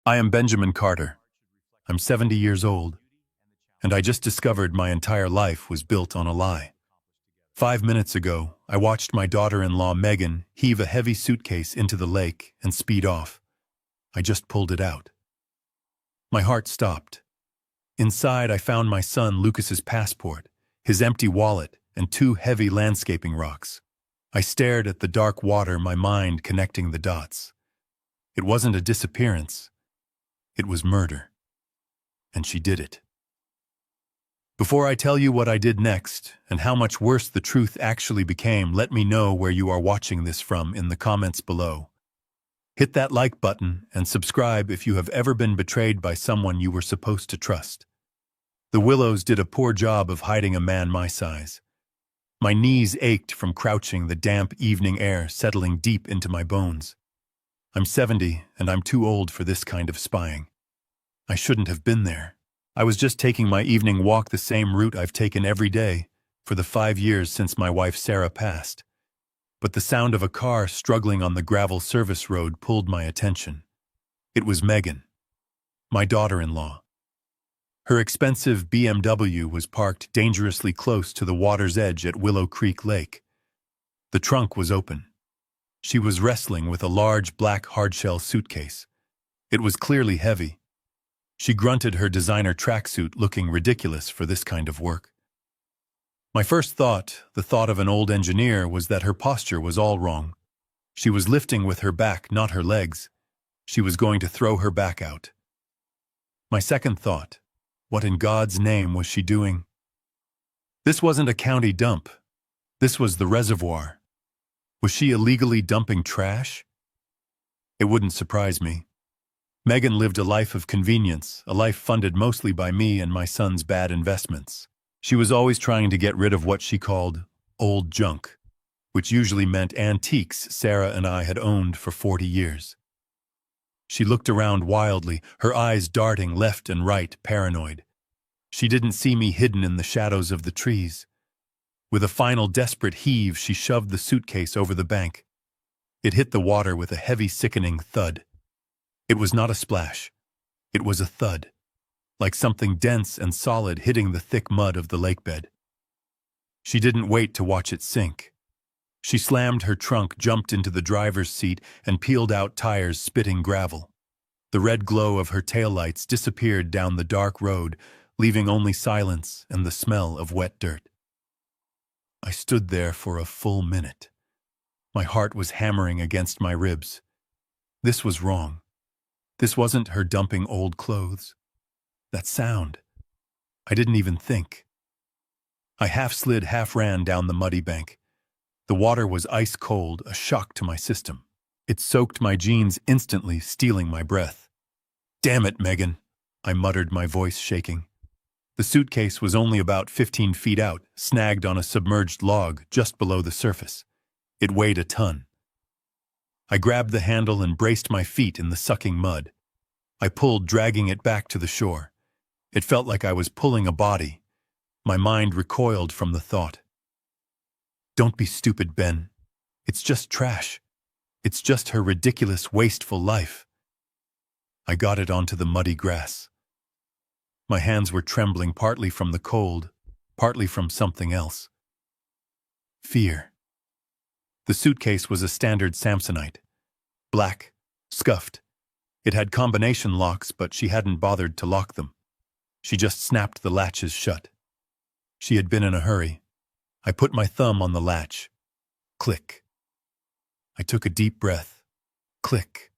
I am Benjamin Carter. I'm 70 years old, and I just discovered my entire life was built on a lie. 5 minutes ago, I watched my daughter-in-law Megan heave a heavy suitcase into the lake and speed off. I just pulled it out. My heart stopped. Inside, I found my son Lucas's passport, his empty wallet, and two heavy landscaping rocks. I stared at the dark water, my mind connecting the dots. It wasn't a disappearance. It was murder. And she did it. Before I tell you what I did next, and how much worse the truth actually became, let me know where you are watching this from in the comments below. Hit that like button and subscribe if you have ever been betrayed by someone you were supposed to trust. The Willows did a poor job of hiding a man my size. My knees ached from crouching, the damp evening air settling deep into my bones. I'm 70, and I'm too old for this kind of spying. I shouldn't have been there. I was just taking my evening walk, the same route I've taken every day for the 5 years since my wife Sarah passed. But the sound of a car struggling on the gravel service road pulled my attention. It was Megan, my daughter-in-law. Her expensive BMW was parked dangerously close to the water's edge at Willow Creek Lake. The trunk was open. She was wrestling with a large black hardshell suitcase. It was clearly heavy. She grunted, her designer tracksuit looking ridiculous for this kind of work. My first thought, the thought of an old engineer, was that her posture was all wrong. She was lifting with her back, not her legs. She was going to throw her back out. My second thought, what in God's name was she doing? This wasn't a county dump. This was the reservoir. Was she illegally dumping trash? It wouldn't surprise me. Megan lived a life of convenience, a life funded mostly by me and my son's bad investments. She was always trying to get rid of what she called old junk, which usually meant antiques Sarah and I had owned for 40 years. She looked around wildly, her eyes darting left and right, paranoid. She didn't see me hidden in the shadows of the trees. With a final desperate heave, she shoved the suitcase over the bank. It hit the water with a heavy, sickening thud. It was not a splash. It was a thud, like something dense and solid hitting the thick mud of the lakebed. She didn't wait to watch it sink. She slammed her trunk, jumped into the driver's seat, and peeled out tires, spitting gravel. The red glow of her taillights disappeared down the dark road, leaving only silence and the smell of wet dirt. I stood there for a full minute. My heart was hammering against my ribs. This was wrong. This wasn't her dumping old clothes. That sound. I didn't even think. I half slid, half ran down the muddy bank. The water was ice cold, a shock to my system. It soaked my jeans instantly, stealing my breath. "Damn it, Megan," I muttered, my voice shaking. The suitcase was only about 15 feet out, snagged on a submerged log just below the surface. It weighed a ton. I grabbed the handle and braced my feet in the sucking mud. I pulled, dragging it back to the shore. It felt like I was pulling a body. My mind recoiled from the thought. "Don't be stupid, Ben. It's just trash. It's just her ridiculous, wasteful life." I got it onto the muddy grass. My hands were trembling, partly from the cold, partly from something else. Fear. The suitcase was a standard Samsonite. Black, scuffed. It had combination locks, but she hadn't bothered to lock them. She just snapped the latches shut. She had been in a hurry. I put my thumb on the latch. Click. I took a deep breath. Click.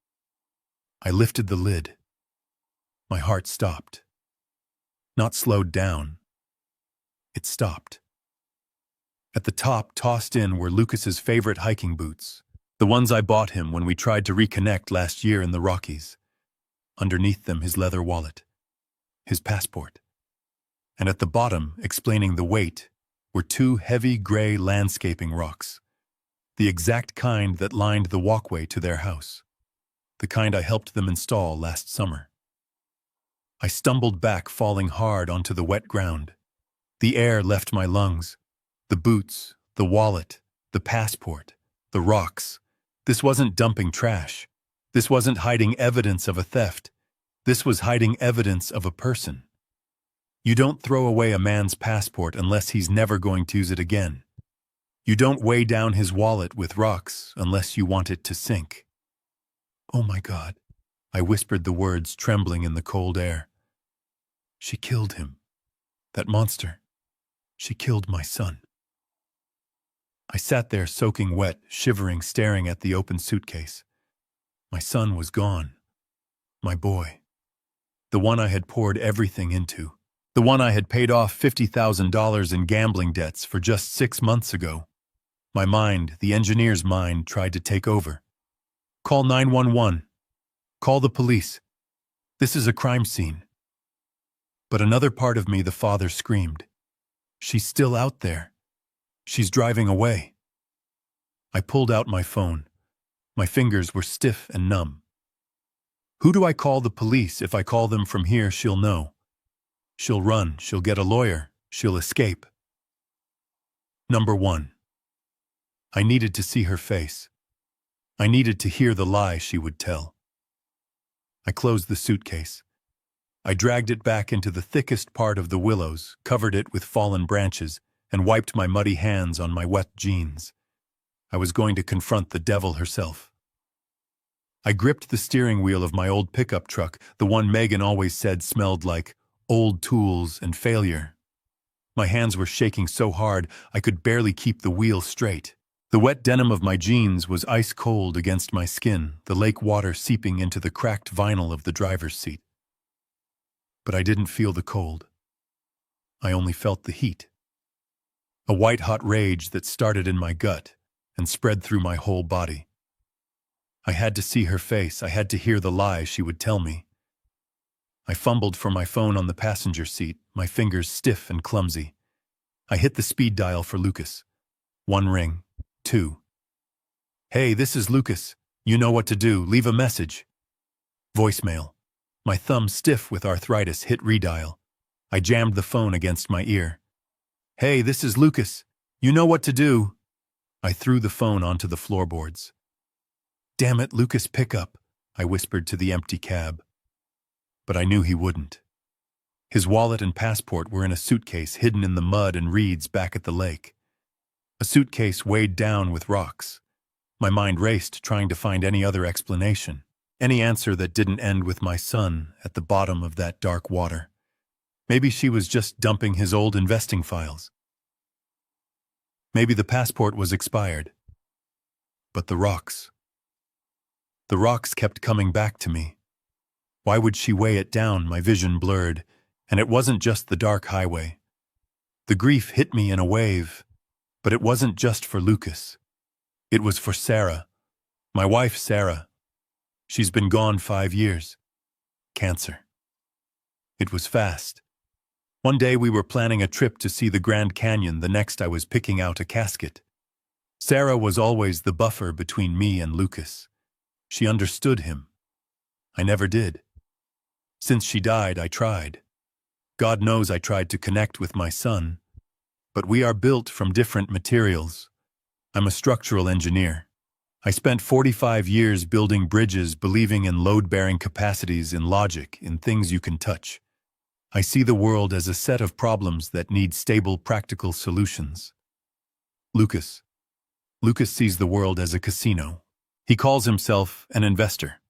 I lifted the lid. My heart stopped. Not slowed down. It stopped. At the top, tossed in, were Lucas's favorite hiking boots, the ones I bought him when we tried to reconnect last year in the Rockies. Underneath them, his leather wallet, his passport. And at the bottom, explaining the weight, were two heavy gray landscaping rocks, the exact kind that lined the walkway to their house, the kind I helped them install last summer. I stumbled back, falling hard onto the wet ground. The air left my lungs. The boots, the wallet, the passport, the rocks. This wasn't dumping trash. This wasn't hiding evidence of a theft. This was hiding evidence of a person. You don't throw away a man's passport unless he's never going to use it again. You don't weigh down his wallet with rocks unless you want it to sink. Oh my God, I whispered the words, trembling in the cold air. She killed him. That monster. She killed my son. I sat there soaking wet, shivering, staring at the open suitcase. My son was gone. My boy. The one I had poured everything into. The one I had paid off $50,000 in gambling debts for just 6 months ago. My mind, the engineer's mind, tried to take over. Call 911. Call the police. This is a crime scene. But another part of me, the father, screamed. She's still out there. She's driving away. I pulled out my phone. My fingers were stiff and numb. Who do I call the police? If I call them from here, she'll know. She'll run, she'll get a lawyer, she'll escape. Number 1. I needed to see her face. I needed to hear the lie she would tell. I closed the suitcase. I dragged it back into the thickest part of the willows, covered it with fallen branches, and wiped my muddy hands on my wet jeans. I was going to confront the devil herself. I gripped the steering wheel of my old pickup truck, the one Megan always said smelled like old tools and failure. My hands were shaking so hard I could barely keep the wheel straight. The wet denim of my jeans was ice cold against my skin, the lake water seeping into the cracked vinyl of the driver's seat. But I didn't feel the cold. I only felt the heat. A white-hot rage that started in my gut and spread through my whole body. I had to see her face. I had to hear the lie she would tell me. I fumbled for my phone on the passenger seat, my fingers stiff and clumsy. I hit the speed dial for Lucas. 1 ring. 2. Hey, this is Lucas. You know what to do. Leave a message. Voicemail. My thumb, stiff with arthritis, hit redial. I jammed the phone against my ear. Hey, this is Lucas. You know what to do. I threw the phone onto the floorboards. Damn it, Lucas, pick up, I whispered to the empty cab. But I knew he wouldn't. His wallet and passport were in a suitcase hidden in the mud and reeds back at the lake. A suitcase weighed down with rocks. My mind raced, trying to find any other explanation. Any answer that didn't end with my son at the bottom of that dark water. Maybe she was just dumping his old investing files. Maybe the passport was expired. But the rocks. The rocks kept coming back to me. Why would she weigh it down? My vision blurred, and it wasn't just the dark highway. The grief hit me in a wave, but it wasn't just for Lucas. It was for Sarah, my wife Sarah. She's been gone 5 years. Cancer. It was fast. One day we were planning a trip to see the Grand Canyon, the next I was picking out a casket. Sarah was always the buffer between me and Lucas. She understood him. I never did. Since she died, I tried. God knows I tried to connect with my son. But we are built from different materials. I'm a structural engineer. I spent 45 years building bridges, believing in load-bearing capacities, in logic, in things you can touch. I see the world as a set of problems that need stable, practical solutions. Lucas sees the world as a casino. He calls himself an investor.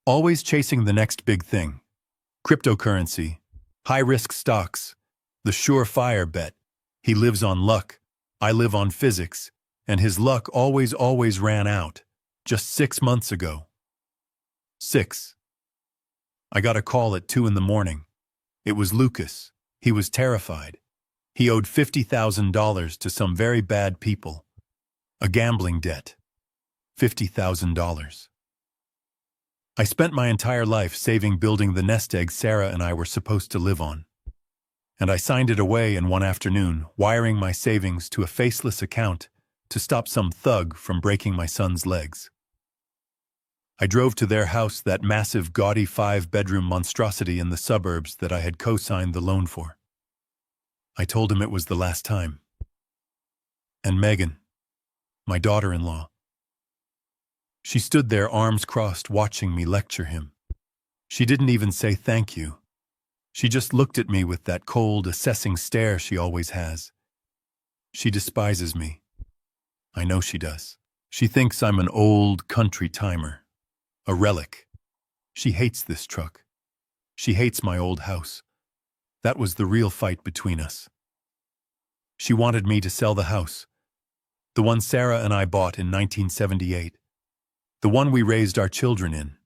Always chasing the next big thing. Cryptocurrency, high-risk stocks, the surefire bet. He lives on luck. I live on physics. And his luck always ran out. Just 6 months ago. 6. I got a call at 2 in the morning. It was Lucas. He was terrified. He owed $50,000 to some very bad people. A gambling debt. $50,000. I spent my entire life saving, building the nest egg Sarah and I were supposed to live on. And I signed it away in one afternoon, wiring my savings to a faceless account to stop some thug from breaking my son's legs. I drove to their house, that massive, gaudy 5-bedroom monstrosity in the suburbs that I had co-signed the loan for. I told him it was the last time. And Megan, my daughter-in-law, she stood there, arms crossed, watching me lecture him. She didn't even say thank you. She just looked at me with that cold, assessing stare she always has. She despises me. I know she does. She thinks I'm an old country timer, a relic. She hates this truck. She hates my old house. That was the real fight between us. She wanted me to sell the house, the one Sarah and I bought in 1978, the one we raised our children in,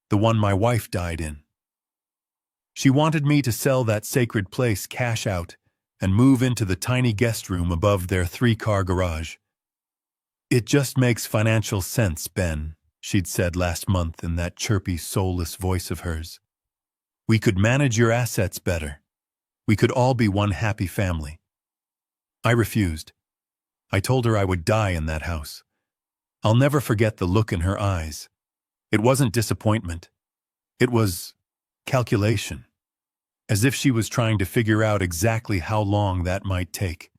the one my wife died in. She wanted me to sell that sacred place cash out and move into the tiny guest room above their 3-car garage. It just makes financial sense, Ben, she'd said last month in that chirpy, soulless voice of hers. We could manage your assets better. We could all be one happy family. I refused. I told her I would die in that house. I'll never forget the look in her eyes. It wasn't disappointment. It was calculation. As if she was trying to figure out exactly how long that might take.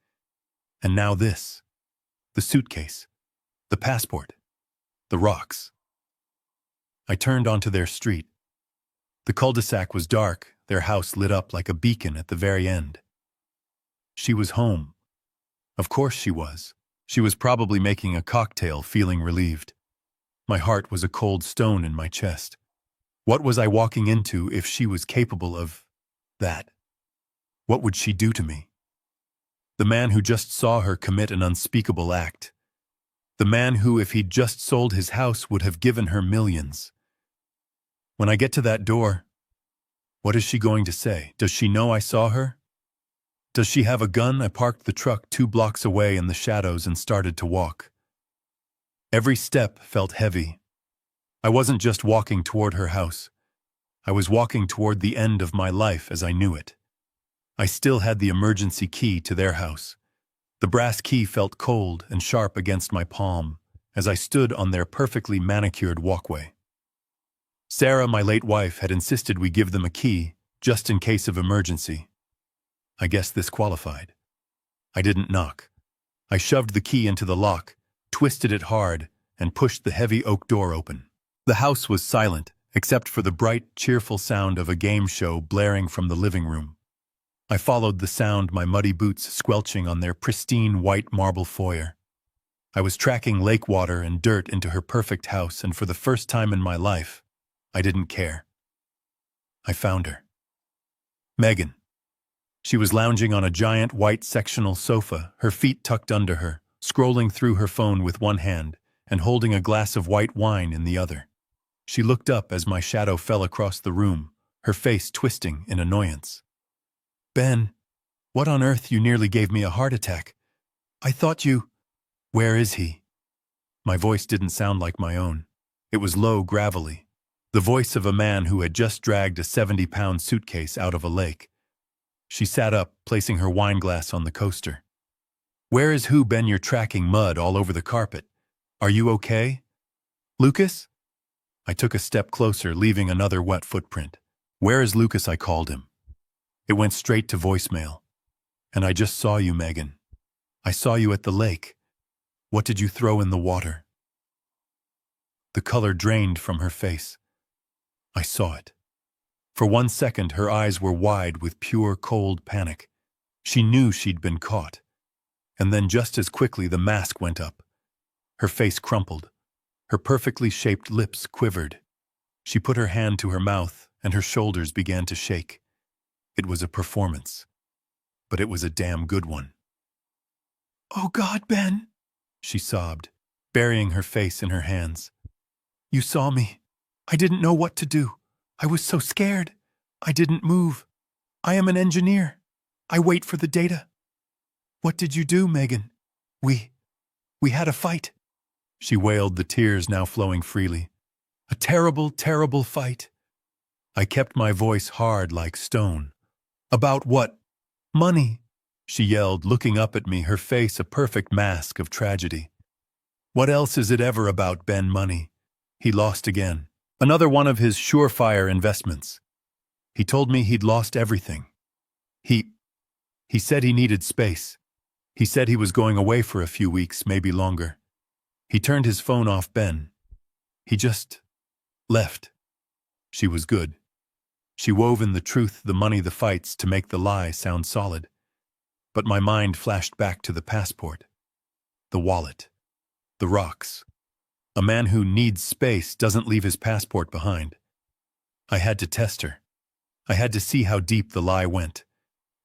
And now this. The suitcase. The passport. The rocks. I turned onto their street. The cul-de-sac was dark, their house lit up like a beacon at the very end. She was home. Of course she was. She was probably making a cocktail, feeling relieved. My heart was a cold stone in my chest. What was I walking into if she was capable of that? What would she do to me? The man who just saw her commit an unspeakable act. The man who, if he'd just sold his house, would have given her millions. When I get to that door, what is she going to say? Does she know I saw her? Does she have a gun? I parked the truck 2 blocks away in the shadows and started to walk. Every step felt heavy. I wasn't just walking toward her house. I was walking toward the end of my life as I knew it. I still had the emergency key to their house. The brass key felt cold and sharp against my palm as I stood on their perfectly manicured walkway. Sarah, my late wife, had insisted we give them a key just in case of emergency. I guess this qualified. I didn't knock. I shoved the key into the lock, twisted it hard, and pushed the heavy oak door open. The house was silent, except for the bright, cheerful sound of a game show blaring from the living room. I followed the sound, my muddy boots squelching on their pristine white marble foyer. I was tracking lake water and dirt into her perfect house, and for the first time in my life, I didn't care. I found her. Megan. She was lounging on a giant white sectional sofa, her feet tucked under her, scrolling through her phone with one hand and holding a glass of white wine in the other. She looked up as my shadow fell across the room, her face twisting in annoyance. Ben, what on earth? You nearly gave me a heart attack. I thought you... Where is he? My voice didn't sound like my own. It was low, gravelly. The voice of a man who had just dragged a 70-pound suitcase out of a lake. She sat up, placing her wine glass on the coaster. Where is who, Ben? You're tracking mud all over the carpet. Are you okay? Lucas? I took a step closer, leaving another wet footprint. Where is Lucas? I called him. It went straight to voicemail. And I just saw you, Megan. I saw you at the lake. What did you throw in the water? The color drained from her face. I saw it. For 1 second, her eyes were wide with pure, cold panic. She knew she'd been caught. And then just as quickly, the mask went up. Her face crumpled. Her perfectly shaped lips quivered. She put her hand to her mouth, and her shoulders began to shake. It was a performance. But it was a damn good one. Oh God, Ben, she sobbed, burying her face in her hands. You saw me. I didn't know what to do. I was so scared. I didn't move. I am an engineer. I wait for the data. What did you do, Megan? We had a fight. She wailed, the tears now flowing freely. A terrible, terrible fight. I kept my voice hard like stone. About what? Money, she yelled, looking up at me, her face a perfect mask of tragedy. What else is it ever about, Ben? Money. He lost again. Another one of his surefire investments. He told me he'd lost everything. He said he needed space. He said he was going away for a few weeks, maybe longer. He turned his phone off, Ben. He just left. She was good. She wove in the truth, the money, the fights to make the lie sound solid. But my mind flashed back to the passport, the wallet, the rocks. A man who needs space doesn't leave his passport behind. I had to test her. I had to see how deep the lie went.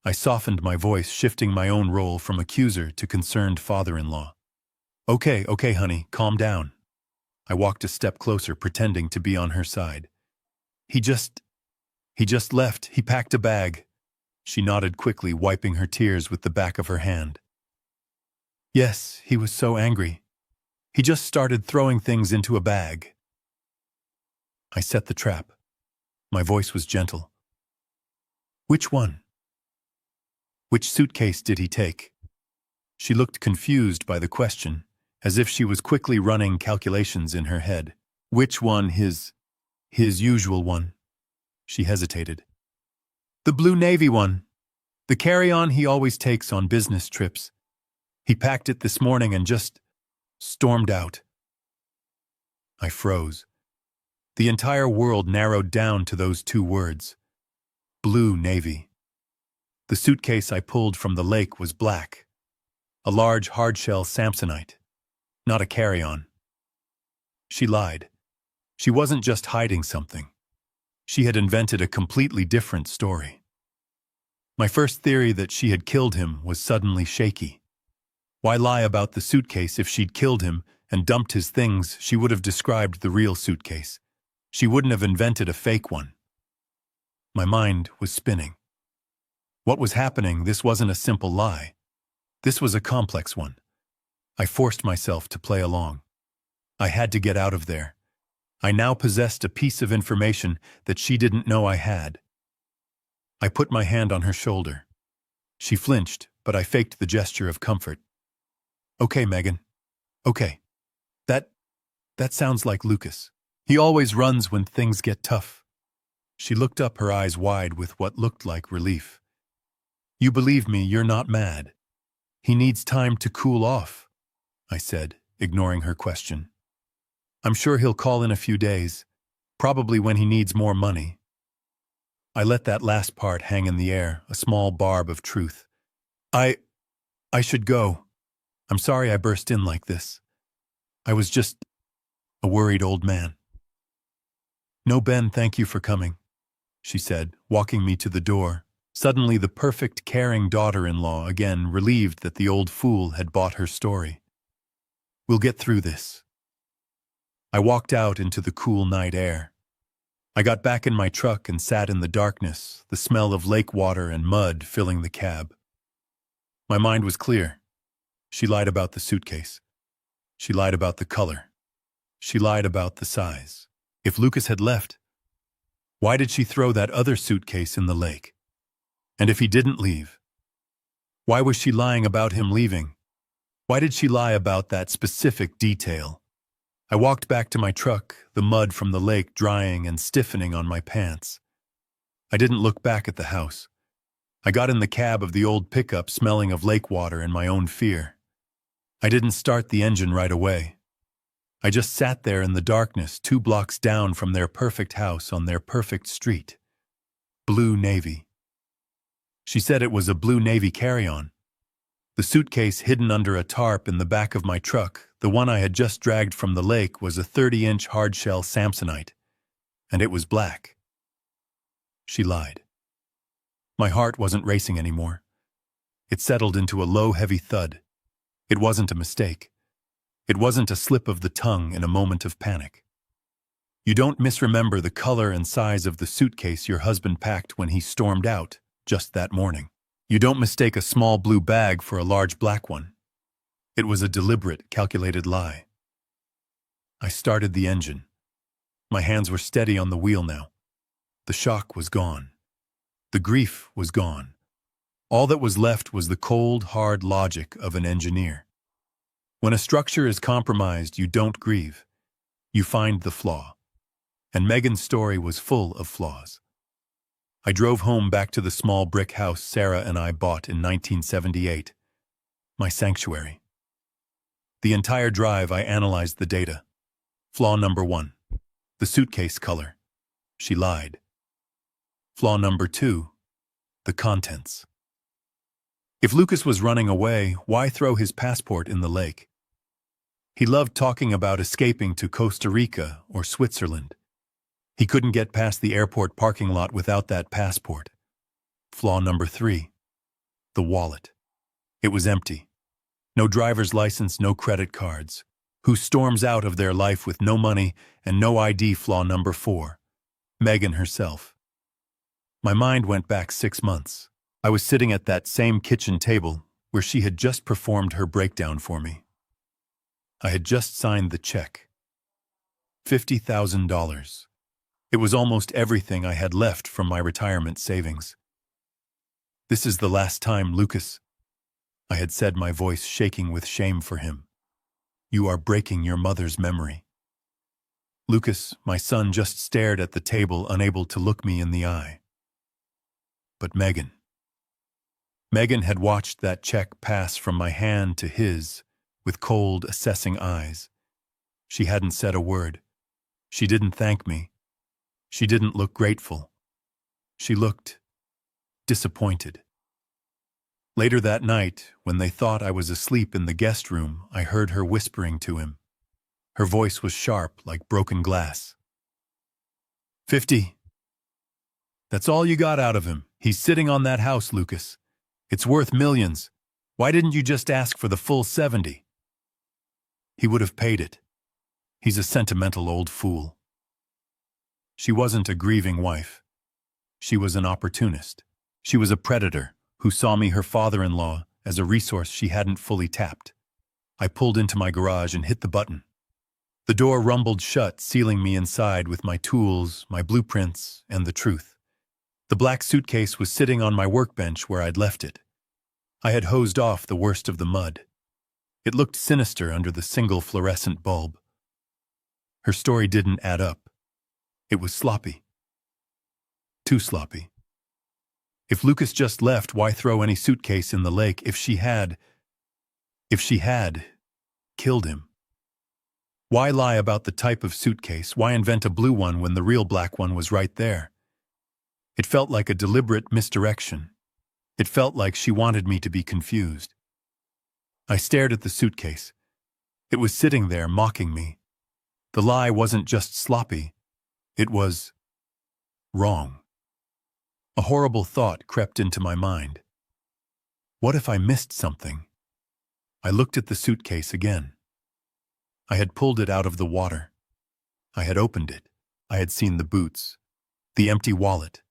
I softened my voice, shifting my own role from accuser to concerned father-in-law. Okay, honey, calm down. I walked a step closer, pretending to be on her side. He just left. He packed a bag. She nodded quickly, wiping her tears with the back of her hand. Yes, he was so angry. He just started throwing things into a bag. I set the trap. My voice was gentle. Which one? Which suitcase did he take? She looked confused by the question, as if she was quickly running calculations in her head. Which one? His usual one. She hesitated. The blue navy one. The carry-on he always takes on business trips. He packed it this morning and just stormed out. I froze. The entire world narrowed down to those two words. Blue navy. The suitcase I pulled from the lake was black. A large hardshell Samsonite. Not a carry-on. She lied. She wasn't just hiding something. She had invented a completely different story. My first theory that she had killed him was suddenly shaky. Why lie about the suitcase? If she'd killed him and dumped his things, she would have described the real suitcase. She wouldn't have invented a fake one. My mind was spinning. What was happening? This wasn't a simple lie. This was a complex one. I forced myself to play along. I had to get out of there. I now possessed a piece of information that she didn't know I had. I put my hand on her shoulder. She flinched, but I faked the gesture of comfort. Okay, Megan. Okay. That sounds like Lucas. He always runs when things get tough. She looked up, her eyes wide with what looked like relief. You believe me, you're not mad. He needs time to cool off, I said, ignoring her question. I'm sure he'll call in a few days, probably when he needs more money. I let that last part hang in the air, a small barb of truth. I should go. I'm sorry I burst in like this. I was just a worried old man. No, Ben, thank you for coming, she said, walking me to the door. Suddenly the perfect, caring daughter-in-law again, relieved that the old fool had bought her story. We'll get through this. I walked out into the cool night air. I got back in my truck and sat in the darkness, the smell of lake water and mud filling the cab. My mind was clear. She lied about the suitcase. She lied about the color. She lied about the size. If Lucas had left, why did she throw that other suitcase in the lake? And if he didn't leave, why was she lying about him leaving? Why did she lie about that specific detail? I walked back to my truck, the mud from the lake drying and stiffening on my pants. I didn't look back at the house. I got in the cab of the old pickup, smelling of lake water and my own fear. I didn't start the engine right away. I just sat there in the darkness, 2 blocks down from their perfect house on their perfect street. Blue navy. She said it was a blue navy carry-on. The suitcase hidden under a tarp in the back of my truck, the one I had just dragged from the lake, was a 30-inch hardshell Samsonite, and it was black. She lied. My heart wasn't racing anymore. It settled into a low, heavy thud. It wasn't a mistake. It wasn't a slip of the tongue in a moment of panic. You don't misremember the color and size of the suitcase your husband packed when he stormed out just that morning. You don't mistake a small blue bag for a large black one. It was a deliberate, calculated lie. I started the engine. My hands were steady on the wheel now. The shock was gone. The grief was gone. All that was left was the cold, hard logic of an engineer. When a structure is compromised, you don't grieve. You find the flaw. And Megan's story was full of flaws. I drove home back to the small brick house Sarah and I bought in 1978. My sanctuary. The entire drive I analyzed the data. Flaw number 1. The suitcase color. she lied. Flaw number 2, the contents. If Lucas was running away, why throw his passport in the lake? He loved talking about escaping to Costa Rica or Switzerland. He couldn't get past the airport parking lot without that passport. Flaw number 3, the wallet. It was empty. No driver's license, no credit cards. Who storms out of their life with no money and no ID? Flaw number 4, Megan herself. My mind went back 6 months. I was sitting at that same kitchen table where she had just performed her breakdown for me. I had just signed the check. $50,000. It was almost everything I had left from my retirement savings. "This is the last time, Lucas," I had said, my voice shaking with shame for him. "You are breaking your mother's memory." Lucas, my son, just stared at the table, unable to look me in the eye. But Megan had watched that check pass from my hand to his with cold, assessing eyes. She hadn't said a word. She didn't thank me. She didn't look grateful. She looked disappointed. Later that night, when they thought I was asleep in the guest room, I heard her whispering to him. Her voice was sharp, like broken glass. 50. That's all you got out of him. He's sitting on that house, Lucas. It's worth millions. Why didn't you just ask for the full 70? He would have paid it. He's a sentimental old fool. She wasn't a grieving wife. She was an opportunist. She was a predator who saw me, her father-in-law, as a resource she hadn't fully tapped. I pulled into my garage and hit the button. The door rumbled shut, sealing me inside with my tools, my blueprints, and the truth. The black suitcase was sitting on my workbench where I'd left it. I had hosed off the worst of the mud. It looked sinister under the single fluorescent bulb. Her story didn't add up. It was sloppy. Too sloppy. If Lucas just left, why throw any suitcase in the lake? If she had killed him? Why lie about the type of suitcase? Why invent a blue one when the real black one was right there? It felt like a deliberate misdirection. It felt like she wanted me to be confused. I stared at the suitcase. It was sitting there, mocking me. The lie wasn't just sloppy. It was wrong. A horrible thought crept into my mind. What if I missed something? I looked at the suitcase again. I had pulled it out of the water. I had opened it. I had seen the boots, the empty wallet,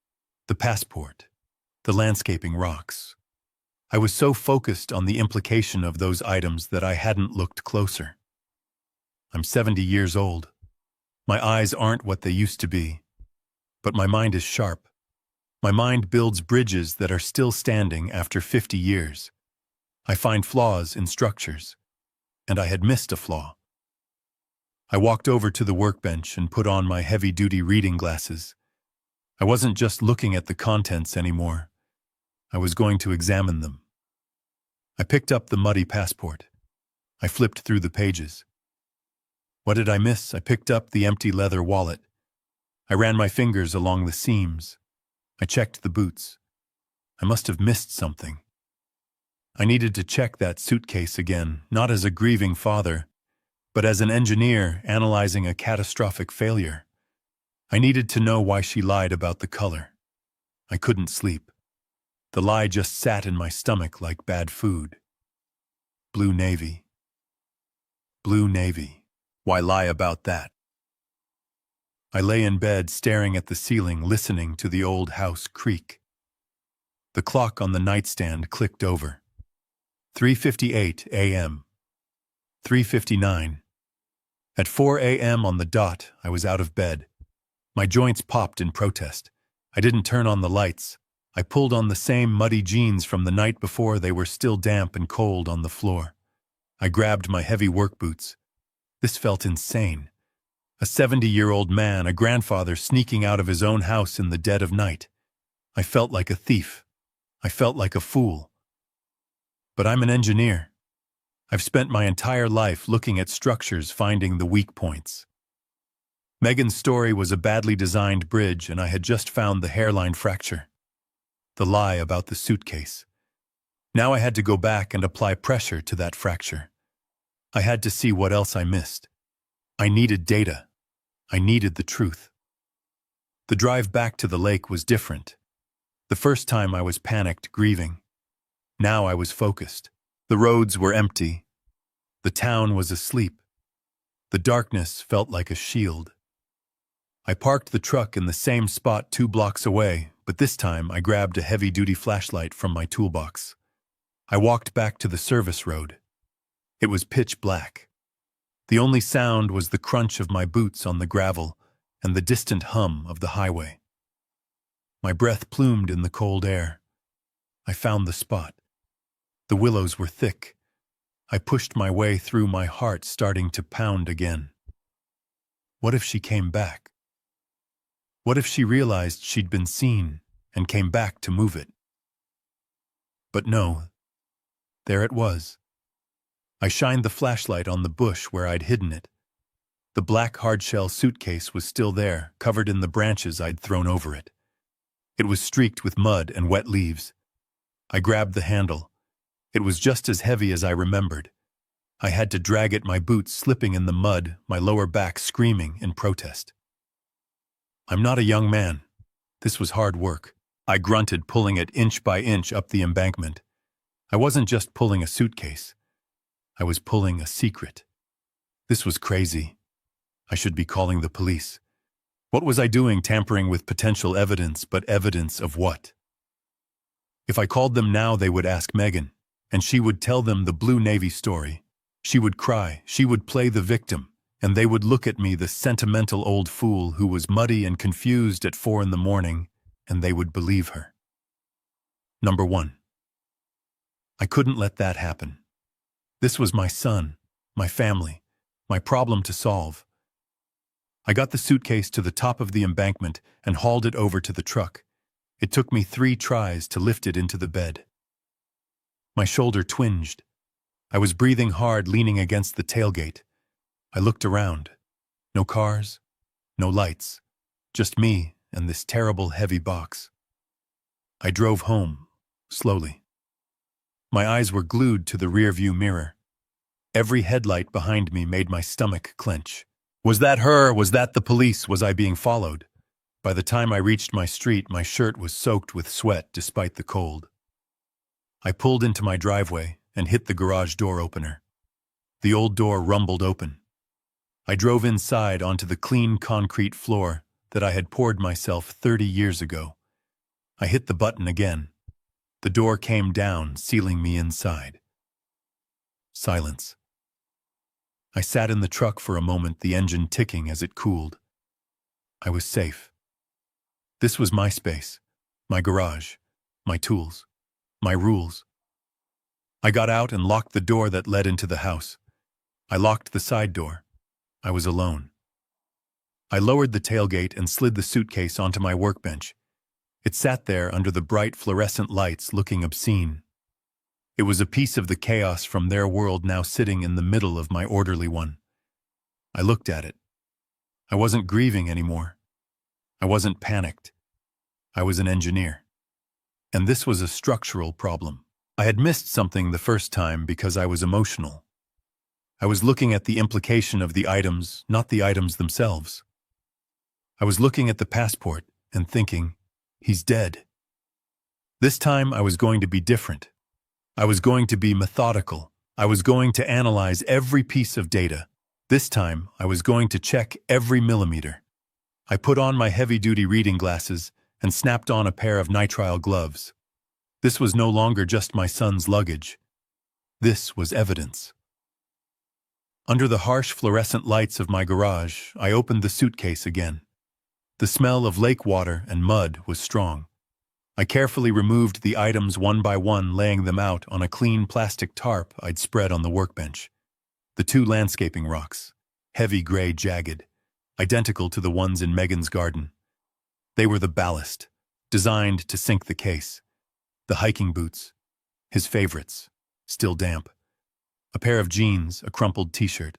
the passport, the landscaping rocks. I was so focused on the implication of those items that I hadn't looked closer. I'm 70 years old. My eyes aren't what they used to be, but my mind is sharp. My mind builds bridges that are still standing after 50 years. I find flaws in structures, and I had missed a flaw. I walked over to the workbench and put on my heavy-duty reading glasses. I wasn't just looking at the contents anymore. I was going to examine them. I picked up the muddy passport. I flipped through the pages. What did I miss? I picked up the empty leather wallet. I ran my fingers along the seams. I checked the boots. I must have missed something. I needed to check that suitcase again, not as a grieving father, but as an engineer analyzing a catastrophic failure. I needed to know why she lied about the color. I couldn't sleep. The lie just sat in my stomach like bad food. Blue navy. Blue navy. Why lie about that? I lay in bed staring at the ceiling, listening to the old house creak. The clock on the nightstand clicked over. 3:58 a.m. 3:59. At 4 a.m. on the dot, I was out of bed. My joints popped in protest. I didn't turn on the lights. I pulled on the same muddy jeans from the night before. They were still damp and cold on the floor. I grabbed my heavy work boots. This felt insane. A 70-year-old man, a grandfather, sneaking out of his own house in the dead of night. I felt like a thief. I felt like a fool. But I'm an engineer. I've spent my entire life looking at structures, finding the weak points. Megan's story was a badly designed bridge, and I had just found the hairline fracture. The lie about the suitcase. Now I had to go back and apply pressure to that fracture. I had to see what else I missed. I needed data. I needed the truth. The drive back to the lake was different. The first time I was panicked, grieving. Now I was focused. The roads were empty. The town was asleep. The darkness felt like a shield. I parked the truck in the same spot 2 blocks away, but this time I grabbed a heavy-duty flashlight from my toolbox. I walked back to the service road. It was pitch black. The only sound was the crunch of my boots on the gravel and the distant hum of the highway. My breath plumed in the cold air. I found the spot. The willows were thick. I pushed my way through, my heart starting to pound again. What if she came back? What if she realized she'd been seen and came back to move it? But no, there it was. I shined the flashlight on the bush where I'd hidden it. The black hardshell suitcase was still there, covered in the branches I'd thrown over it. It was streaked with mud and wet leaves. I grabbed the handle. It was just as heavy as I remembered. I had to drag it, my boots slipping in the mud, my lower back screaming in protest. I'm not a young man. This was hard work. I grunted, pulling it inch by inch up the embankment. I wasn't just pulling a suitcase. I was pulling a secret. This was crazy. I should be calling the police. What was I doing, tampering with potential evidence, but evidence of what? If I called them now, they would ask Megan, and she would tell them the Blue Navy story. She would cry, she would play the victim, and they would look at me, the sentimental old fool who was muddy and confused at 4 a.m, and they would believe her. Number 1. I couldn't let that happen. This was my son, my family, my problem to solve. I got the suitcase to the top of the embankment and hauled it over to the truck. It took me 3 tries to lift it into the bed. My shoulder twinged. I was breathing hard, leaning against the tailgate. I looked around. No cars, no lights, just me and this terrible heavy box. I drove home, slowly. My eyes were glued to the rearview mirror. Every headlight behind me made my stomach clench. Was that her? Was that the police? Was I being followed? By the time I reached my street, my shirt was soaked with sweat despite the cold. I pulled into my driveway and hit the garage door opener. The old door rumbled open. I drove inside onto the clean concrete floor that I had poured myself 30 years ago. I hit the button again. The door came down, sealing me inside. Silence. I sat in the truck for a moment, the engine ticking as it cooled. I was safe. This was my space, my garage, my tools, my rules. I got out and locked the door that led into the house. I locked the side door. I was alone. I lowered the tailgate and slid the suitcase onto my workbench. It sat there under the bright fluorescent lights, looking obscene. It was a piece of the chaos from their world now sitting in the middle of my orderly one. I looked at it. I wasn't grieving anymore. I wasn't panicked. I was an engineer. And this was a structural problem. I had missed something the first time because I was emotional. I was looking at the implication of the items, not the items themselves. I was looking at the passport and thinking, he's dead. This time I was going to be different. I was going to be methodical. I was going to analyze every piece of data. This time I was going to check every millimeter. I put on my heavy-duty reading glasses and snapped on a pair of nitrile gloves. This was no longer just my son's luggage. This was evidence. Under the harsh fluorescent lights of my garage, I opened the suitcase again. The smell of lake water and mud was strong. I carefully removed the items one by one, laying them out on a clean plastic tarp I'd spread on the workbench. The 2 landscaping rocks, heavy gray jagged, identical to the ones in Megan's garden. They were the ballast, designed to sink the case. The hiking boots, his favorites, still damp. A pair of jeans, a crumpled t-shirt.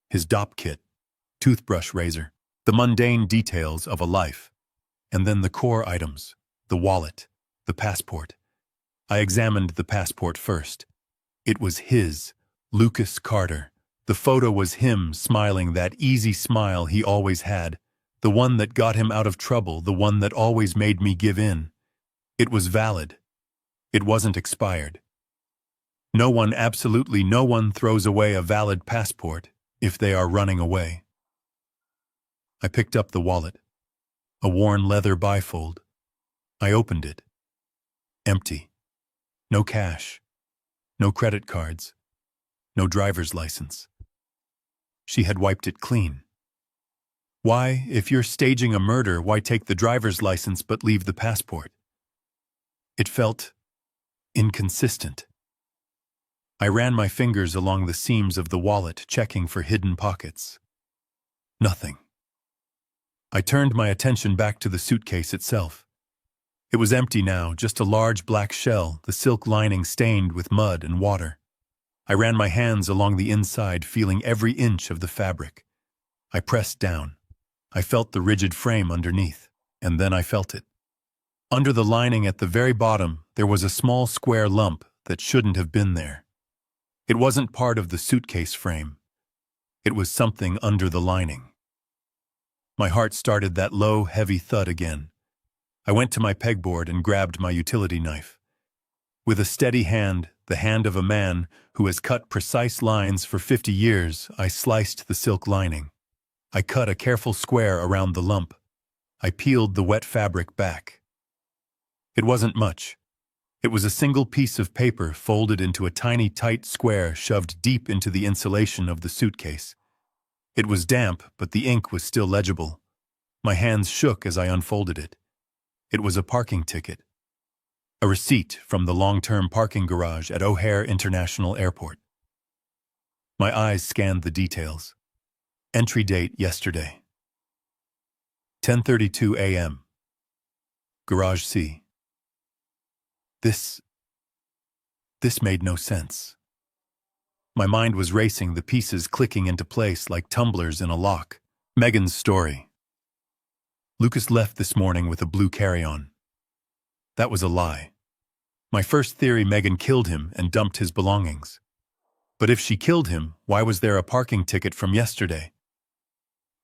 His dop kit, toothbrush razor. The mundane details of a life, and then the core items, the wallet, the passport. I examined the passport first. It was his, Lucas Carter. The photo was him smiling that easy smile he always had, the one that got him out of trouble, the one that always made me give in. It was valid. It wasn't expired. No one, absolutely no one, throws away a valid passport if they are running away. I picked up the wallet, a worn leather bifold. I opened it. Empty. No cash. No credit cards. No driver's license. She had wiped it clean. Why, if you're staging a murder, why take the driver's license but leave the passport? It felt inconsistent. I ran my fingers along the seams of the wallet, checking for hidden pockets. Nothing. I turned my attention back to the suitcase itself. It was empty now, just a large black shell, the silk lining stained with mud and water. I ran my hands along the inside, feeling every inch of the fabric. I pressed down. I felt the rigid frame underneath, and then I felt it. Under the lining at the very bottom, there was a small square lump that shouldn't have been there. It wasn't part of the suitcase frame. It was something under the lining. My heart started that low, heavy thud again. I went to my pegboard and grabbed my utility knife. With a steady hand, the hand of a man who has cut precise lines for 50 years, I sliced the silk lining. I cut a careful square around the lump. I peeled the wet fabric back. It wasn't much. It was a single piece of paper folded into a tiny, tight square shoved deep into the insulation of the suitcase. It was damp, but the ink was still legible. My hands shook as I unfolded it. It was a parking ticket. A receipt from the long-term parking garage at O'Hare International Airport. My eyes scanned the details. Entry date yesterday. 10:32 a.m. Garage C. This made no sense. My mind was racing, the pieces clicking into place like tumblers in a lock. Megan's story. Lucas left this morning with a blue carry-on. That was a lie. My first theory, Megan killed him and dumped his belongings. But if she killed him, why was there a parking ticket from yesterday?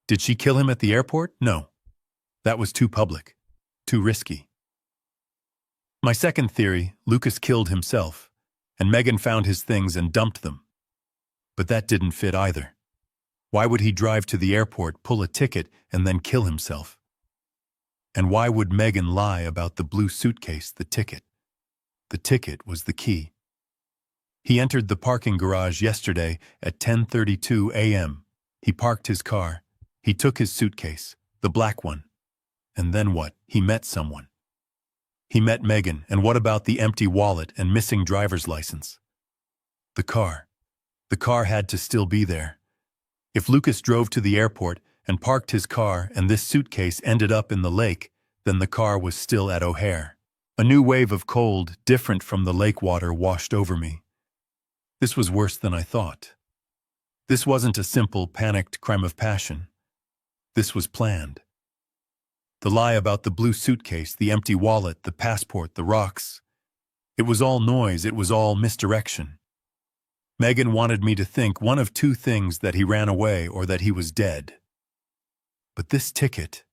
Did she kill him at the airport? No. That was too public. Too risky. My second theory, Lucas killed himself, and Megan found his things and dumped them. But that didn't fit either. Why would he drive to the airport, pull a ticket, and then kill himself? And why would Megan lie about the blue suitcase, the ticket? The ticket was the key. He entered the parking garage yesterday at 10:32 a.m. He parked his car. He took his suitcase, the black one. And then what? He met someone. He met Megan, and what about the empty wallet and missing driver's license? The car. The car had to still be there. If Lucas drove to the airport and parked his car and this suitcase ended up in the lake, then the car was still at O'Hare. A new wave of cold, different from the lake water, washed over me. This was worse than I thought. This wasn't a simple, panicked crime of passion. This was planned. The lie about the blue suitcase, the empty wallet, the passport, the rocks. It was all noise, it was all misdirection. Megan wanted me to think one of two things: that he ran away or that he was dead. But this ticket,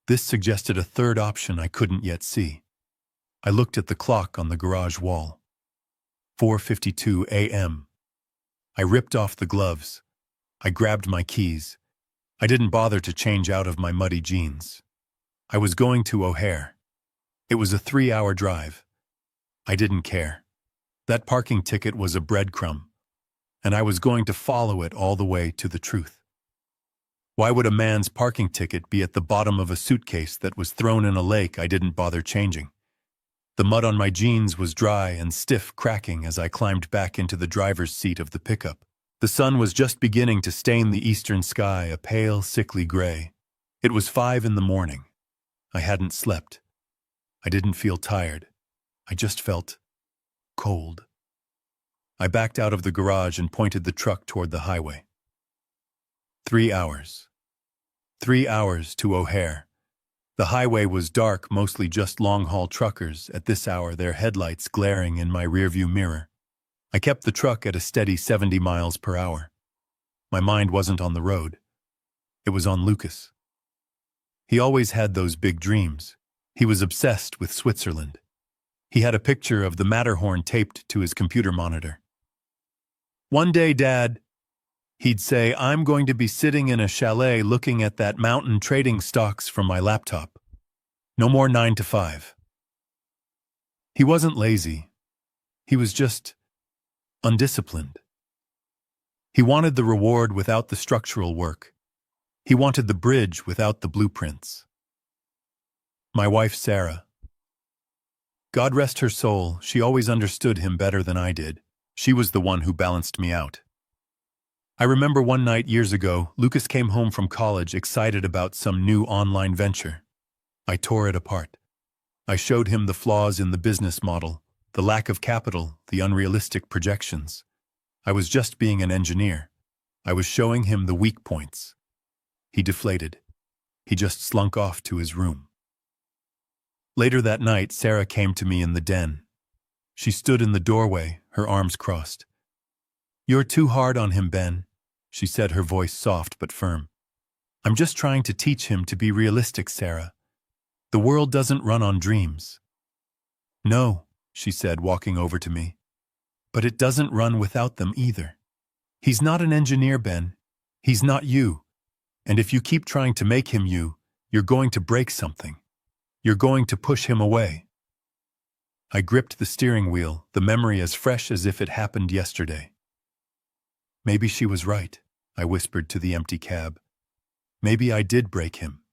this suggested a third option I couldn't yet see. I looked at the clock on the garage wall. 4:52 a.m. I ripped off the gloves. I grabbed my keys. I didn't bother to change out of my muddy jeans. I was going to O'Hare. It was a 3-hour drive. I didn't care. That parking ticket was a breadcrumb, and I was going to follow it all the way to the truth. Why would a man's parking ticket be at the bottom of a suitcase that was thrown in a lake I didn't bother changing? The mud on my jeans was dry and stiff, cracking as I climbed back into the driver's seat of the pickup. The sun was just beginning to stain the eastern sky a pale, sickly gray. It was 5 in the morning. I hadn't slept. I didn't feel tired. I just felt cold. I backed out of the garage and pointed the truck toward the highway. 3 hours. 3 hours to O'Hare. The highway was dark, mostly just long-haul truckers, at this hour, their headlights glaring in my rearview mirror. I kept the truck at a steady 70 miles per hour. My mind wasn't on the road. It was on Lucas. He always had those big dreams. He was obsessed with Switzerland. He had a picture of the Matterhorn taped to his computer monitor. "One day, Dad," he'd say, "I'm going to be sitting in a chalet looking at that mountain trading stocks from my laptop. No more 9 to 5. He wasn't lazy. He was just undisciplined. He wanted the reward without the structural work. He wanted the bridge without the blueprints. My wife, Sarah. God rest her soul, she always understood him better than I did. She was the one who balanced me out. I remember one night years ago, Lucas came home from college excited about some new online venture. I tore it apart. I showed him the flaws in the business model, the lack of capital, the unrealistic projections. I was just being an engineer. I was showing him the weak points. He deflated. He just slunk off to his room. Later that night, Sarah came to me in the den. She stood in the doorway, her arms crossed. "You're too hard on him, Ben," she said, her voice soft but firm. "I'm just trying to teach him to be realistic, Sarah. The world doesn't run on dreams." "No," she said, walking over to me. "But it doesn't run without them either. He's not an engineer, Ben. He's not you. And if you keep trying to make him you, you're going to break something. You're going to push him away." I gripped the steering wheel, the memory as fresh as if it happened yesterday. Maybe she was right, I whispered to the empty cab. Maybe I did break him.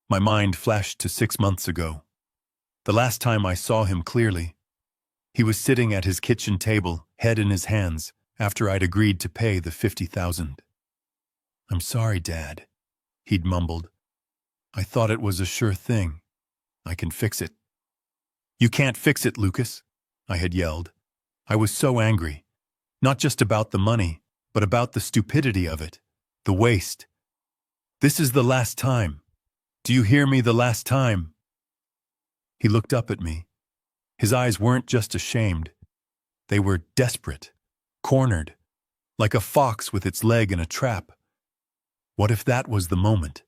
My mind flashed to 6 months ago. The last time I saw him clearly. He was sitting at his kitchen table, head in his hands, after I'd agreed to pay the $50,000. "I'm sorry, Dad," he'd mumbled. "I thought it was a sure thing. I can fix it." "You can't fix it, Lucas," I had yelled. I was so angry. Not just about the money, but about the stupidity of it, the waste. "This is the last time. Do you hear me, the last time?" He looked up at me. His eyes weren't just ashamed. They were desperate, cornered, like a fox with its leg in a trap. What if that was the moment?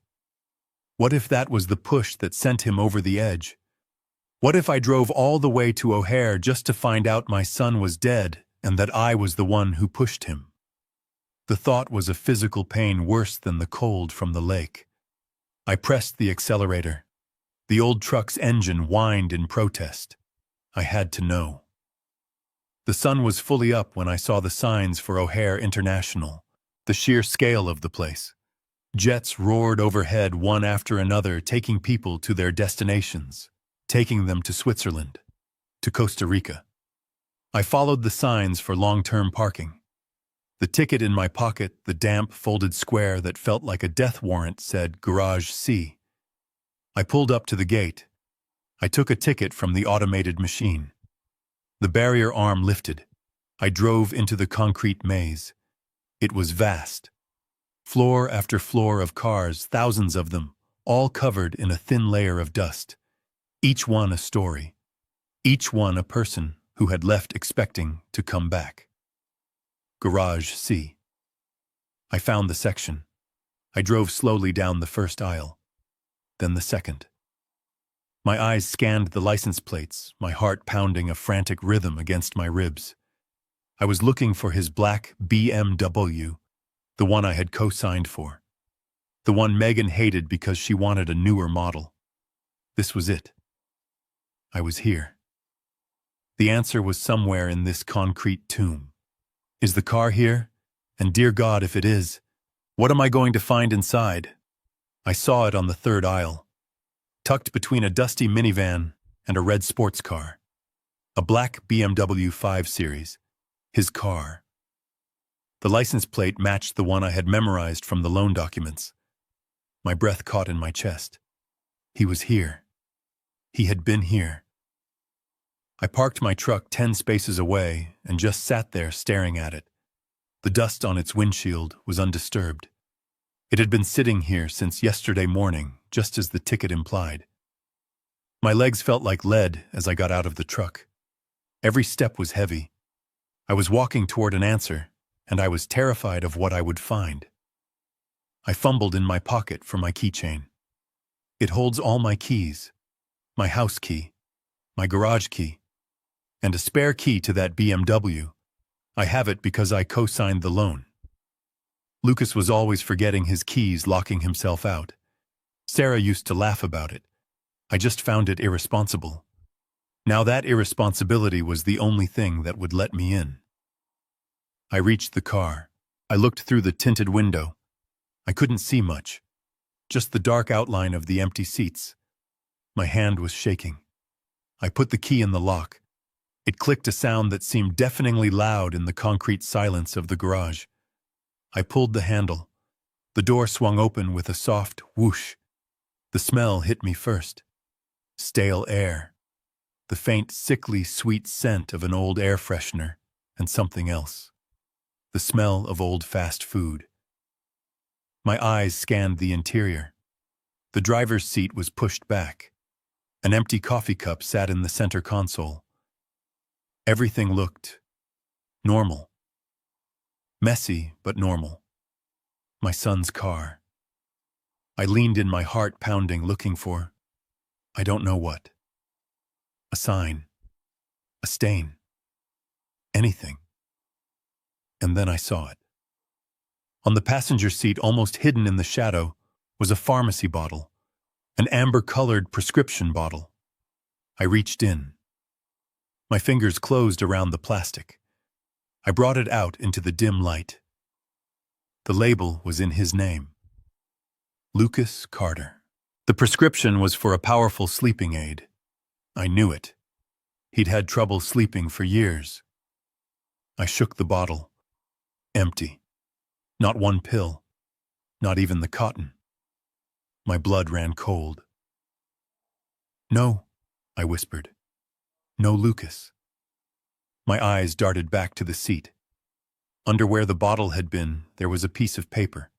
What if that was the push that sent him over the edge? What if I drove all the way to O'Hare just to find out my son was dead and that I was the one who pushed him? The thought was a physical pain worse than the cold from the lake. I pressed the accelerator. The old truck's engine whined in protest. I had to know. The sun was fully up when I saw the signs for O'Hare International, the sheer scale of the place. Jets roared overhead one after another, taking people to their destinations, taking them to Switzerland, to Costa Rica. I followed the signs for long-term parking. The ticket in my pocket, the damp, folded square that felt like a death warrant, said Garage C. I pulled up to the gate. I took a ticket from the automated machine. The barrier arm lifted. I drove into the concrete maze. It was vast. Floor after floor of cars, thousands of them, all covered in a thin layer of dust. Each one a story. Each one a person who had left expecting to come back. Garage C. I found the section. I drove slowly down the first aisle, then the second. My eyes scanned the license plates, my heart pounding a frantic rhythm against my ribs. I was looking for his black BMW, the one I had co-signed for. The one Megan hated because she wanted a newer model. This was it. I was here. The answer was somewhere in this concrete tomb. Is the car here? And dear God, if it is, what am I going to find inside? I saw it on the third aisle, tucked between a dusty minivan and a red sports car. A black BMW 5 Series. His car. The license plate matched the one I had memorized from the loan documents. My breath caught in my chest. He was here. He had been here. I parked my truck 10 spaces away and just sat there staring at it. The dust on its windshield was undisturbed. It had been sitting here since yesterday morning, just as the ticket implied. My legs felt like lead as I got out of the truck. Every step was heavy. I was walking toward an answer, and I was terrified of what I would find. I fumbled in my pocket for my keychain. It holds all my keys, my house key, my garage key, and a spare key to that BMW. I have it because I co-signed the loan. Lucas was always forgetting his keys, locking himself out. Sarah used to laugh about it. I just found it irresponsible. Now that irresponsibility was the only thing that would let me in. I reached the car. I looked through the tinted window. I couldn't see much, just the dark outline of the empty seats. My hand was shaking. I put the key in the lock. It clicked, a sound that seemed deafeningly loud in the concrete silence of the garage. I pulled the handle. The door swung open with a soft whoosh. The smell hit me first. Stale air. The faint, sickly, sweet scent of an old air freshener and something else. The smell of old fast food. My eyes scanned the interior. The driver's seat was pushed back. An empty coffee cup sat in the center console. Everything looked normal. Messy, but normal. My son's car. I leaned in, my heart pounding, looking for, I don't know what. A sign. A stain. Anything. And then I saw it. On the passenger seat, almost hidden in the shadow, was a pharmacy bottle, an amber-colored prescription bottle. I reached in. My fingers closed around the plastic. I brought it out into the dim light. The label was in his name. Lucas Carter. The prescription was for a powerful sleeping aid. I knew it. He'd had trouble sleeping for years. I shook the bottle. Empty. Not one pill. Not even the cotton. My blood ran cold. No, I whispered. No, Lucas. My eyes darted back to the seat. Under where the bottle had been, there was a piece of paper.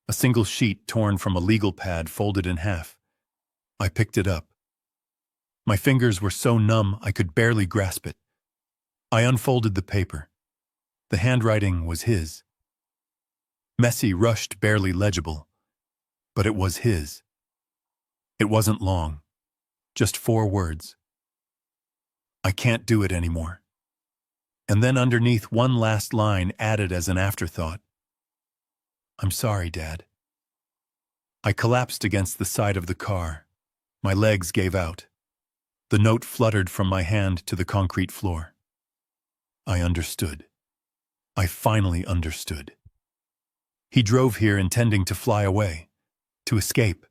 A single sheet torn from a legal pad, folded in half. I picked it up. My fingers were so numb I could barely grasp it. I unfolded the paper. The handwriting was his. Messy, rushed, barely legible. But it was his. It wasn't long. Just 4 words. I can't do it anymore. And then underneath, one last line added as an afterthought. I'm sorry, Dad. I collapsed against the side of the car. My legs gave out. The note fluttered from my hand to the concrete floor. I understood. I finally understood. He drove here intending to fly away, to escape,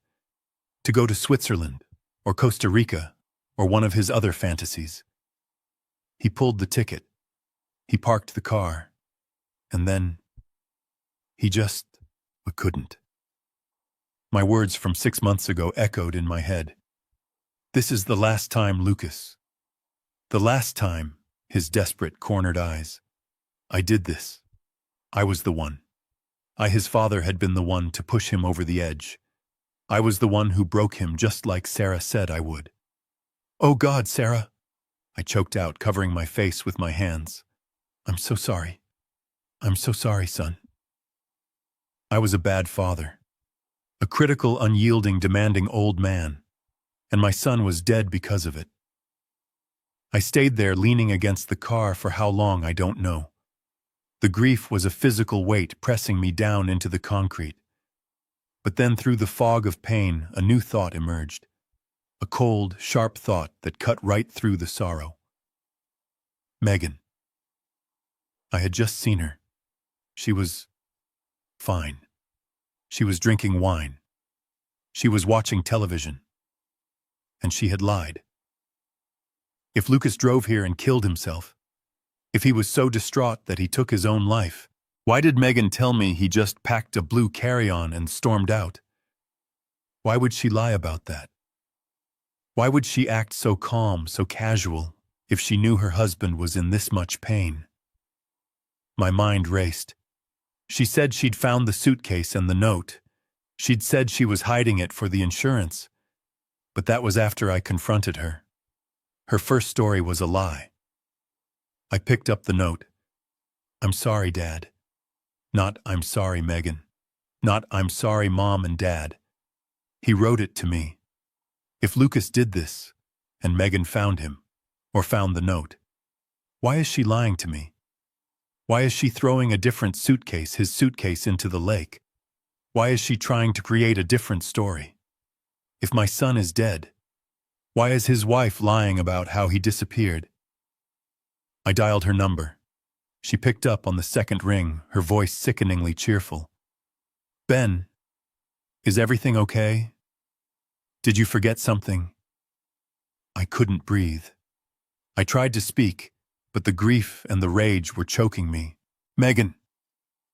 to go to Switzerland or Costa Rica or one of his other fantasies. He pulled the ticket. He parked the car. And then he just couldn't. My words from 6 months ago echoed in my head. This is the last time, Lucas. The last time, his desperate, cornered eyes. I did this. I was the one. I, his father, had been the one to push him over the edge. I was the one who broke him, just like Sarah said I would. Oh God, Sarah! I choked out, covering my face with my hands. I'm so sorry. I'm so sorry, son. I was a bad father. A critical, unyielding, demanding old man. And my son was dead because of it. I stayed there, leaning against the car, for how long I don't know. The grief was a physical weight pressing me down into the concrete. But then through the fog of pain, a new thought emerged. A cold, sharp thought that cut right through the sorrow. Megan. I had just seen her. She was fine. She was drinking wine. She was watching television. And she had lied. If Lucas drove here and killed himself, if he was so distraught that he took his own life, why did Megan tell me he just packed a blue carry-on and stormed out? Why would she lie about that? Why would she act so calm, so casual, if she knew her husband was in this much pain? My mind raced. She said she'd found the suitcase and the note, She'd said she was hiding it for the insurance, but that was after I confronted her. Her first story was a lie. I picked up the note. "I'm sorry, Dad." Not "I'm sorry, Megan." Not "I'm sorry, Mom and Dad." He wrote it to me. If Lucas did this, and Megan found him, or found the note, why is she lying to me? Why is she throwing a different suitcase, his suitcase, into the lake? Why is she trying to create a different story? If my son is dead, why is his wife lying about how he disappeared? I dialed her number. She picked up on the second ring, her voice sickeningly cheerful. "Ben, is everything okay? Did you forget something?" I couldn't breathe. I tried to speak, but the grief and the rage were choking me. "Megan."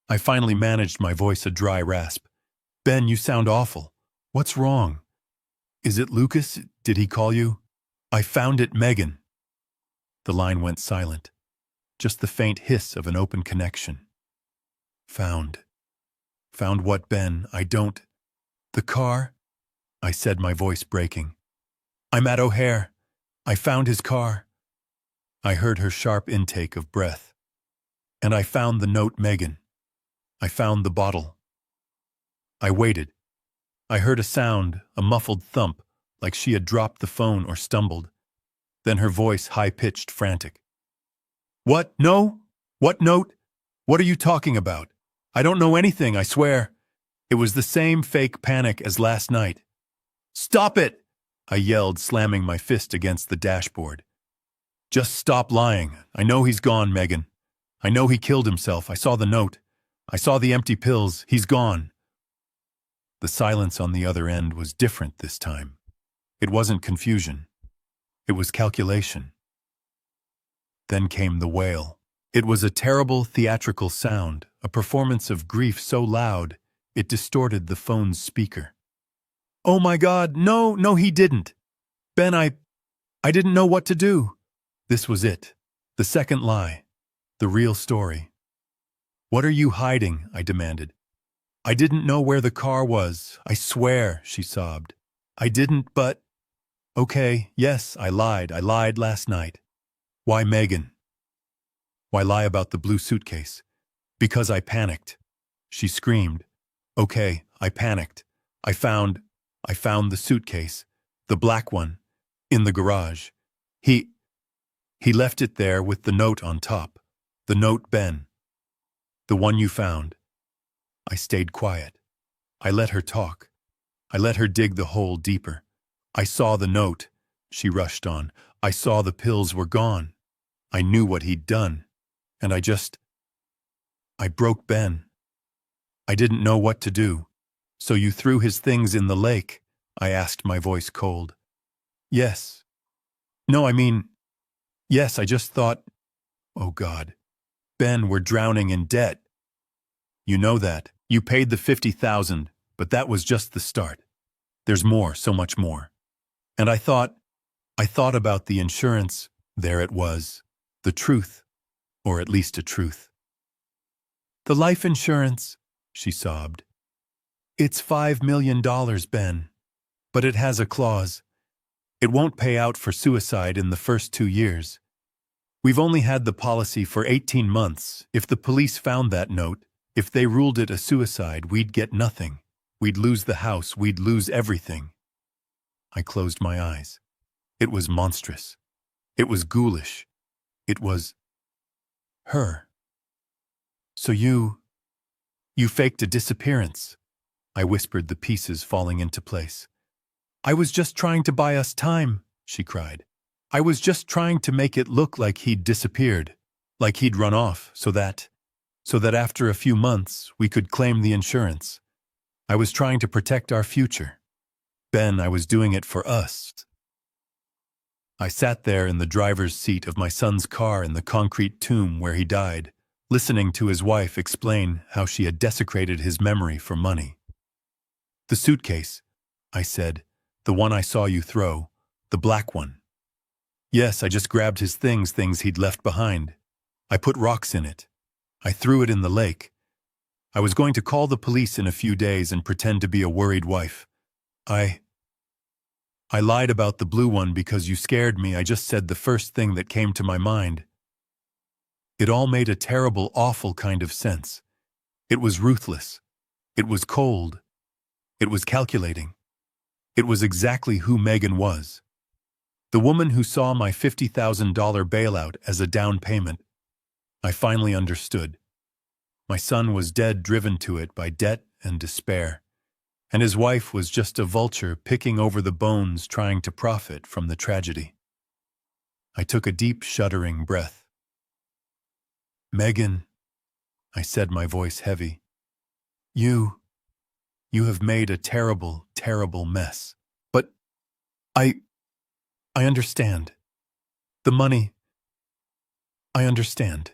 I finally managed my voice a dry rasp. "Ben, you sound awful. What's wrong? Is it Lucas? Did he call you?" "I found it, Megan." The line went silent. Just the faint hiss of an open connection. "Found. Found what, Ben? I don't—" "The car?" I said, my voice breaking. "I'm at O'Hare. I found his car." I heard her sharp intake of breath. "And I found the note, Megan. I found the bottle." I waited. I heard a sound, a muffled thump, like she had dropped the phone or stumbled. Then her voice high-pitched, frantic. "What? No? What note? What are you talking about? I don't know anything, I swear." It was the same fake panic as last night. "Stop it!" I yelled, slamming my fist against the dashboard. "Just stop lying. I know he's gone, Megan. I know he killed himself. I saw the note. I saw the empty pills. He's gone." The silence on the other end was different this time. It wasn't confusion. It was calculation. Then came the wail. It was a terrible theatrical sound, a performance of grief so loud it distorted the phone's speaker. "Oh my God, no, no, he didn't. Ben, I didn't know what to do." This was it. The second lie. The real story. "What are you hiding?" I demanded. "I didn't know where the car was. I swear," she sobbed. "I didn't, but—" "Okay, yes, I lied. I lied last night." "Why, Megan? Why lie about the blue suitcase?" "Because I panicked." She screamed. "Okay, I panicked. I found the suitcase, the black one, in the garage. He left it there with the note on top. The note, Ben. The one you found." I stayed quiet. I let her talk. I let her dig the hole deeper. "I saw the note," she rushed on. "I saw the pills were gone. I knew what he'd done. And I broke Ben. I didn't know what to do." "So you threw his things in the lake?" I asked, my voice cold. "Yes. No, I mean, yes, I just thought, oh God, Ben, we're drowning in debt." "You know that. You paid the $50,000, but that was just the start. There's more, so much more." And I thought about the insurance. There it was. The truth, or at least a truth. "The life insurance," she sobbed. "It's $5 million, Ben. But it has a clause. It won't pay out for suicide in the first 2 years. We've only had the policy for 18 months. If the police found that note, if they ruled it a suicide, we'd get nothing. We'd lose the house. We'd lose everything." I closed my eyes. It was monstrous. It was ghoulish. It was her. "So you faked a disappearance," I whispered, the pieces falling into place. "I was just trying to buy us time," she cried. "I was just trying to make it look like he'd disappeared, like he'd run off, so that after a few months we could claim the insurance. I was trying to protect our future. Ben, I was doing it for us." I sat there in the driver's seat of my son's car in the concrete tomb where he died, listening to his wife explain how she had desecrated his memory for money. "The suitcase," I said, "the one I saw you throw, the black one. Yes, I just grabbed his things he'd left behind. I put rocks in it. I threw it in the lake. I was going to call the police in a few days and pretend to be a worried wife. I lied about the blue one because you scared me. I just said the first thing that came to my mind. It all made a terrible, awful kind of sense. It was ruthless. It was cold. It was calculating. It was exactly who Megan was. The woman who saw my $50,000 bailout as a down payment. I finally understood. My son was dead, driven to it by debt and despair, and his wife was just a vulture picking over the bones trying to profit from the tragedy. I took a deep, shuddering breath. Megan, I said, my voice heavy, you have made a terrible, terrible mess. But I understand. The money, I understand.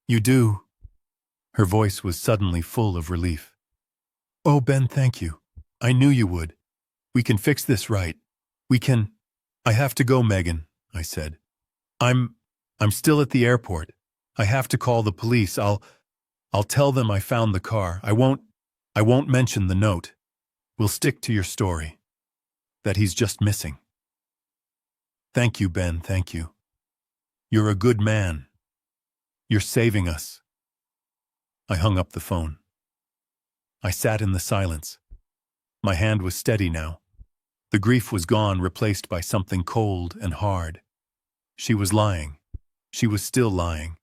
You do. Her voice was suddenly full of relief. Oh, Ben, thank you. I knew you would. We can fix this right. We can. I have to go, Megan, I said. I'm still at the airport. I have to call the police. I'll tell them I found the car. I won't mention the note. We'll stick to your story. That he's just missing. Thank you, Ben, thank you. You're a good man. You're saving us. I hung up the phone. I sat in the silence. My hand was steady now. The grief was gone, replaced by something cold and hard. She was lying. She was still lying.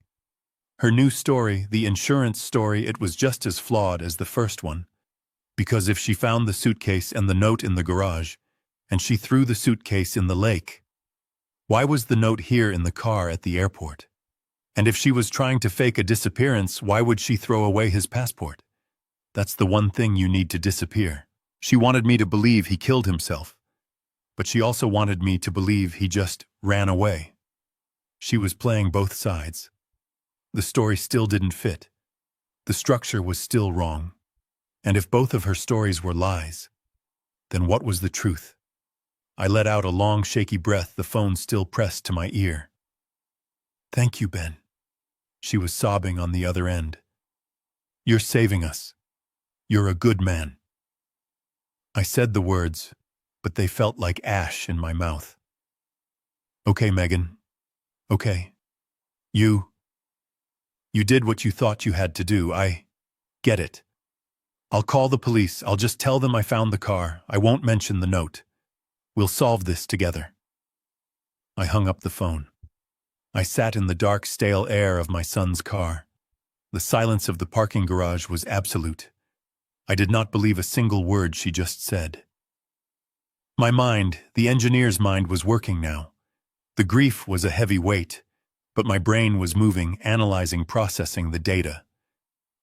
Her new story, the insurance story, it was just as flawed as the first one. Because if she found the suitcase and the note in the garage, and she threw the suitcase in the lake, why was the note here in the car at the airport? And if she was trying to fake a disappearance, why would she throw away his passport? That's the one thing you need to disappear. She wanted me to believe he killed himself, but she also wanted me to believe he just ran away. She was playing both sides. The story still didn't fit. The structure was still wrong. And if both of her stories were lies, then what was the truth? I let out a long, shaky breath, the phone still pressed to my ear. Thank you, Ben. She was sobbing on the other end. You're saving us. You're a good man. I said the words, but they felt like ash in my mouth. Okay, Megan. Okay. You did what you thought you had to do. I get it. I'll call the police. I'll just tell them I found the car. I won't mention the note. We'll solve this together. I hung up the phone. I sat in the dark, stale air of my son's car. The silence of the parking garage was absolute. I did not believe a single word she just said. My mind, the engineer's mind, was working now. The grief was a heavy weight, but my brain was moving, analyzing, processing the data.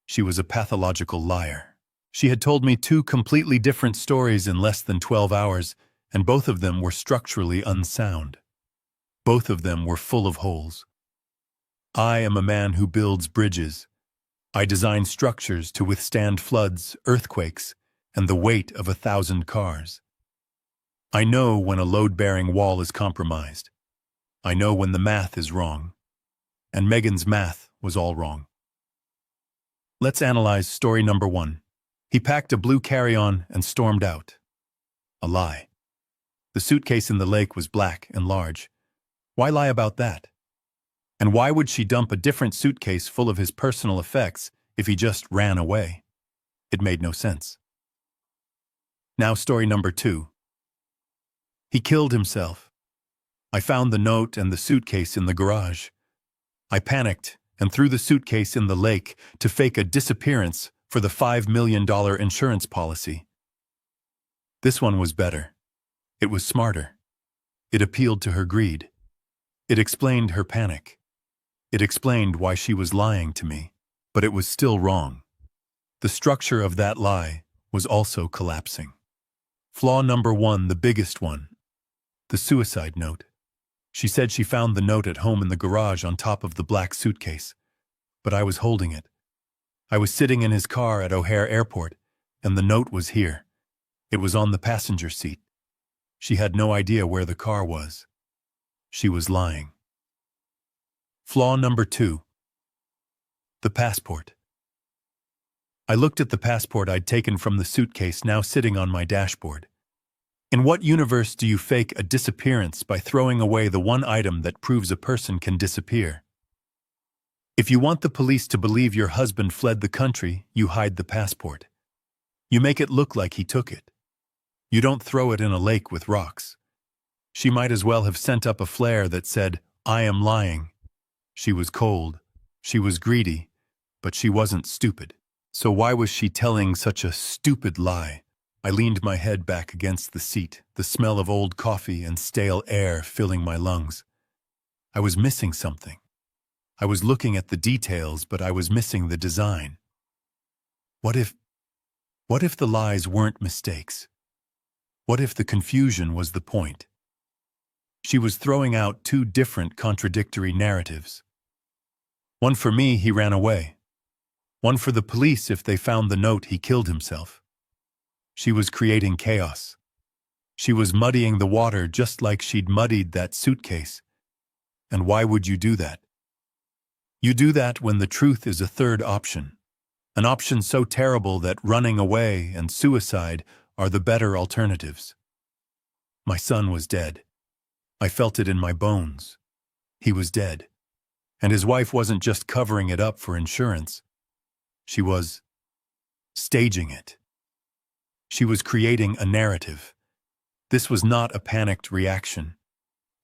She was a pathological liar. She had told me two completely different stories in less than 12 hours, and both of them were structurally unsound. Both of them were full of holes. I am a man who builds bridges. I design structures to withstand floods, earthquakes, and the weight of 1,000 cars. I know when a load-bearing wall is compromised. I know when the math is wrong. And Megan's math was all wrong. Let's analyze story number 1. He packed a blue carry-on and stormed out. A lie. The suitcase in the lake was black and large. Why lie about that? And why would she dump a different suitcase full of his personal effects if he just ran away? It made no sense. Now story number 2. He killed himself. I found the note and the suitcase in the garage. I panicked and threw the suitcase in the lake to fake a disappearance for the $5 million insurance policy. This one was better. It was smarter. It appealed to her greed. It explained her panic. It explained why she was lying to me, but it was still wrong. The structure of that lie was also collapsing. Flaw number 1, the biggest one. The suicide note. She said she found the note at home in the garage on top of the black suitcase, but I was holding it. I was sitting in his car at O'Hare Airport, and the note was here. It was on the passenger seat. She had no idea where the car was. She was lying. Flaw number 2. The passport. I looked at the passport I'd taken from the suitcase now sitting on my dashboard. In what universe do you fake a disappearance by throwing away the one item that proves a person can disappear? If you want the police to believe your husband fled the country, you hide the passport. You make it look like he took it. You don't throw it in a lake with rocks. She might as well have sent up a flare that said, "I am lying." She was cold. She was greedy. But she wasn't stupid. So why was she telling such a stupid lie? I leaned my head back against the seat, the smell of old coffee and stale air filling my lungs. I was missing something. I was looking at the details, but I was missing the design. What if the lies weren't mistakes? What if the confusion was the point? She was throwing out two different contradictory narratives. One for me, he ran away. One for the police if they found the note, he killed himself. She was creating chaos. She was muddying the water just like she'd muddied that suitcase. And why would you do that? You do that when the truth is a third option. An option so terrible that running away and suicide are the better alternatives. My son was dead. I felt it in my bones. He was dead. And his wife wasn't just covering it up for insurance. She was staging it. She was creating a narrative. This was not a panicked reaction.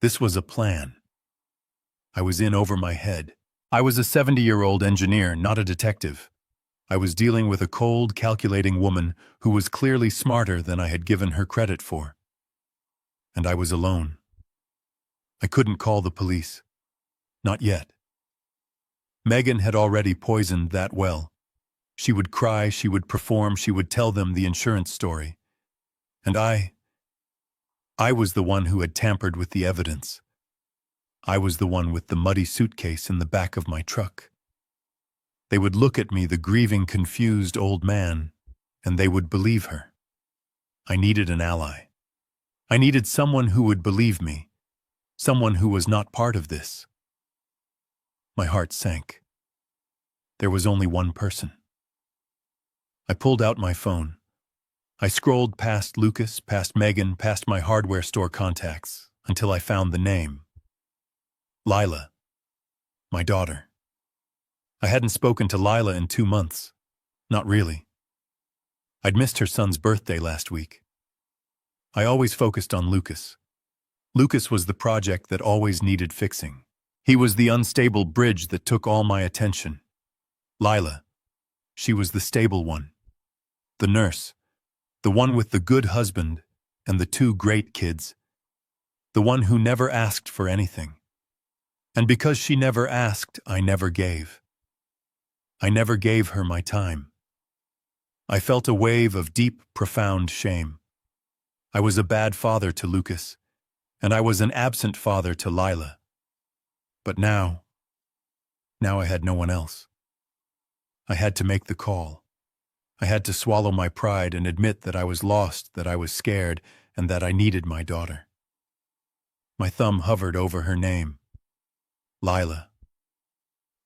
This was a plan. I was in over my head. I was a 70-year-old engineer, not a detective. I was dealing with a cold, calculating woman who was clearly smarter than I had given her credit for. And I was alone. I couldn't call the police. Not yet. Megan had already poisoned that well. She would cry, she would perform, she would tell them the insurance story. And I was the one who had tampered with the evidence. I was the one with the muddy suitcase in the back of my truck. They would look at me, the grieving, confused old man, and they would believe her. I needed an ally. I needed someone who would believe me, someone who was not part of this. My heart sank. There was only one person. I pulled out my phone. I scrolled past Lucas, past Megan, past my hardware store contacts, until I found the name. Lila. My daughter. I hadn't spoken to Lila in 2 months. Not really. I'd missed her son's birthday last week. I always focused on Lucas. Lucas was the project that always needed fixing. He was the unstable bridge that took all my attention. Lila. She was the stable one. The nurse. The one with the good husband and the 2 great kids. The one who never asked for anything. And because she never asked, I never gave. I never gave her my time. I felt a wave of deep, profound shame. I was a bad father to Lucas, and I was an absent father to Lila. But now I had no one else. I had to make the call. I had to swallow my pride and admit that I was lost, that I was scared, and that I needed my daughter. My thumb hovered over her name. Lila.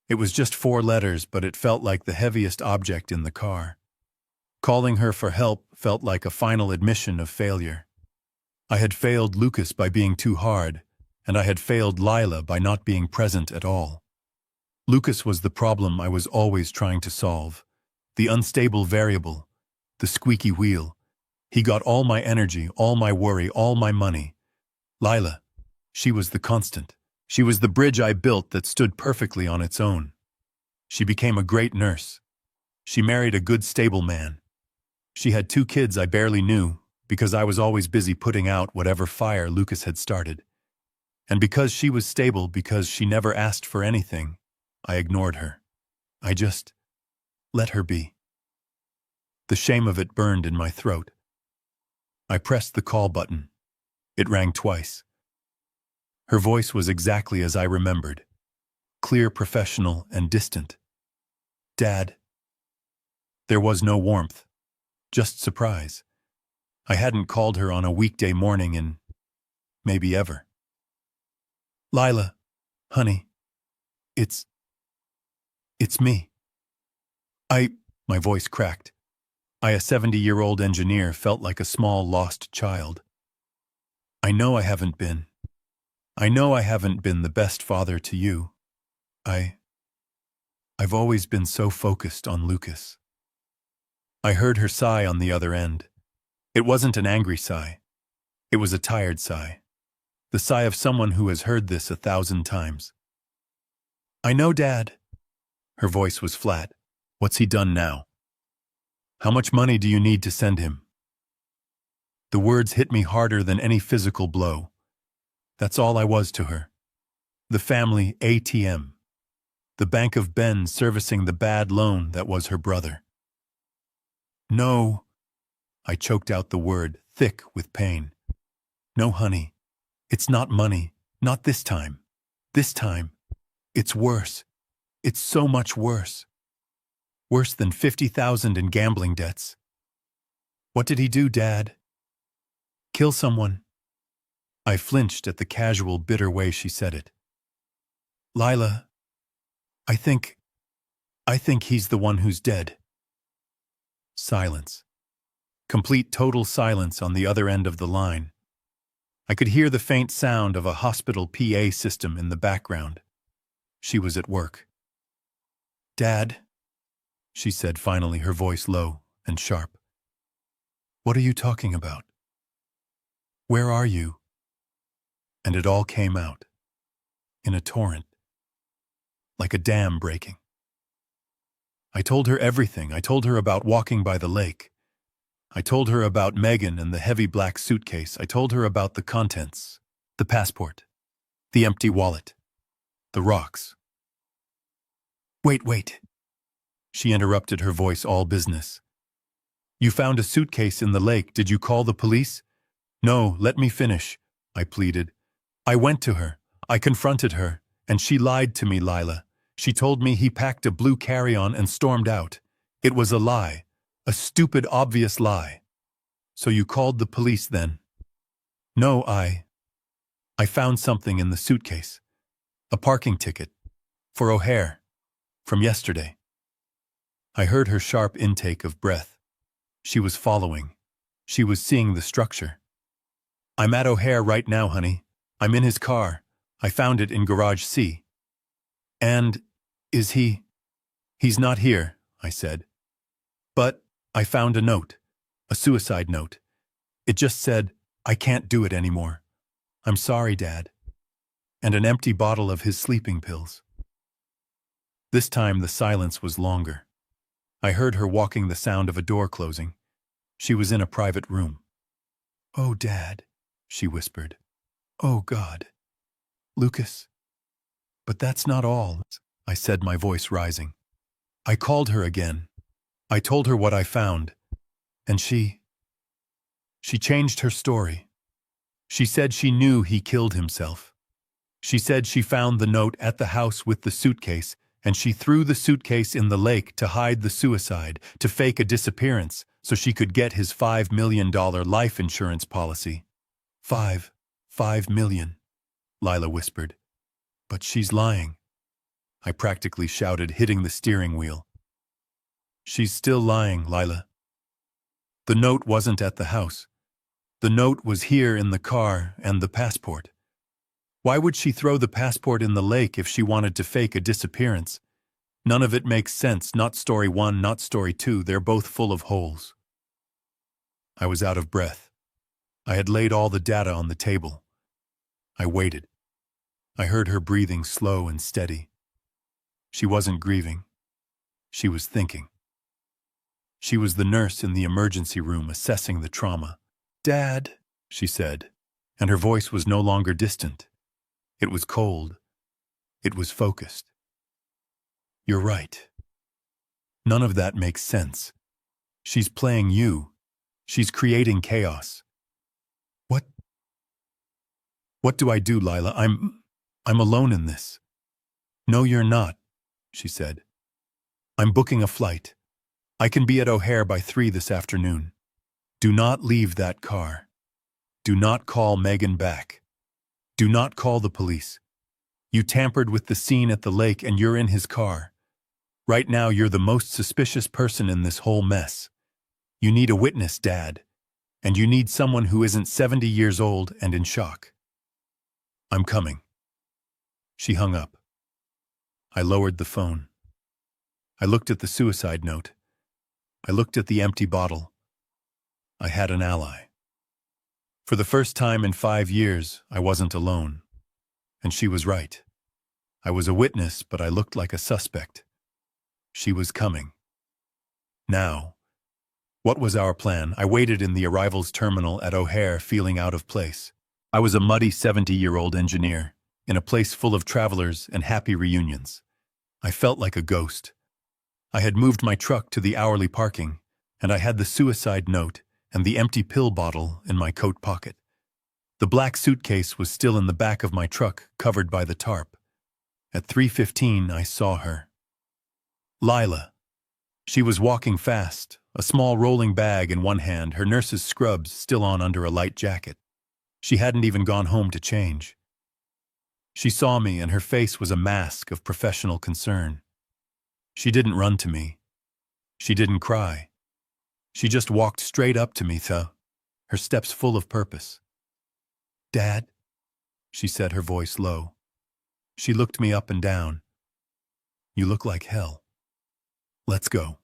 It was just 4 letters, but it felt like the heaviest object in the car. Calling her for help felt like a final admission of failure. I had failed Lucas by being too hard, and I had failed Lila by not being present at all. Lucas was the problem I was always trying to solve. The unstable variable, the squeaky wheel. He got all my energy, all my worry, all my money. Lila, she was the constant. She was the bridge I built that stood perfectly on its own. She became a great nurse. She married a good, stable man. She had 2 kids I barely knew because I was always busy putting out whatever fire Lucas had started. And because she was stable, because she never asked for anything, I ignored her. I just let her be. The shame of it burned in my throat. I pressed the call button. It rang twice. Her voice was exactly as I remembered. Clear, professional, and distant. Dad. There was no warmth. Just surprise. I hadn't called her on a weekday morning in maybe ever. Lila, honey. It's me. My voice cracked. I, a 70-year-old engineer, felt like a small lost child. I know I haven't been. I know I haven't been the best father to you. I've always been so focused on Lucas. I heard her sigh on the other end. It wasn't an angry sigh. It was a tired sigh. The sigh of someone who has heard this 1,000 times. I know, Dad. Her voice was flat. What's he done now? How much money do you need to send him? The words hit me harder than any physical blow. That's all I was to her. The family ATM. The Bank of Ben servicing the bad loan that was her brother. No. I choked out the word, thick with pain. No, honey. It's not money. Not this time. This time. It's worse. It's so much worse. Worse than 50,000 in gambling debts. What did he do, Dad? Kill someone. I flinched at the casual, bitter way she said it. Lila, I think he's the one who's dead. Silence. Complete total silence on the other end of the line. I could hear the faint sound of a hospital PA system in the background. She was at work. Dad, she said finally, her voice low and sharp. What are you talking about? Where are you? And it all came out. In a torrent. Like a dam breaking. I told her everything. I told her about walking by the lake. I told her about Megan and the heavy black suitcase. I told her about the contents, the passport, the empty wallet, the rocks. Wait. She interrupted, her voice all business. You found a suitcase in the lake. Did you call the police? No, let me finish, I pleaded. I went to her. I confronted her, and she lied to me, Lila. She told me he packed a blue carry-on and stormed out. It was a lie. A stupid, obvious lie. So you called the police then? No, I found something in the suitcase. A parking ticket. For O'Hare. From yesterday. I heard her sharp intake of breath. She was following. She was seeing the structure. I'm at O'Hare right now, honey. I'm in his car. I found it in Garage C. And, is he? He's not here, I said. But, I found a note. A suicide note. It just said, I can't do it anymore. I'm sorry, Dad. And an empty bottle of his sleeping pills. This time the silence was longer. I heard her walking, the sound of a door closing. She was in a private room. Oh, Dad, she whispered. Oh, God. Lucas. But that's not all, I said, my voice rising. I called her again. I told her what I found. And she changed her story. She said she knew he killed himself. She said she found the note at the house with the suitcase, and she threw the suitcase in the lake to hide the suicide, to fake a disappearance, so she could get his $5 million life insurance policy. $5 million, Lila whispered. But she's lying. I practically shouted, hitting the steering wheel. She's still lying, Lila. The note wasn't at the house. The note was here in the car, and the passport. Why would she throw the passport in the lake if she wanted to fake a disappearance? None of it makes sense, not story 1, not story 2, they're both full of holes. I was out of breath. I had laid all the data on the table. I waited. I heard her breathing slow and steady. She wasn't grieving. She was thinking. She was the nurse in the emergency room assessing the trauma. Dad, she said, and her voice was no longer distant. It was cold. It was focused. You're right. None of that makes sense. She's playing you. She's creating chaos. What do I do, Lila? I'm alone in this. No, you're not, she said. I'm booking a flight. I can be at O'Hare by 3 this afternoon. Do not leave that car. Do not call Megan back. Do not call the police. You tampered with the scene at the lake and you're in his car. Right now, you're the most suspicious person in this whole mess. You need a witness, Dad. And you need someone who isn't 70 years old and in shock. I'm coming. She hung up. I lowered the phone. I looked at the suicide note. I looked at the empty bottle. I had an ally. For the first time in 5 years, I wasn't alone. And she was right. I was a witness, but I looked like a suspect. She was coming. Now. What was our plan? I waited in the arrivals terminal at O'Hare, feeling out of place. I was a muddy 70-year-old engineer, in a place full of travelers and happy reunions. I felt like a ghost. I had moved my truck to the hourly parking, and I had the suicide note and the empty pill bottle in my coat pocket. The black suitcase was still in the back of my truck, covered by the tarp. At 3:15, I saw her. Lila. She was walking fast, a small rolling bag in one hand, her nurse's scrubs still on under a light jacket. She hadn't even gone home to change. She saw me, and her face was a mask of professional concern. She didn't run to me. She didn't cry. She just walked straight up to me, her steps full of purpose. "Dad," she said, her voice low. She looked me up and down. "You look like hell. Let's go."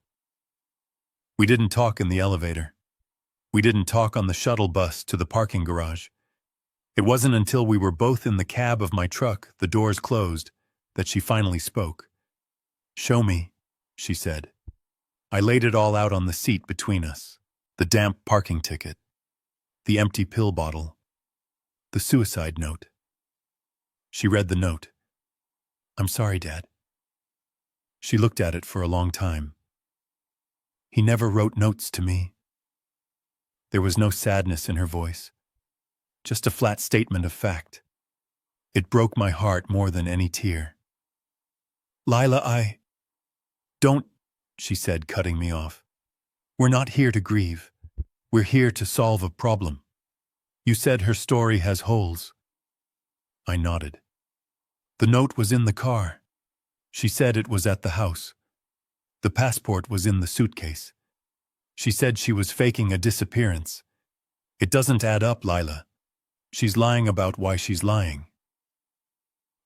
We didn't talk in the elevator. We didn't talk on the shuttle bus to the parking garage. It wasn't until we were both in the cab of my truck, the doors closed, that she finally spoke. "Show me," she said. I laid it all out on the seat between us. The damp parking ticket. The empty pill bottle. The suicide note. She read the note. "I'm sorry, Dad." She looked at it for a long time. "He never wrote notes to me." There was no sadness in her voice, just a flat statement of fact. It broke my heart more than any tear. "Lila, Don't," she said, cutting me off. "We're not here to grieve. We're here to solve a problem. You said her story has holes." I nodded. "The note was in the car. She said it was at the house. The passport was in the suitcase. She said she was faking a disappearance. It doesn't add up, Lila. She's lying about why she's lying."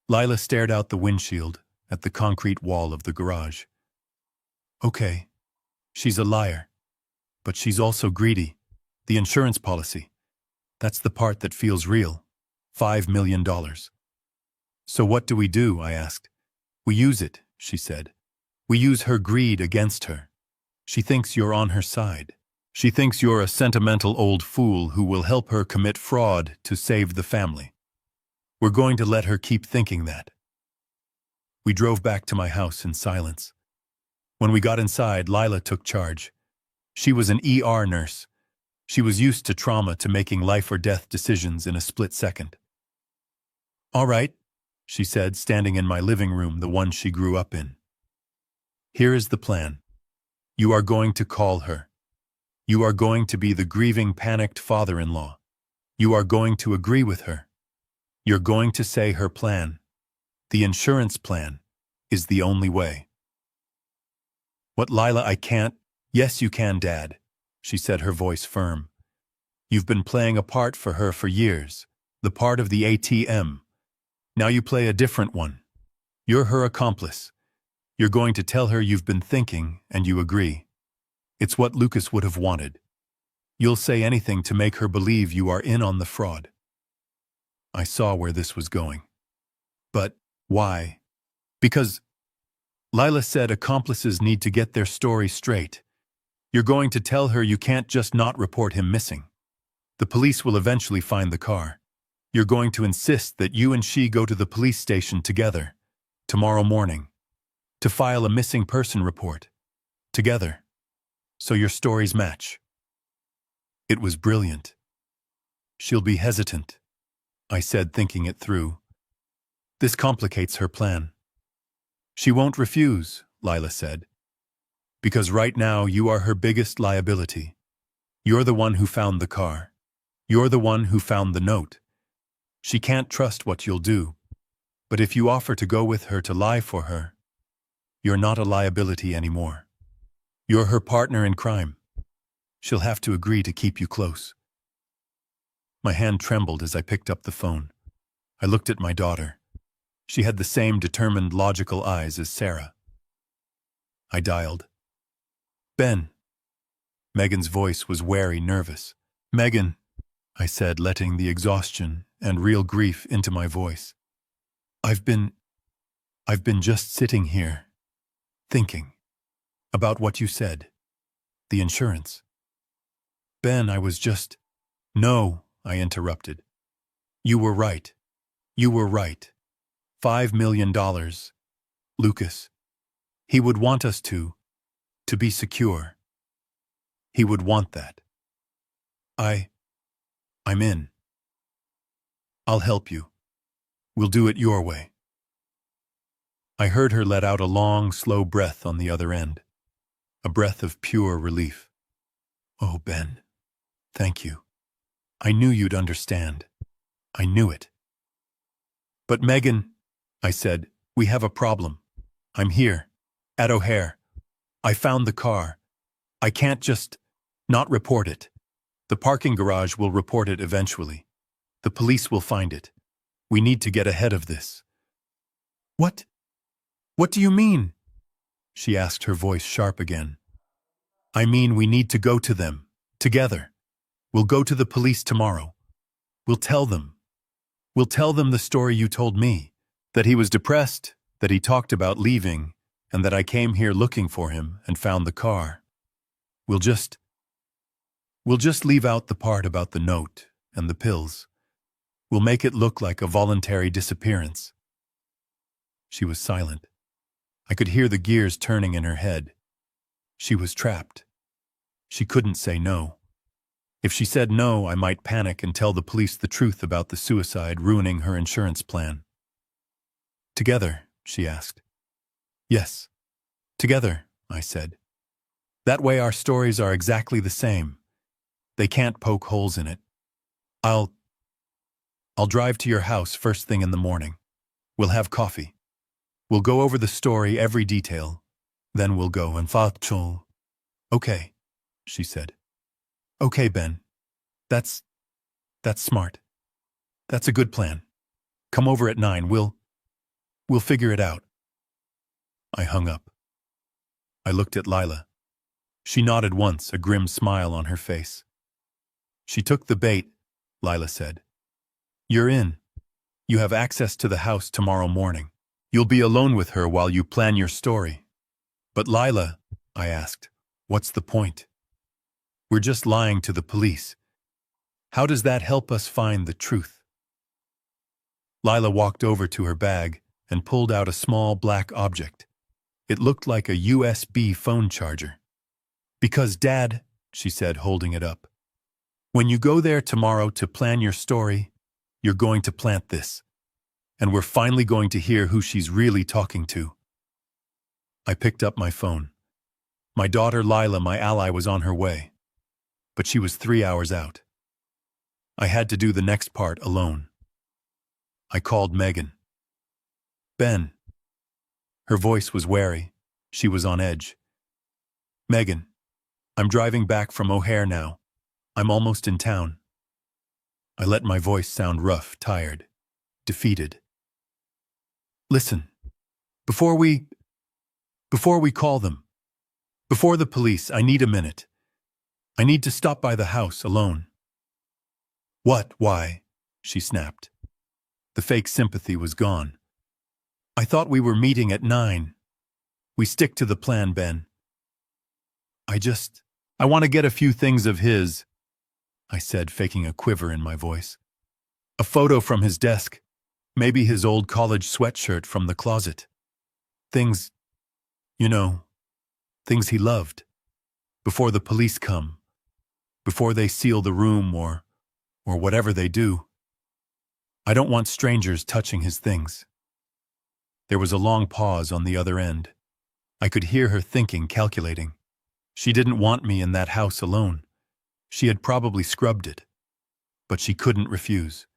Lila stared out the windshield at the concrete wall of the garage. "Okay, she's a liar. But she's also greedy. The insurance policy. That's the part that feels real. $5 million. "So what do we do?" I asked. "We use it," she said. "We use her greed against her. She thinks you're on her side. She thinks you're a sentimental old fool who will help her commit fraud to save the family. We're going to let her keep thinking that." We drove back to my house in silence. When we got inside, Lila took charge. She was an ER nurse. She was used to trauma, to making life-or-death decisions in a split second. "All right," she said, standing in my living room, the one she grew up in. "Here is the plan. You are going to call her. You are going to be the grieving, panicked father-in-law. You are going to agree with her. You're going to say her plan, the insurance plan, is the only way." "What, Lila, I can't?" "Yes, you can, Dad," she said, her voice firm. "You've been playing a part for her for years, the part of the ATM. Now you play a different one. You're her accomplice. You're going to tell her you've been thinking, and you agree. It's what Lucas would have wanted. You'll say anything to make her believe you are in on the fraud." I saw where this was going. "But why?" "Because," Lila said, "accomplices need to get their story straight. You're going to tell her you can't just not report him missing. The police will eventually find the car. You're going to insist that you and she go to the police station together, tomorrow morning, to file a missing person report, together, so your stories match." It was brilliant. "She'll be hesitant," I said, thinking it through. "This complicates her plan." "She won't refuse," Lila said. "Because right now you are her biggest liability. You're the one who found the car. You're the one who found the note. She can't trust what you'll do. But if you offer to go with her to lie for her, You're not a liability anymore. You're her partner in crime. She'll have to agree to keep you close. My hand trembled as I picked up the phone. I looked at my daughter. She had the same determined, logical eyes as Sarah. I dialed. Ben. Megan's voice was wary, nervous. Megan, I said, letting the exhaustion and real grief into my voice. I've been just sitting here, thinking about what you said. The insurance. Ben, I was just... No, I interrupted. You were right. You were right. $5 million. Lucas. He would want us to be secure. He would want that. I'm in. I'll help you. We'll do it your way. I heard her let out a long, slow breath on the other end. A breath of pure relief. Oh, Ben. Thank you. I knew you'd understand. I knew it. But Megan, I said, we have a problem. I'm here, at O'Hare. I found the car. I can't just not report it. The parking garage will report it eventually. The police will find it. We need to get ahead of this. What? What do you mean? She asked, her voice sharp again. I mean, we need to go to them, together. We'll go to the police tomorrow. We'll tell them. We'll tell them the story you told me, that he was depressed, that he talked about leaving, and that I came here looking for him and found the car. We'll just leave out the part about the note and the pills. We'll make it look like a voluntary disappearance. She was silent. I could hear the gears turning in her head. She was trapped. She couldn't say no. If she said no, I might panic and tell the police the truth about the suicide, ruining her insurance plan. Together, she asked. Yes, together, I said. That way our stories are exactly the same. They can't poke holes in it. I'll drive to your house first thing in the morning. We'll have coffee. We'll go over the story, every detail. Then we'll go and facciamo. Okay, she said. Okay, Ben. That's smart. That's a good plan. Come over at 9. We'll figure it out. I hung up. I looked at Lila. She nodded once, a grim smile on her face. She took the bait, Lila said. You're in. You have access to the house tomorrow morning. You'll be alone with her while you plan your story. But Lila, I asked, what's the point? We're just lying to the police. How does that help us find the truth? Lila walked over to her bag and pulled out a small black object. It looked like a USB phone charger. Because, Dad, she said, holding it up, when you go there tomorrow to plan your story, you're going to plant this. And we're finally going to hear who she's really talking to. I picked up my phone. My daughter Lila, my ally, was on her way. But she was 3 hours out. I had to do the next part alone. I called Megan. Ben. Her voice was wary. She was on edge. Megan, I'm driving back from O'Hare now. I'm almost in town. I let my voice sound rough, tired, defeated. Listen, before we call them, before the police, I need a minute. I need to stop by the house alone. What? Why? She snapped. The fake sympathy was gone. I thought we were meeting at 9. We stick to the plan, Ben. I want to get a few things of his, I said, faking a quiver in my voice. A photo from his desk. Maybe his old college sweatshirt from the closet. Things, things he loved. Before the police come. Before they seal the room or whatever they do. I don't want strangers touching his things. There was a long pause on the other end. I could hear her thinking, calculating. She didn't want me in that house alone. She had probably scrubbed it. But she couldn't refuse.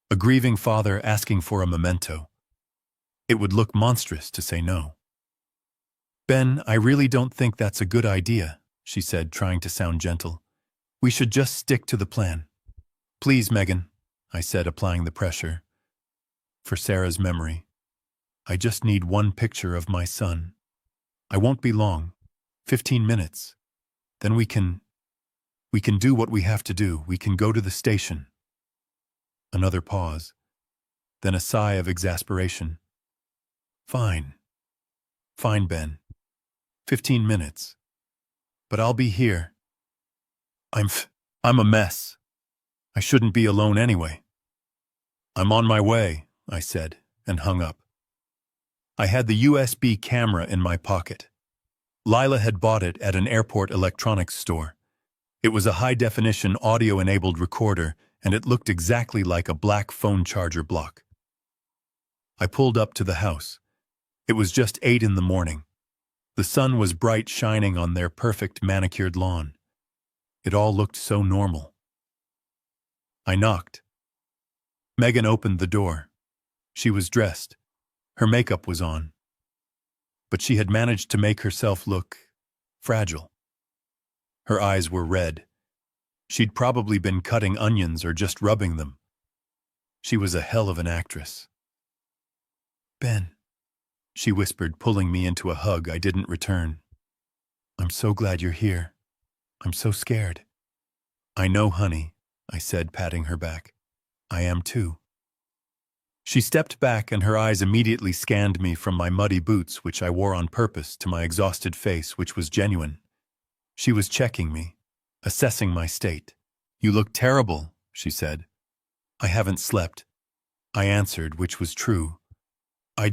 A grieving father asking for a memento. It would look monstrous to say no. Ben, I really don't think that's a good idea, she said, trying to sound gentle. We should just stick to the plan. Please, Megan, I said, applying the pressure. For Sarah's memory. I just need one picture of my son. I won't be long. 15 minutes. Then we can do what we have to do. We can go to the station. Another pause. Then a sigh of exasperation. Fine. Fine, Ben. 15 minutes. But I'll be here. I'm a mess. I shouldn't be alone anyway. I'm on my way, I said, and hung up. I had the USB camera in my pocket. Lila had bought it at an airport electronics store. It was a high-definition audio-enabled recorder, and it looked exactly like a black phone charger block. I pulled up to the house. It was just 8 in the morning. The sun was bright, shining on their perfect manicured lawn. It all looked so normal. I knocked. Megan opened the door. She was dressed. Her makeup was on. But she had managed to make herself look fragile. Her eyes were red. She'd probably been cutting onions or just rubbing them. She was a hell of an actress. Ben, she whispered, pulling me into a hug I didn't return. I'm so glad you're here. I'm so scared. I know, honey, I said, patting her back. I am too. She stepped back and her eyes immediately scanned me from my muddy boots, which I wore on purpose, to my exhausted face, which was genuine. She was checking me, assessing my state. You look terrible, she said. I haven't slept, I answered, which was true. I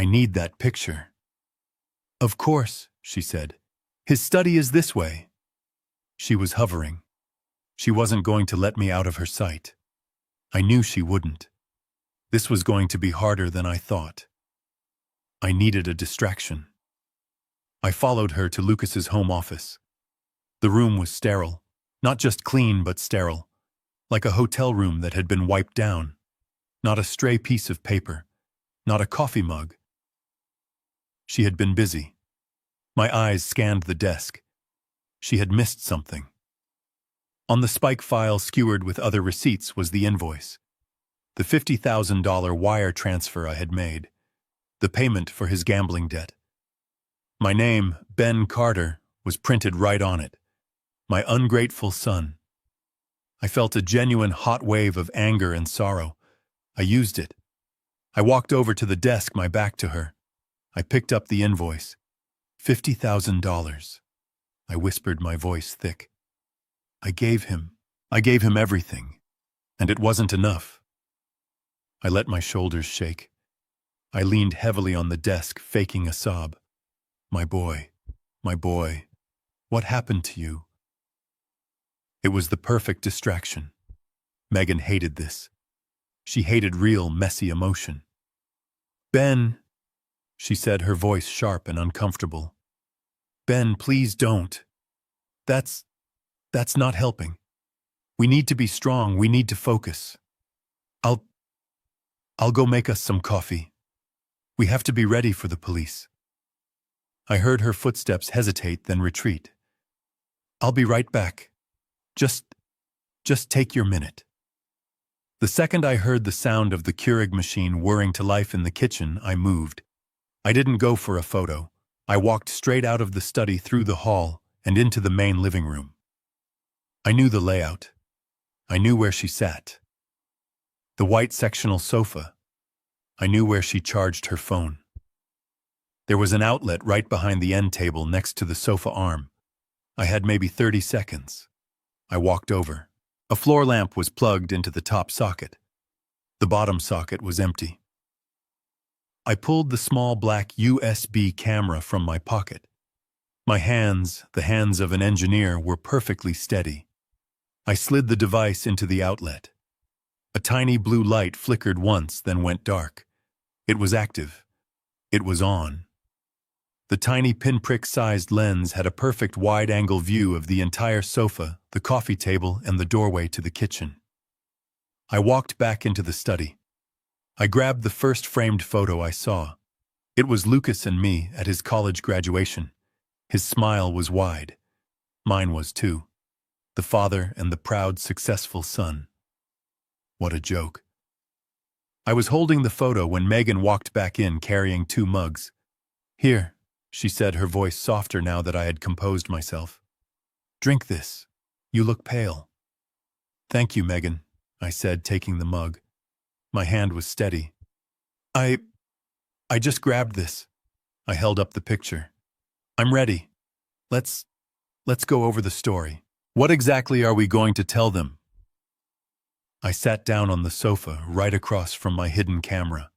need that picture. Of course, she said. His study is this way. She was hovering. She wasn't going to let me out of her sight. I knew she wouldn't. This was going to be harder than I thought. I needed a distraction. I followed her to Lucas's home office. The room was sterile, not just clean but sterile, like a hotel room that had been wiped down. Not a stray piece of paper, not a coffee mug. She had been busy. My eyes scanned the desk. She had missed something. On the spike file skewered with other receipts was the invoice. The $50,000 wire transfer I had made. The payment for his gambling debt. My name, Ben Carter, was printed right on it. My ungrateful son. I felt a genuine hot wave of anger and sorrow. I used it. I walked over to the desk, my back to her. I picked up the invoice. $50,000. I whispered, my voice thick. I gave him everything. And it wasn't enough. I let my shoulders shake. I leaned heavily on the desk, faking a sob. My boy, what happened to you? It was the perfect distraction. Megan hated this. She hated real, messy emotion. Ben, she said, her voice sharp and uncomfortable. Ben, please don't. That's not helping. We need to be strong. We need to focus. I'll go make us some coffee. We have to be ready for the police. I heard her footsteps hesitate, then retreat. I'll be right back. Just take your minute. The second I heard the sound of the Keurig machine whirring to life in the kitchen, I moved. I didn't go for a photo. I walked straight out of the study, through the hall, and into the main living room. I knew the layout. I knew where she sat. The white sectional sofa. I knew where she charged her phone. There was an outlet right behind the end table next to the sofa arm. I had maybe 30 seconds. I walked over. A floor lamp was plugged into the top socket. The bottom socket was empty. I pulled the small black USB camera from my pocket. My hands, the hands of an engineer, were perfectly steady. I slid the device into the outlet. A tiny blue light flickered once, then went dark. It was active. It was on. The tiny pinprick-sized lens had a perfect wide-angle view of the entire sofa, the coffee table, and the doorway to the kitchen. I walked back into the study. I grabbed the first framed photo I saw. It was Lucas and me at his college graduation. His smile was wide. Mine was too. The father and the proud, successful son. What a joke. I was holding the photo when Megan walked back in carrying 2 mugs. "Here," she said, her voice softer now that I had composed myself. "Drink this. You look pale." "Thank you, Megan," I said, taking the mug. My hand was steady. I just grabbed this." I held up the picture. "I'm ready. Let's go over the story. What exactly are we going to tell them?" I sat down on the sofa right across from my hidden camera.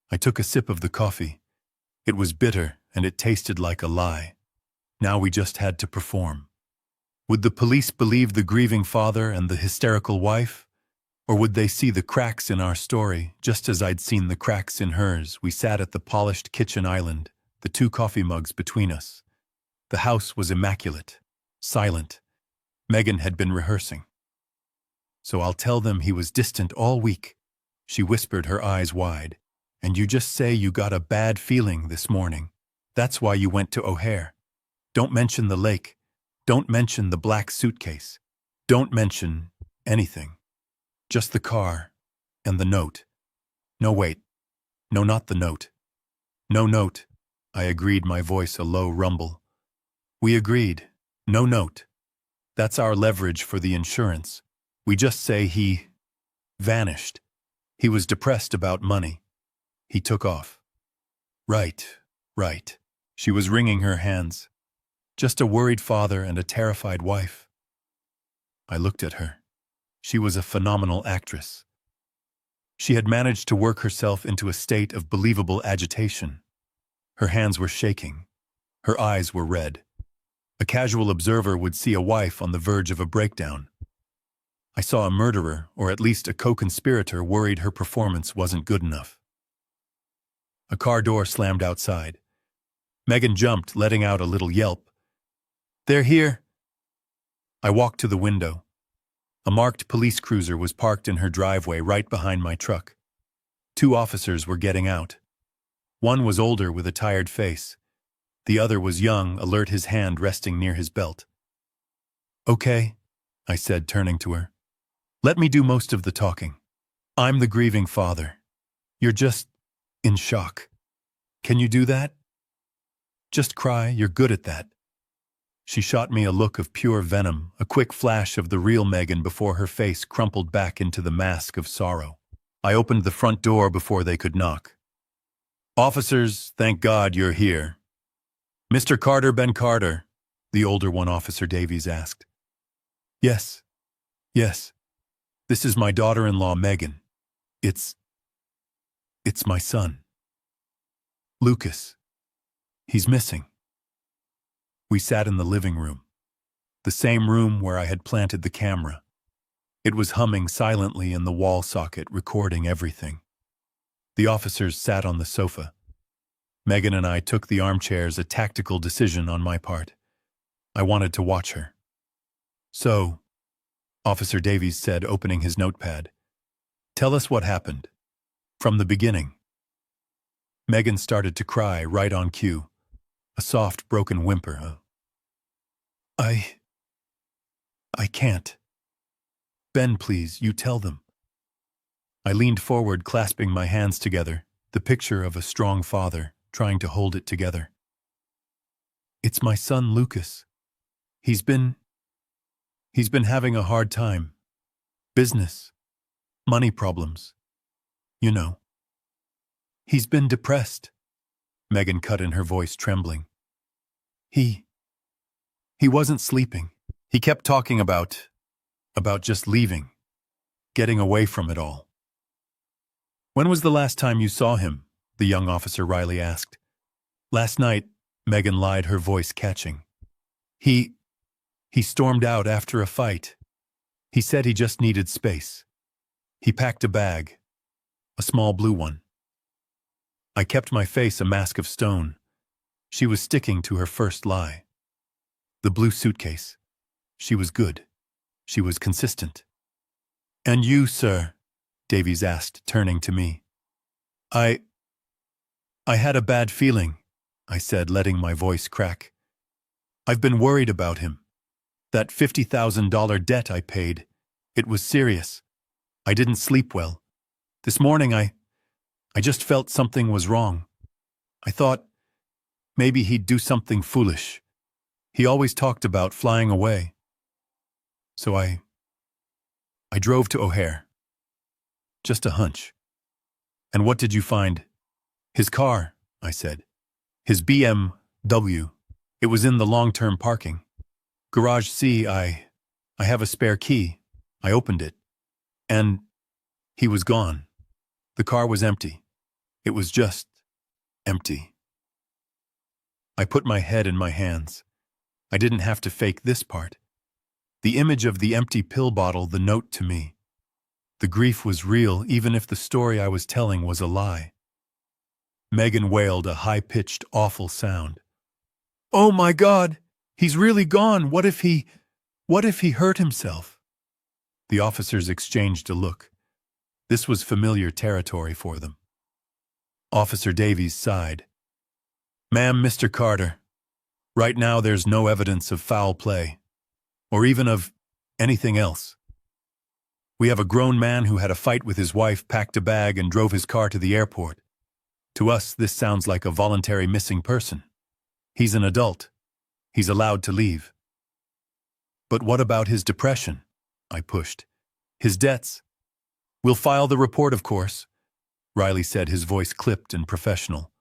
I took a sip of the coffee. It was bitter and it tasted like a lie. Now we just had to perform. Would the police believe the grieving father and the hysterical wife? Or would they see the cracks in our story, just as I'd seen the cracks in hers? We sat at the polished kitchen island, the 2 coffee mugs between us. The house was immaculate, silent. Megan had been rehearsing. "So I'll tell them he was distant all week," she whispered, her eyes wide. "And you just say you got a bad feeling this morning. That's why you went to O'Hare. Don't mention the lake. Don't mention the black suitcase. Don't mention anything. Just the car and the note." "No, wait. No, not the note." "No note," I agreed, my voice a low rumble. "We agreed. No note. That's our leverage for the insurance. We just say he vanished. He was depressed about money. He took off." Right. She was wringing her hands. "Just a worried father and a terrified wife." I looked at her. She was a phenomenal actress. She had managed to work herself into a state of believable agitation. Her hands were shaking. Her eyes were red. A casual observer would see a wife on the verge of a breakdown. I saw a murderer, or at least a co-conspirator, worried her performance wasn't good enough. A car door slammed outside. Megan jumped, letting out a little yelp. "They're here." I walked to the window. A marked police cruiser was parked in her driveway right behind my truck. 2 officers were getting out. One was older with a tired face. The other was young, alert, his hand resting near his belt. "Okay," I said, turning to her. "Let me do most of the talking. I'm the grieving father. You're just in shock. Can you do that? Just cry, you're good at that." She shot me a look of pure venom, a quick flash of the real Megan before her face crumpled back into the mask of sorrow. I opened the front door before they could knock. "Officers, thank God you're here." "Mr. Carter Ben Carter?" the older one, Officer Davies, asked. Yes. This is my daughter-in-law, Megan. It's my son. Lucas. He's missing." We sat in the living room, the same room where I had planted the camera. It was humming silently in the wall socket, recording everything. The officers sat on the sofa. Megan and I took the armchairs, a tactical decision on my part. I wanted to watch her. "So," Officer Davies said, opening his notepad, "tell us what happened. From the beginning." Megan started to cry right on cue, a soft, broken whimper. I can't. Ben, please, you tell them." I leaned forward, clasping my hands together, the picture of a strong father, trying to hold it together. "It's my son, Lucas. He's been having a hard time. Business. Money problems. You know. He's been depressed." Megan cut in, her voice trembling. He wasn't sleeping. He kept talking about just leaving, getting away from it all." "When was the last time you saw him?" the young officer Riley asked. "Last night," Megan lied, her voice catching. He stormed out after a fight. He said he just needed space. He packed a bag, a small blue one." I kept my face a mask of stone. She was sticking to her first lie. The blue suitcase. She was good. She was consistent. "And you, sir?" Davies asked, turning to me. I I had a bad feeling, I said, letting my voice crack. I've been worried about him. That $50,000 debt I paid, it was serious. I didn't sleep well. This morning I just felt something was wrong. I thought maybe he'd do something foolish. He always talked about flying away. So I drove to O'Hare. Just a hunch. And what did you find? His car, I said. His BMW. It was in the long-term parking. Garage C, I have a spare key. I opened it. And he was gone. The car was empty. It was just empty. I put my head in my hands. I didn't have to fake this part. The image of the empty pill bottle, the note to me. The grief was real, even if the story I was telling was a lie. Megan wailed a high-pitched, awful sound. Oh my God! He's really gone! What if he hurt himself? The officers exchanged a look. This was familiar territory for them. Officer Davies sighed. Ma'am, Mr. Carter, right now there's no evidence of foul play, or even of anything else. We have a grown man who had a fight with his wife, packed a bag, and drove his car to the airport. To us, this sounds like a voluntary missing person. He's an adult. He's allowed to leave. But what about his depression? I pushed. His debts? We'll file the report, of course, Riley said, his voice clipped and professional.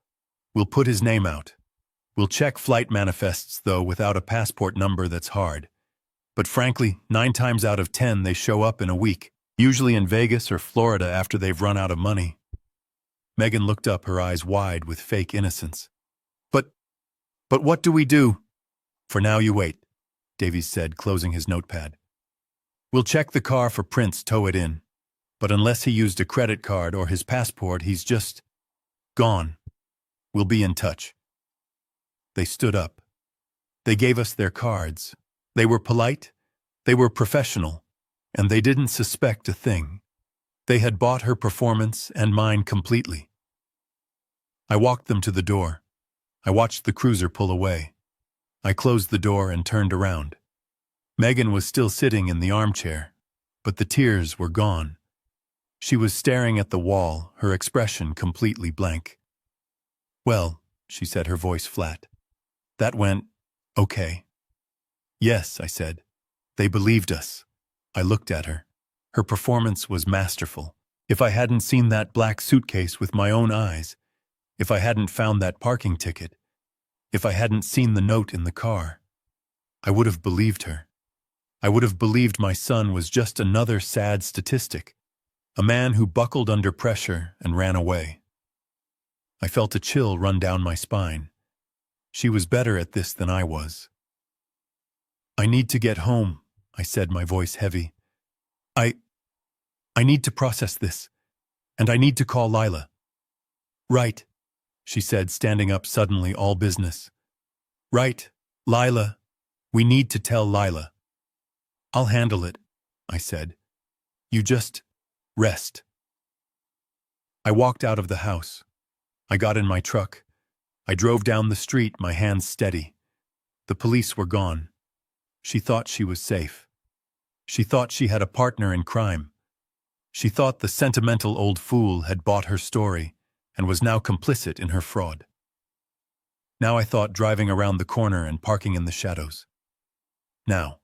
We'll put his name out. We'll check flight manifests, though, without a passport number that's hard. But frankly, 9 times out of 10 they show up in a week, usually in Vegas or Florida after they've run out of money. Megan looked up, her eyes wide with fake innocence. But what do we do? For now you wait, Davies said, closing his notepad. We'll check the car for prints, tow it in. But unless he used a credit card or his passport, he's just gone. We'll be in touch. They stood up. They gave us their cards. They were polite, they were professional, and they didn't suspect a thing. They had bought her performance and mine completely. I walked them to the door. I watched the cruiser pull away. I closed the door and turned around. Megan was still sitting in the armchair, but the tears were gone. She was staring at the wall, her expression completely blank. Well, she said, her voice flat. That went okay. Yes, I said. They believed us. I looked at her. Her performance was masterful. If I hadn't seen that black suitcase with my own eyes, if I hadn't found that parking ticket, if I hadn't seen the note in the car, I would have believed her. I would have believed my son was just another sad statistic, a man who buckled under pressure and ran away. I felt a chill run down my spine. She was better at this than I was. I need to get home, I said, my voice heavy. I need to process this, and I need to call Lila. Right, she said, standing up suddenly, all business. Right, Lila. We need to tell Lila. I'll handle it, I said. You just rest. I walked out of the house. I got in my truck. I drove down the street, my hands steady. The police were gone. She thought she was safe. She thought she had a partner in crime. She thought the sentimental old fool had bought her story and was now complicit in her fraud. Now I thought driving around the corner and parking in the shadows. Now,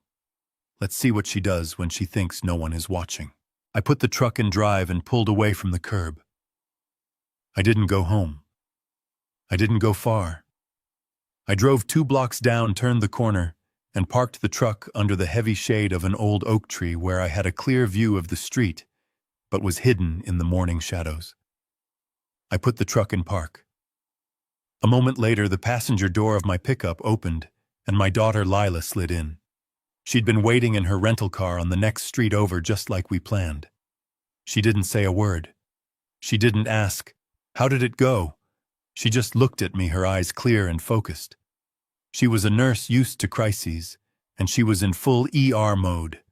let's see what she does when she thinks no one is watching. I put the truck in drive and pulled away from the curb. I didn't go home. I didn't go far. I drove 2 blocks down, turned the corner, and parked the truck under the heavy shade of an old oak tree where I had a clear view of the street, but was hidden in the morning shadows. I put the truck in park. A moment later, the passenger door of my pickup opened, and my daughter Lila slid in. She'd been waiting in her rental car on the next street over, just like we planned. She didn't say a word. She didn't ask, "How did it go?" She just looked at me, her eyes clear and focused. She was a nurse used to crises, and she was in full ER mode.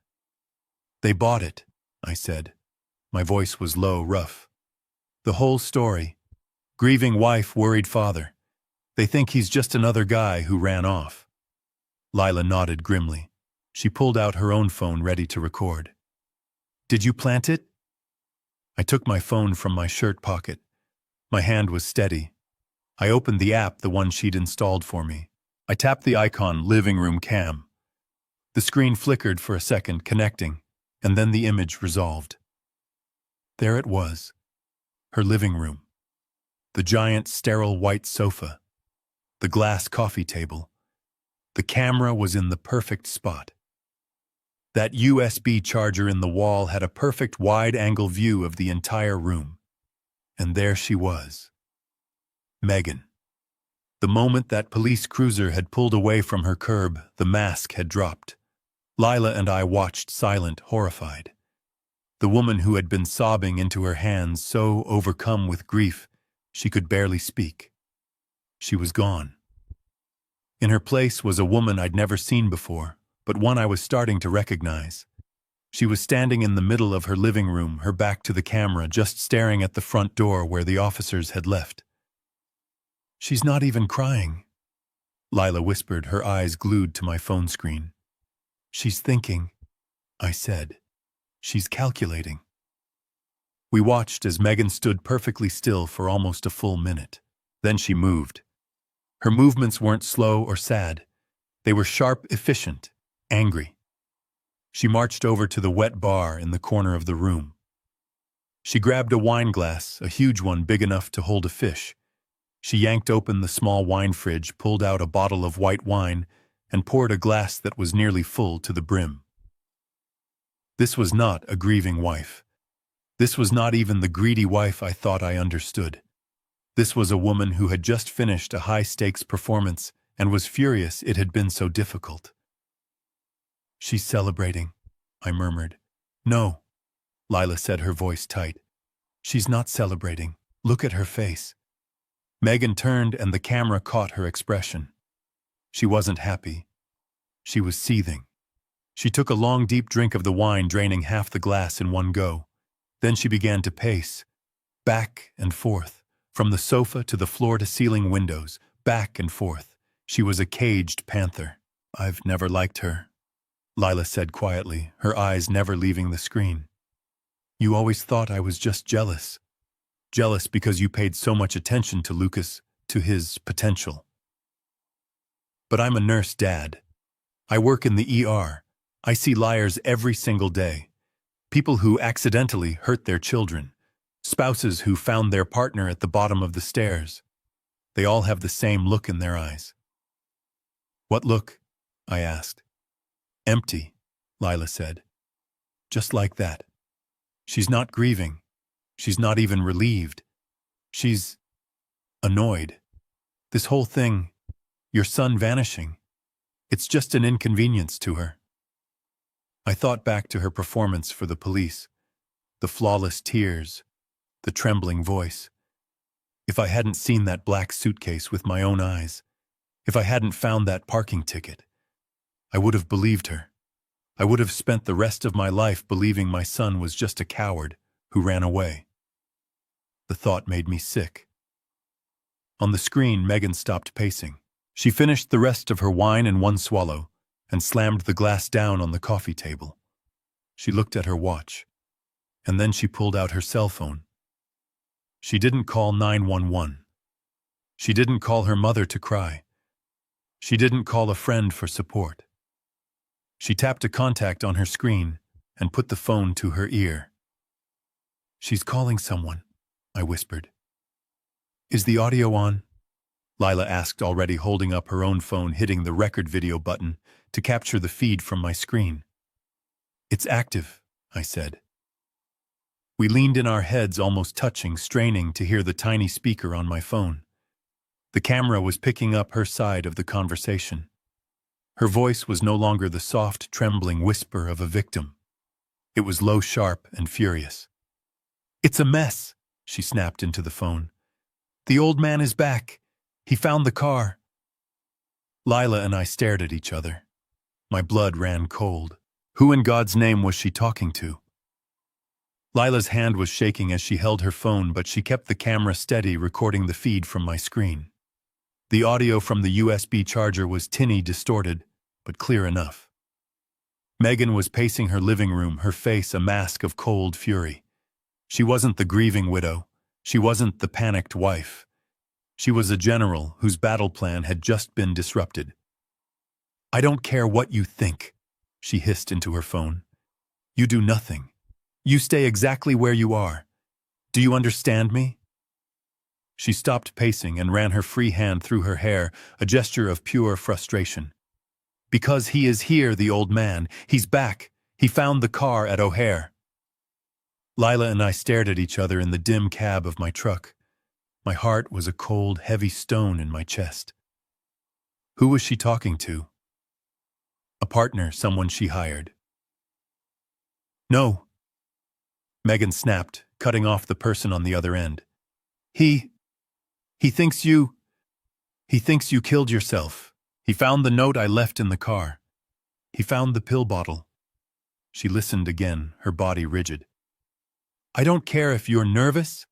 They bought it, I said. My voice was low, rough. The whole story. Grieving wife, worried father. They think he's just another guy who ran off. Lila nodded grimly. She pulled out her own phone ready to record. Did you plant it? I took my phone from my shirt pocket. My hand was steady. I opened the app, the one she'd installed for me. I tapped the icon, living room cam. The screen flickered for a second, connecting, and then the image resolved. There it was, her living room. The giant, sterile white sofa. The glass coffee table. The camera was in the perfect spot. That USB charger in the wall had a perfect wide-angle view of the entire room. And there she was. Megan. The moment that police cruiser had pulled away from her curb, the mask had dropped. Lila and I watched silent, horrified. The woman who had been sobbing into her hands, so overcome with grief, she could barely speak. She was gone. In her place was a woman I'd never seen before, but one I was starting to recognize. She was standing in the middle of her living room, her back to the camera, just staring at the front door where the officers had left. She's not even crying, Lila whispered, her eyes glued to my phone screen. She's thinking, I said. She's calculating. We watched as Megan stood perfectly still for almost a full minute. Then she moved. Her movements weren't slow or sad. They were sharp, efficient, angry. She marched over to the wet bar in the corner of the room. She grabbed a wine glass, a huge one big enough to hold a fish. She yanked open the small wine fridge, pulled out a bottle of white wine, and poured a glass that was nearly full to the brim. This was not a grieving wife. This was not even the greedy wife I thought I understood. This was a woman who had just finished a high-stakes performance and was furious it had been so difficult. She's celebrating, I murmured. No, Lila said, her voice tight. She's not celebrating. Look at her face. Megan turned and the camera caught her expression. She wasn't happy. She was seething. She took a long, deep drink of the wine, draining half the glass in one go. Then she began to pace, back and forth, from the sofa to the floor-to-ceiling windows, back and forth. She was a caged panther. I've never liked her, Lila said quietly, her eyes never leaving the screen. You always thought I was just jealous. Jealous because you paid so much attention to Lucas, to his potential. But I'm a nurse, Dad. I work in the ER. I see liars every single day. People who accidentally hurt their children. Spouses who found their partner at the bottom of the stairs. They all have the same look in their eyes. What look? I asked. Empty, Lila said. Just like that. She's not grieving. She's not even relieved. She's annoyed. This whole thing, your son vanishing, it's just an inconvenience to her. I thought back to her performance for the police, the flawless tears, the trembling voice. If I hadn't seen that black suitcase with my own eyes, if I hadn't found that parking ticket, I would have believed her. I would have spent the rest of my life believing my son was just a coward who ran away. The thought made me sick. On the screen, Megan stopped pacing. She finished the rest of her wine in one swallow and slammed the glass down on the coffee table. She looked at her watch, and then she pulled out her cell phone. She didn't call 911. She didn't call her mother to cry. She didn't call a friend for support. She tapped a contact on her screen and put the phone to her ear. She's calling someone, I whispered. Is the audio on? Lila asked, already holding up her own phone, hitting the record video button to capture the feed from my screen. It's active, I said. We leaned in our heads, almost touching, straining to hear the tiny speaker on my phone. The camera was picking up her side of the conversation. Her voice was no longer the soft, trembling whisper of a victim. It was low, sharp, and furious. It's a mess, she snapped into the phone. The old man is back. He found the car. Lila and I stared at each other. My blood ran cold. Who in God's name was she talking to? Lila's hand was shaking as she held her phone, but she kept the camera steady, recording the feed from my screen. The audio from the USB charger was tinny, distorted, but clear enough. Megan was pacing her living room, her face a mask of cold fury. She wasn't the grieving widow. She wasn't the panicked wife. She was a general whose battle plan had just been disrupted. "I don't care what you think," she hissed into her phone. "You do nothing. You stay exactly where you are. Do you understand me?" She stopped pacing and ran her free hand through her hair, a gesture of pure frustration. "Because he is here, the old man. He's back. He found the car at O'Hare." Lila and I stared at each other in the dim cab of my truck. My heart was a cold, heavy stone in my chest. Who was she talking to? A partner, someone she hired. "No," Megan snapped, cutting off the person on the other end. He thinks you killed yourself. He found the note I left in the car. He found the pill bottle." She listened again, her body rigid. "I don't care if you're nervous,"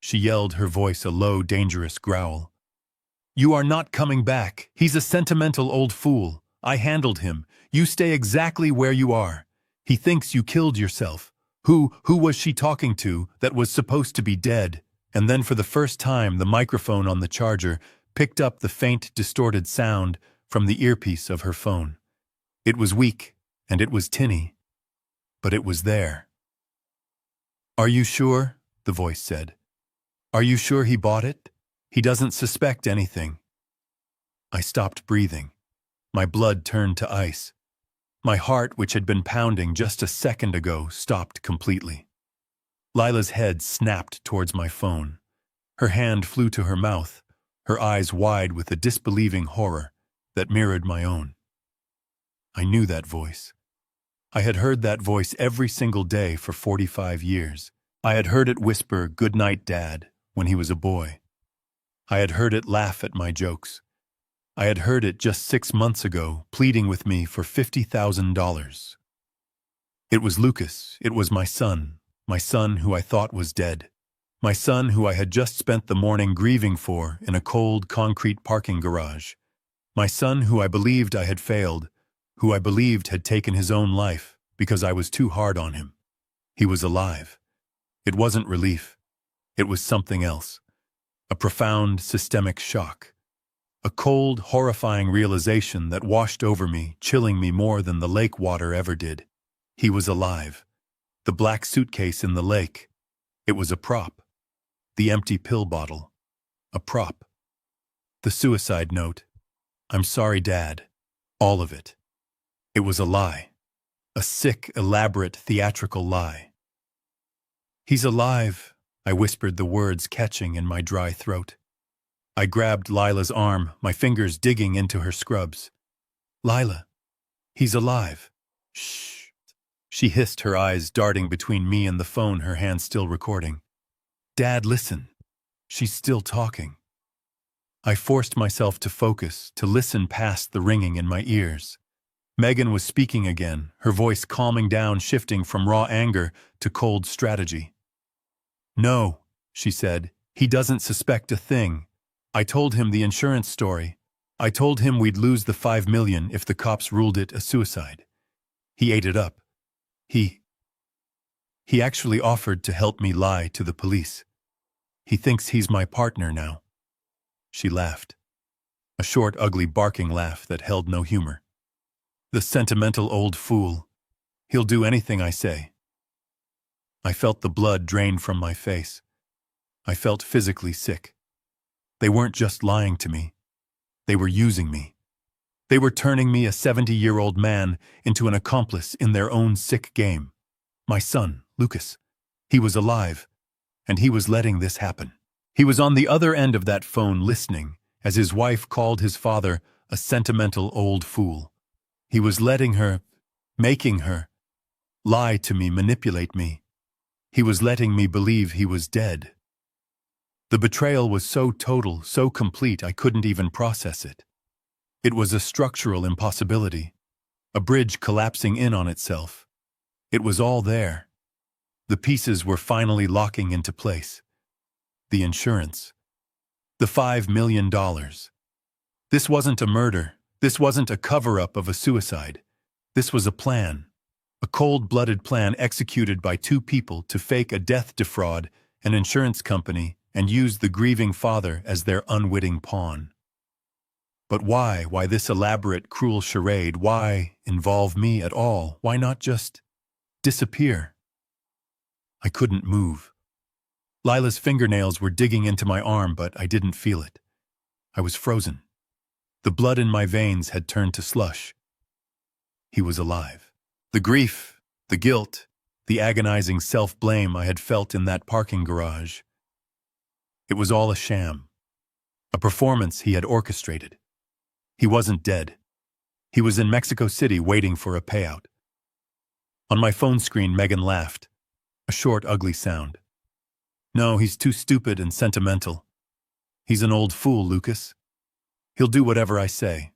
she yelled, her voice a low, dangerous growl. "You are not coming back. He's a sentimental old fool. I handled him. You stay exactly where you are. He thinks you killed yourself. Who was she talking to that was supposed to be dead?" And then for the first time, the microphone on the charger picked up the faint, distorted sound from the earpiece of her phone. It was weak, and it was tinny, but it was there. "Are you sure?" the voice said. "Are you sure he bought it? He doesn't suspect anything." I stopped breathing. My blood turned to ice. My heart, which had been pounding just a second ago, stopped completely. Lila's head snapped towards my phone. Her hand flew to her mouth, her eyes wide with a disbelieving horror that mirrored my own. I knew that voice. I had heard that voice every single day for 45 years. I had heard it whisper, "Good night, Dad," when he was a boy. I had heard it laugh at my jokes. I had heard it just 6 months ago, pleading with me for $50,000. It was Lucas. It was my son who I thought was dead. My son who I had just spent the morning grieving for in a cold concrete parking garage. My son who I believed I had failed, who I believed had taken his own life because I was too hard on him. He was alive. It wasn't relief. It was something else. A profound systemic shock. A cold, horrifying realization that washed over me, chilling me more than the lake water ever did. He was alive. The black suitcase in the lake. It was a prop. The empty pill bottle. A prop. The suicide note. "I'm sorry, Dad." All of it. It was a lie. A sick, elaborate, theatrical lie. "He's alive," I whispered, the words catching in my dry throat. I grabbed Lila's arm, my fingers digging into her scrubs. "Lila, he's alive." "Shh," she hissed, her eyes darting between me and the phone, her hand still recording. "Dad, listen. She's still talking." I forced myself to focus, to listen past the ringing in my ears. Megan was speaking again, her voice calming down, shifting from raw anger to cold strategy. "No," she said, "he doesn't suspect a thing. I told him the insurance story. I told him we'd lose the $5 million if the cops ruled it a suicide. He ate it up. He actually offered to help me lie to the police. He thinks he's my partner now." She laughed. A short, ugly, barking laugh that held no humor. "The sentimental old fool. He'll do anything I say." I felt the blood drain from my face. I felt physically sick. They weren't just lying to me. They were using me. They were turning me, a 70-year-old man, into an accomplice in their own sick game. My son, Lucas. He was alive, and he was letting this happen. He was on the other end of that phone listening as his wife called his father a sentimental old fool. He was letting her, making her, lie to me, manipulate me. He was letting me believe he was dead. The betrayal was so total, so complete, I couldn't even process it. It was a structural impossibility, a bridge collapsing in on itself. It was all there. The pieces were finally locking into place. The insurance. The $5 million. This wasn't a murder. This wasn't a cover-up of a suicide. This was a plan. A cold-blooded plan executed by two people to fake a death defraud an insurance company and use the grieving father as their unwitting pawn. But why? Why this elaborate, cruel charade? Why involve me at all? Why not just disappear? I couldn't move. Lila's fingernails were digging into my arm, but I didn't feel it. I was frozen. The blood in my veins had turned to slush. He was alive. The grief, the guilt, the agonizing self-blame I had felt in that parking garage. It was all a sham. A performance he had orchestrated. He wasn't dead. He was in Mexico City waiting for a payout. On my phone screen, Megan laughed. A short, ugly sound. No, he's too stupid and sentimental. He's an old fool, Lucas. He'll do whatever I say.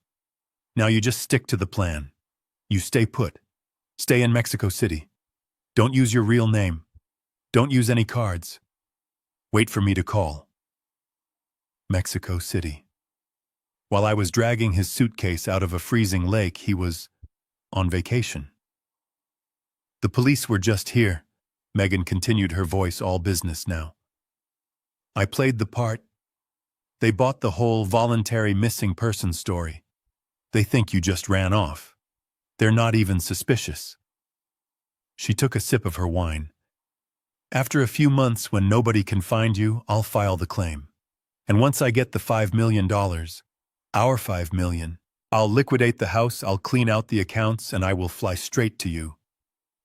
Now you just stick to the plan. You stay put. Stay in Mexico City. Don't use your real name. Don't use any cards. Wait for me to call. Mexico City. While I was dragging his suitcase out of a freezing lake, he was on vacation. The police were just here. Megan continued, her voice all business now. I played the part. They bought the whole voluntary missing person story. They think you just ran off. They're not even suspicious. She took a sip of her wine. After a few months, when nobody can find you, I'll file the claim. And once I get the $5 million, our $5 million, I'll liquidate the house, I'll clean out the accounts, and I will fly straight to you.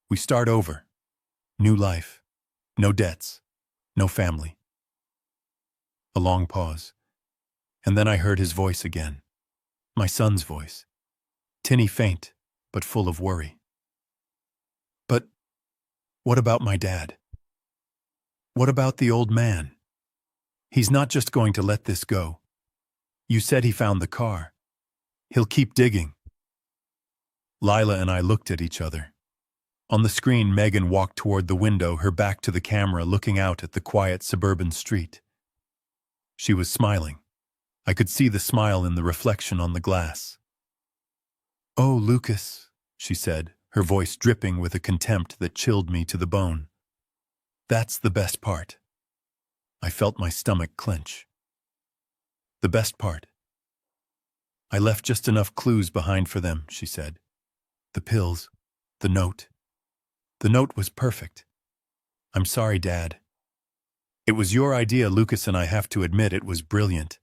We start over. New life. No debts. No family. A long pause. And then I heard his voice again. My son's voice. Tinny faint, but full of worry. But what about my dad? What about the old man? He's not just going to let this go. You said he found the car. He'll keep digging. Lila and I looked at each other. On the screen, Megan walked toward the window, her back to the camera, looking out at the quiet suburban street. She was smiling. I could see the smile in the reflection on the glass. "Oh, Lucas," she said, her voice dripping with a contempt that chilled me to the bone. "That's the best part." I felt my stomach clench. The best part. I left just enough clues behind for them, she said. The pills, the note. The note was perfect. I'm sorry, Dad. It was your idea, Lucas, and I have to admit it was brilliant.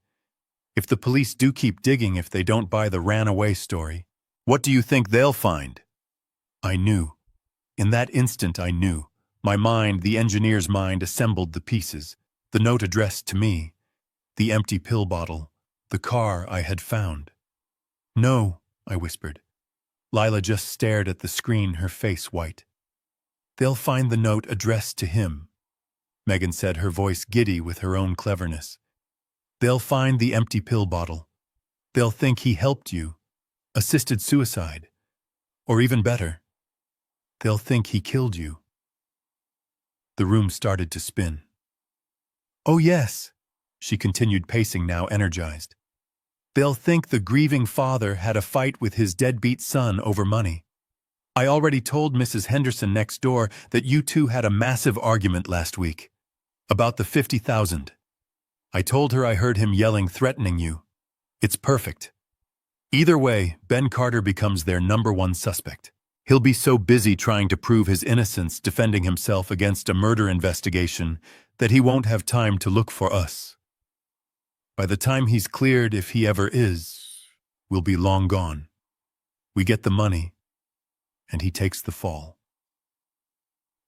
If the police do keep digging, if they don't buy the ran away story, what do you think they'll find? I knew. In that instant I knew. My mind, the engineer's mind, assembled the pieces. The note addressed to me. The empty pill bottle. The car I had found. No, I whispered. Lila just stared at the screen, her face white. They'll find the note addressed to him, Megan said, her voice giddy with her own cleverness. They'll find the empty pill bottle. They'll think he helped you, assisted suicide, or even better, they'll think he killed you. The room started to spin. Oh yes, she continued, pacing, now energized. They'll think the grieving father had a fight with his deadbeat son over money. I already told Mrs. Henderson next door that you two had a massive argument last week. About the $50,000. I told her I heard him yelling, threatening you. It's perfect. Either way, Ben Carter becomes their #1 suspect. He'll be so busy trying to prove his innocence, defending himself against a murder investigation, that he won't have time to look for us. By the time he's cleared, if he ever is, we'll be long gone. We get the money, and he takes the fall.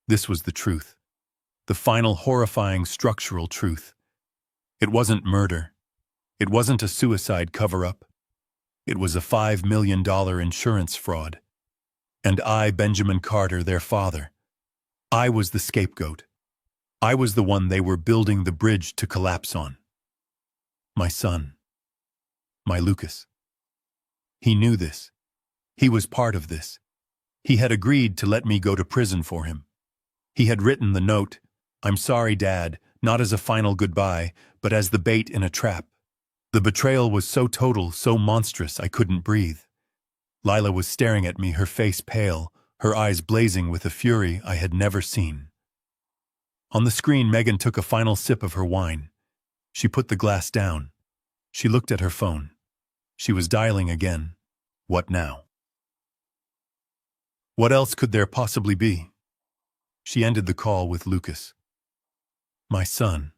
This was the truth. The final horrifying structural truth. It wasn't murder. It wasn't a suicide cover-up. It was a $5 million insurance fraud. And I, Benjamin Carter, their father, I was the scapegoat. I was the one they were building the bridge to collapse on. My son. My Lucas. He knew this. He was part of this. He had agreed to let me go to prison for him. He had written the note, "I'm sorry, Dad," not as a final goodbye, but as the bait in a trap. The betrayal was so total, so monstrous, I couldn't breathe. Lila was staring at me, her face pale, her eyes blazing with a fury I had never seen. On the screen, Megan took a final sip of her wine. She put the glass down. She looked at her phone. She was dialing again. What now? What else could there possibly be? She ended the call with Lucas. My son.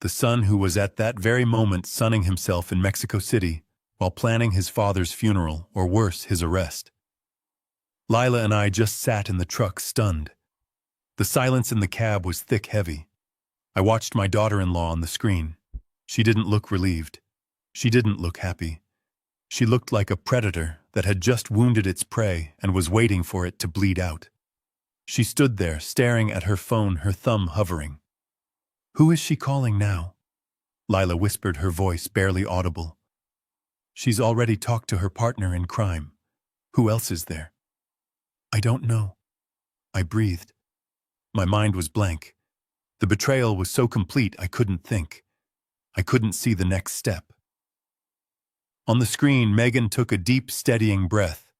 The son who was at that very moment sunning himself in Mexico City while planning his father's funeral, or worse, his arrest. Lila and I just sat in the truck, stunned. The silence in the cab was thick, heavy. I watched my daughter-in-law on the screen. She didn't look relieved. She didn't look happy. She looked like a predator that had just wounded its prey and was waiting for it to bleed out. She stood there, staring at her phone, her thumb hovering. Who is she calling now? Lila whispered, her voice barely audible. She's already talked to her partner in crime. Who else is there? I don't know. I breathed. My mind was blank. The betrayal was so complete I couldn't think. I couldn't see the next step. On the screen, Megan took a deep, steadying breath.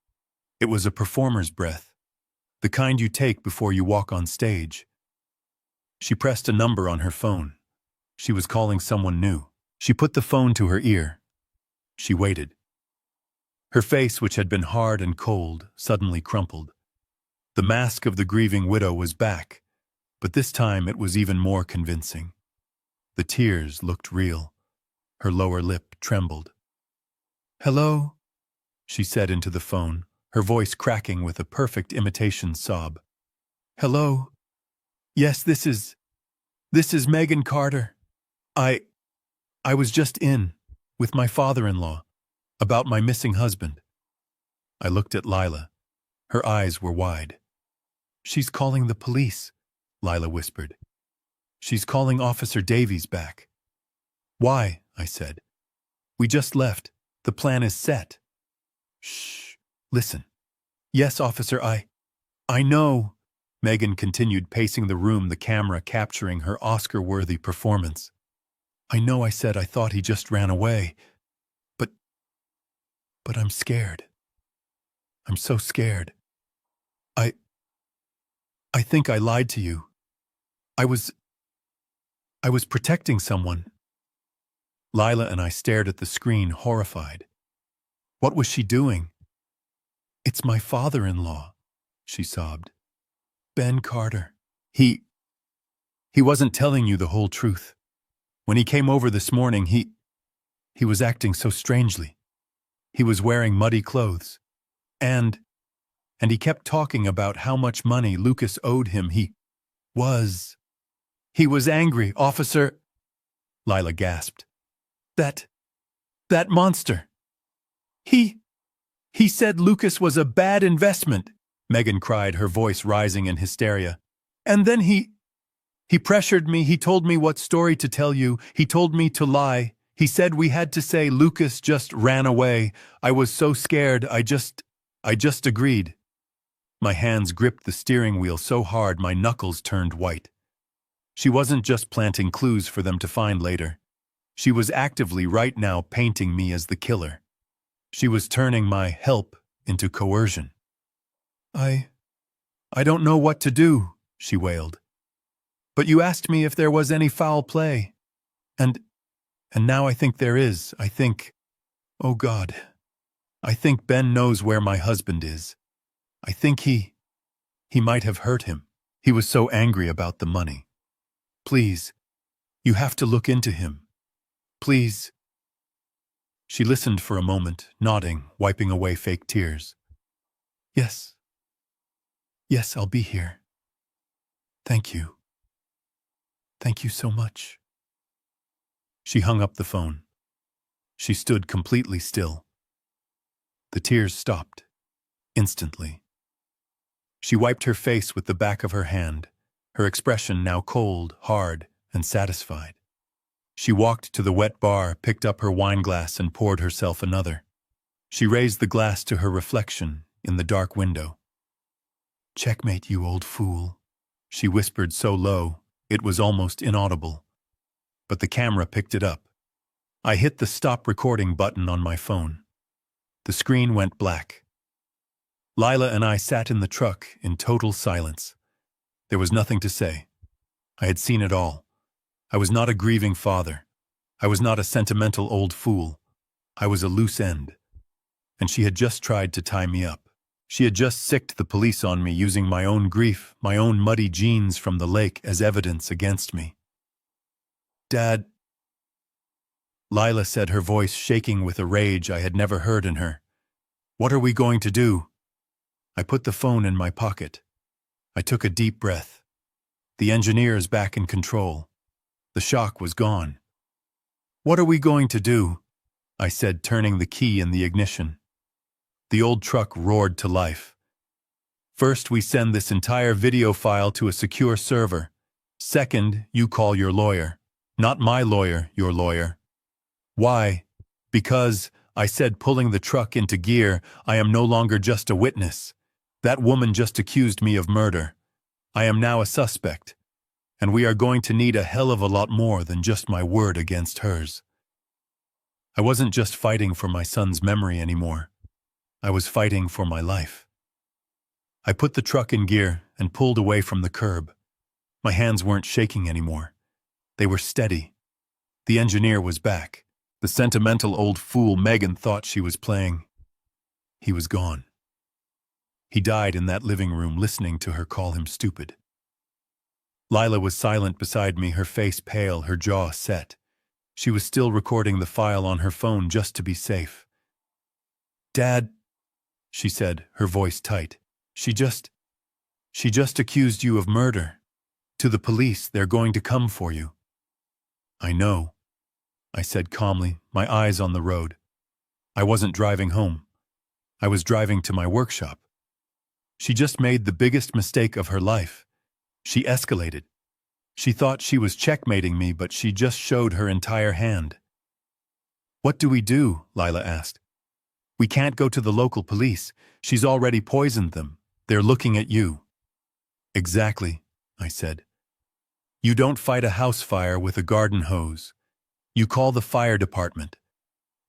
It was a performer's breath, the kind you take before you walk on stage. She pressed a number on her phone. She was calling someone new. She put the phone to her ear. She waited. Her face, which had been hard and cold, suddenly crumpled. The mask of the grieving widow was back, but this time it was even more convincing. The tears looked real. Her lower lip trembled. Hello, she said into the phone, her voice cracking with a perfect imitation sob. Hello. Yes, this is Megan Carter. I was just in with my father-in-law about my missing husband. I looked at Lila. Her eyes were wide. She's calling the police, Lila whispered. She's calling Officer Davies back. Why? I said. We just left. The plan is set. Shh. Listen. Yes, officer, I know. Megan continued, pacing the room, the camera capturing her Oscar-worthy performance. I know, I said. I thought he just ran away. But I'm scared. I'm so scared. I think I lied to you. I was protecting someone. Lila and I stared at the screen, horrified. What was she doing? It's my father-in-law, she sobbed. Ben Carter. He wasn't telling you the whole truth. When he came over this morning, he was acting so strangely. He was wearing muddy clothes. And he kept talking about how much money Lucas owed him. He was angry, officer. Lila gasped. That monster. He said Lucas was a bad investment, Megan cried, her voice rising in hysteria. And then he pressured me. He told me what story to tell you. He told me to lie. He said we had to say Lucas just ran away. I was so scared. I just agreed. My hands gripped the steering wheel so hard my knuckles turned white. She wasn't just planting clues for them to find later. She was actively right now painting me as the killer. She was turning my help into coercion. I don't know what to do, she wailed. But you asked me if there was any foul play. And now I think there is. I think, oh God, I think Ben knows where my husband is. I think he might have hurt him. He was so angry about the money. Please, you have to look into him. Please. She listened for a moment, nodding, wiping away fake tears. Yes. Yes, I'll be here. Thank you. Thank you so much. She hung up the phone. She stood completely still. The tears stopped, instantly. She wiped her face with the back of her hand, her expression now cold, hard, and satisfied. She walked to the wet bar, picked up her wine glass, and poured herself another. She raised the glass to her reflection in the dark window. Checkmate, you old fool, she whispered so low, it was almost inaudible. But the camera picked it up. I hit the stop recording button on my phone. The screen went black. Lila and I sat in the truck in total silence. There was nothing to say. I had seen it all. I was not a grieving father. I was not a sentimental old fool. I was a loose end. And she had just tried to tie me up. She had just sicked the police on me using my own grief, my own muddy jeans from the lake as evidence against me. "Dad," Lila said, her voice shaking with a rage I had never heard in her. "What are we going to do?" I put the phone in my pocket. I took a deep breath. The engineer is back in control. The shock was gone. "What are we going to do?" I said, turning the key in the ignition. The old truck roared to life. "First, we send this entire video file to a secure server. Second, you call your lawyer. Not my lawyer, your lawyer." "Why?" "Because," I said, pulling the truck into gear, "I am no longer just a witness. That woman just accused me of murder. I am now a suspect. And we are going to need a hell of a lot more than just my word against hers." I wasn't just fighting for my son's memory anymore. I was fighting for my life. I put the truck in gear and pulled away from the curb. My hands weren't shaking anymore. They were steady. The engineer was back. The sentimental old fool Megan thought she was playing. He was gone. He died in that living room listening to her call him stupid. Lila was silent beside me, her face pale, her jaw set. She was still recording the file on her phone just to be safe. "Dad," she said, her voice tight, She just accused you of murder. To the police, they're going to come for you." "I know," I said calmly, my eyes on the road. I wasn't driving home. I was driving to my workshop. She just made the biggest mistake of her life. She escalated. She thought she was checkmating me, but she just showed her entire hand. "What do we do?" Lila asked. "We can't go to the local police. She's already poisoned them. They're looking at you." "Exactly," I said. "You don't fight a house fire with a garden hose. You call the fire department.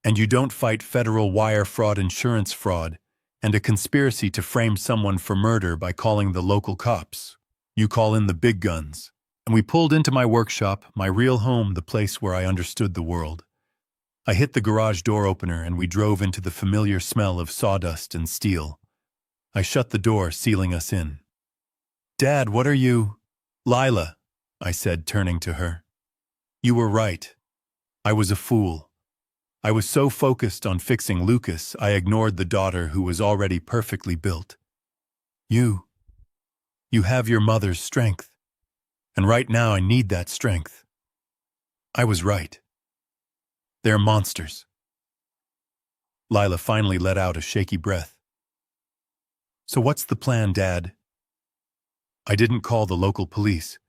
And you don't fight federal wire fraud, insurance fraud, and a conspiracy to frame someone for murder by calling the local cops. You call in the big guns." And we pulled into my workshop, my real home, the place where I understood the world. I hit the garage door opener and we drove into the familiar smell of sawdust and steel. I shut the door, sealing us in. "Dad, what are you—" "Lila," I said, turning to her. "You were right. I was a fool. I was so focused on fixing Lucas, I ignored the daughter who was already perfectly built. You have your mother's strength. And right now I need that strength. I was right. They're monsters." Lila finally let out a shaky breath. "So what's the plan, Dad?" I didn't call the local police.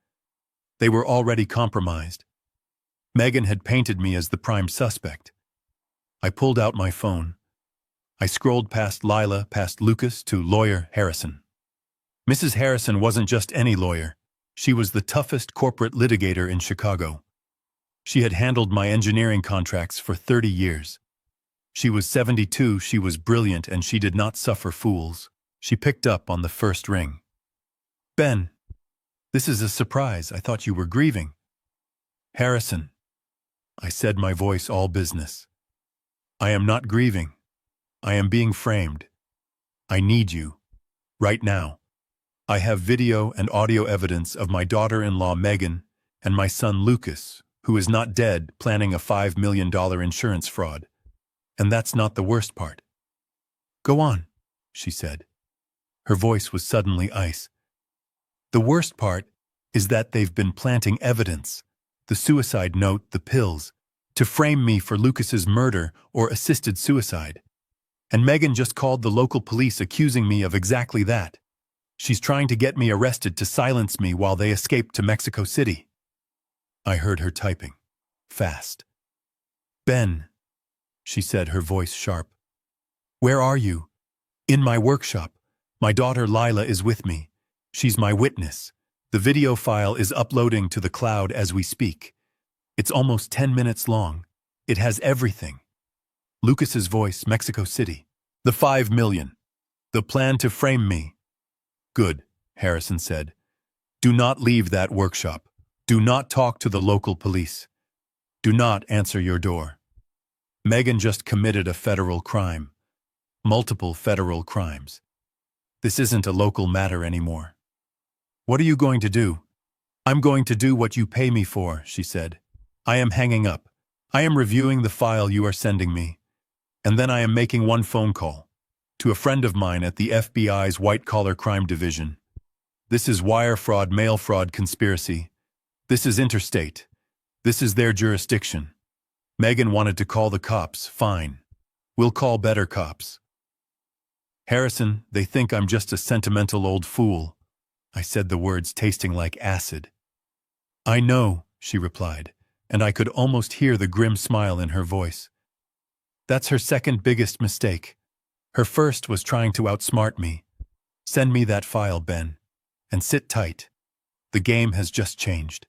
They were already compromised. Megan had painted me as the prime suspect. I pulled out my phone. I scrolled past Lila, past Lucas, to lawyer Harrison. Mrs. Harrison wasn't just any lawyer. She was the toughest corporate litigator in Chicago. She had handled my engineering contracts for 30 years. She was 72, she was brilliant, and she did not suffer fools. She picked up on the first ring. "Ben, this is a surprise. I thought you were grieving." "Harrison," I said, my voice all business. "I am not grieving. I am being framed. I need you. Right now. I have video and audio evidence of my daughter-in-law Megan and my son Lucas, who is not dead, planning a $5 million insurance fraud. And that's not the worst part." "Go on," she said. Her voice was suddenly ice. "The worst part is that they've been planting evidence, the suicide note, the pills, to frame me for Lucas's murder or assisted suicide. And Megan just called the local police accusing me of exactly that. She's trying to get me arrested to silence me while they escape to Mexico City." I heard her typing. Fast. "Ben," she said, her voice sharp. "Where are you?" "In my workshop. My daughter Lila is with me. She's my witness. The video file is uploading to the cloud as we speak. It's almost 10 minutes long. It has everything. Lucas's voice, Mexico City. The 5 million. The plan to frame me. Good, Harrison said. Do not leave that workshop. Do not talk to the local police. Do not answer your door. Megan just committed a federal crime. Multiple federal crimes. This isn't a local matter anymore. What are you going to do? I'm going to do what you pay me for, she said. I am hanging up. I am reviewing the file you are sending me. And then I am making one phone call to a friend of mine at the FBI's white-collar crime division. This is wire fraud, mail fraud conspiracy. This is interstate. This is their jurisdiction. Megan wanted to call the cops. Fine. We'll call better cops. Harrison, they think I'm just a sentimental old fool. I said the words tasting like acid. I know, she replied, and I could almost hear the grim smile in her voice. That's her second biggest mistake. Her first was trying to outsmart me. Send me that file, Ben. And sit tight. The game has just changed.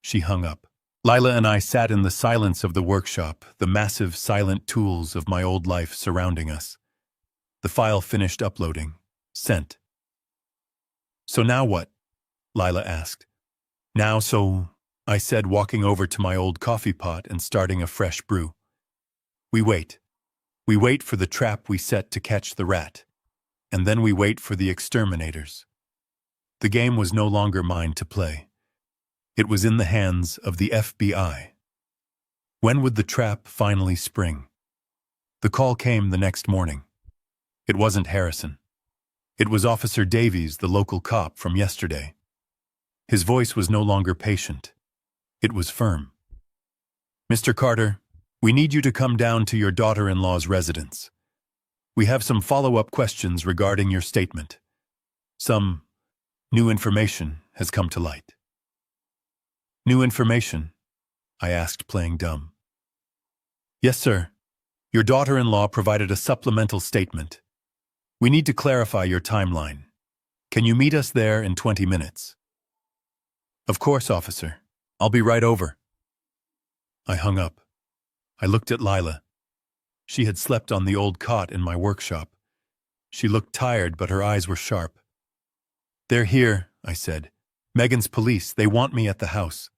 She hung up. Lila and I sat in the silence of the workshop, the massive silent tools of my old life surrounding us. The file finished uploading. Sent. So now what? Lila asked. Now so, I said, walking over to my old coffee pot and starting a fresh brew. We wait. We wait for the trap we set to catch the rat. And then we wait for the exterminators. The game was no longer mine to play. It was in the hands of the FBI. When would the trap finally spring? The call came the next morning. It wasn't Harrison. It was Officer Davies, the local cop from yesterday. His voice was no longer patient. It was firm. Mr. Carter, we need you to come down to your daughter-in-law's residence. We have some follow-up questions regarding your statement. Some new information has come to light. New information? I asked, playing dumb. Yes, sir. Your daughter-in-law provided a supplemental statement. We need to clarify your timeline. Can you meet us there in 20 minutes? Of course, officer. I'll be right over. I hung up. I looked at Lila. She had slept on the old cot in my workshop. She looked tired, but her eyes were sharp. They're here, I said. Megan's police. They want me at the house.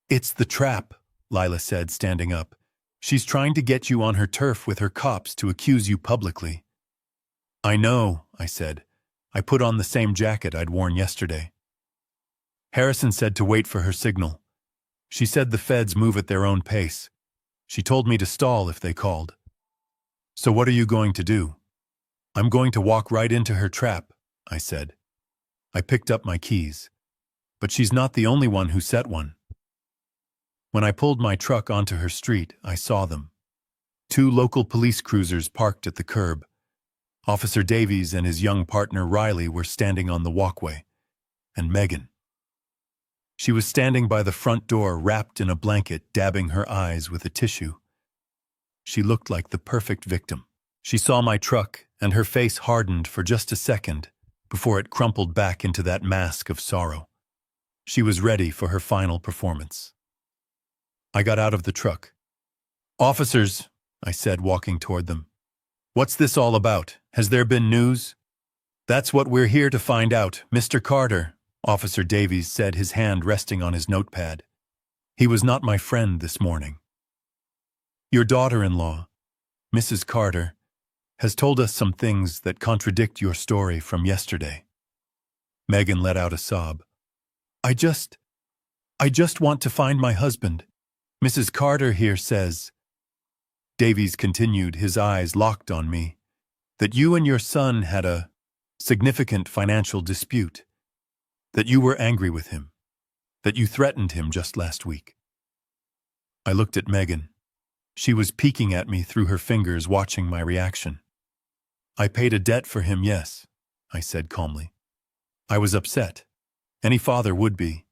It's the trap, Lila said, standing up. She's trying to get you on her turf with her cops to accuse you publicly. I know, I said. I put on the same jacket I'd worn yesterday. Harrison said to wait for her signal. She said the feds move at their own pace. She told me to stall if they called. So what are you going to do? I'm going to walk right into her trap, I said. I picked up my keys. But she's not the only one who set one. When I pulled my truck onto her street, I saw them. 2 local police cruisers parked at the curb. Officer Davies and his young partner Riley were standing on the walkway. And Megan. She was standing by the front door, wrapped in a blanket, dabbing her eyes with a tissue. She looked like the perfect victim. She saw my truck, and her face hardened for just a second before it crumpled back into that mask of sorrow. She was ready for her final performance. I got out of the truck. Officers, I said, walking toward them. What's this all about? Has there been news? That's what we're here to find out, Mr. Carter, Officer Davies said, his hand resting on his notepad. He was not my friend this morning. Your daughter-in-law, Mrs. Carter, has told us some things that contradict your story from yesterday. Megan let out a sob. I just want to find my husband. Mrs. Carter here says, Davies continued, his eyes locked on me, that you and your son had a significant financial dispute, that you were angry with him, that you threatened him just last week. I looked at Megan. She was peeking at me through her fingers, watching my reaction. I paid a debt for him, yes, I said calmly. I was upset. Any father would be.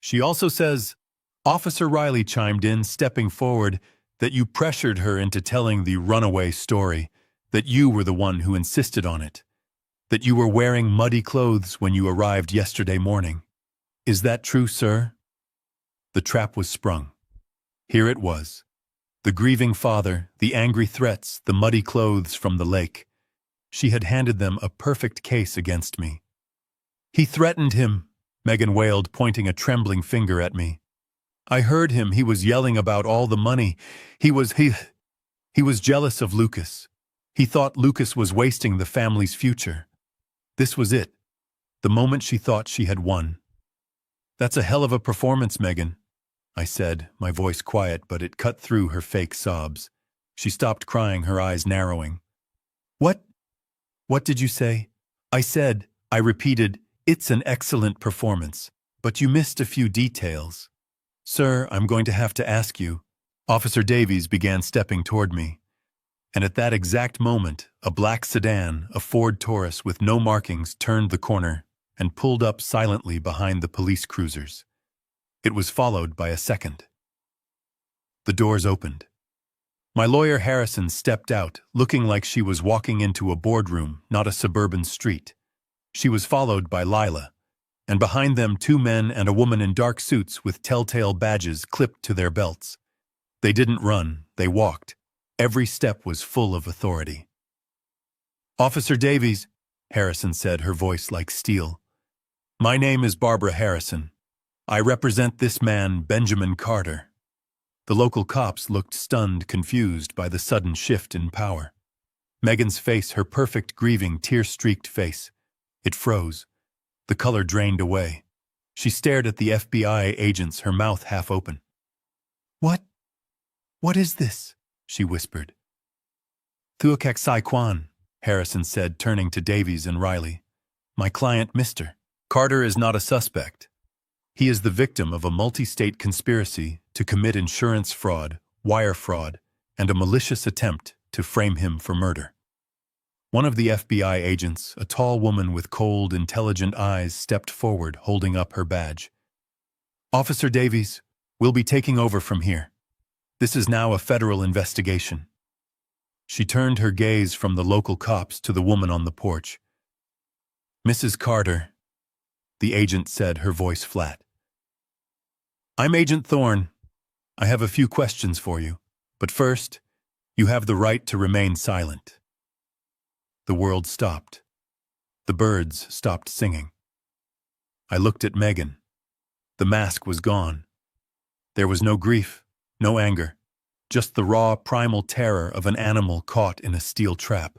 She also says, Officer Riley chimed in, stepping forward, that you pressured her into telling the runaway story, that you were the one who insisted on it, that you were wearing muddy clothes when you arrived yesterday morning. Is that true, sir? The trap was sprung. Here it was. The grieving father, the angry threats, the muddy clothes from the lake. She had handed them a perfect case against me. He threatened him, Megan wailed, pointing a trembling finger at me. I heard him. He was yelling about all the money. He was jealous of Lucas. He thought Lucas was wasting the family's future. This was it. The moment she thought she had won. That's a hell of a performance, Megan, I said, my voice quiet, but it cut through her fake sobs. She stopped crying, her eyes narrowing. What? What did you say? I repeated, it's an excellent performance, but you missed a few details. Sir, I'm going to have to ask you. Officer Davies began stepping toward me. And at that exact moment, a black sedan, a Ford Taurus with no markings, turned the corner and pulled up silently behind the police cruisers. It was followed by a second. The doors opened. My lawyer Harrison stepped out, looking like she was walking into a boardroom, not a suburban street. She was followed by Lila, and behind them 2 men and a woman in dark suits with telltale badges clipped to their belts. They didn't run, they walked. Every step was full of authority. Officer Davies, Harrison said, her voice like steel. My name is Barbara Harrison. I represent this man, Benjamin Carter. The local cops looked stunned, confused by the sudden shift in power. Megan's face, her perfect, grieving, tear-streaked face. It froze. The color drained away. She stared at the FBI agents, her mouth half open. What is this? She whispered. Thuakek Sai Kwan, Harrison said, turning to Davies and Riley. My client, Mr. Carter, is not a suspect. He is the victim of a multi-state conspiracy to commit insurance fraud, wire fraud, and a malicious attempt to frame him for murder. One of the FBI agents, a tall woman with cold, intelligent eyes, stepped forward, holding up her badge. Officer Davies, we'll be taking over from here. This is now a federal investigation. She turned her gaze from the local cops to the woman on the porch. Mrs. Carter, the agent said, her voice flat. I'm Agent Thorne. I have a few questions for you, but first, you have the right to remain silent. The world stopped. The birds stopped singing. I looked at Megan. The mask was gone. There was no grief, no anger, just the raw, primal terror of an animal caught in a steel trap.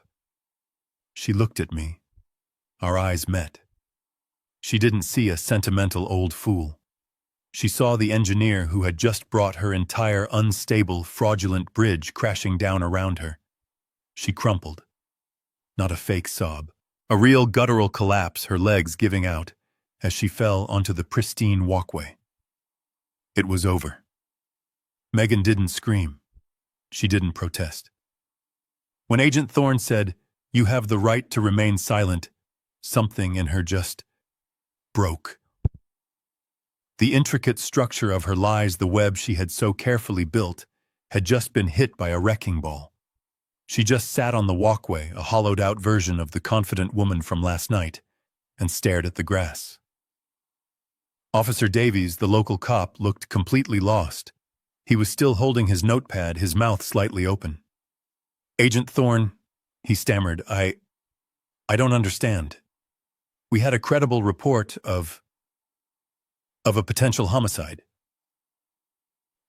She looked at me. Our eyes met. She didn't see a sentimental old fool. She saw the engineer who had just brought her entire unstable, fraudulent bridge crashing down around her. She crumpled. Not a fake sob. A real guttural collapse, her legs giving out, as she fell onto the pristine walkway. It was over. Megan didn't scream. She didn't protest. When Agent Thorne said, "You have the right to remain silent," something in her just broke. The intricate structure of her lies, the web she had so carefully built, had just been hit by a wrecking ball. She just sat on the walkway, a hollowed-out version of the confident woman from last night, and stared at the grass. Officer Davies, the local cop, looked completely lost. He was still holding his notepad, his mouth slightly open. Agent Thorne, he stammered, I don't understand. We had a credible report of a potential homicide.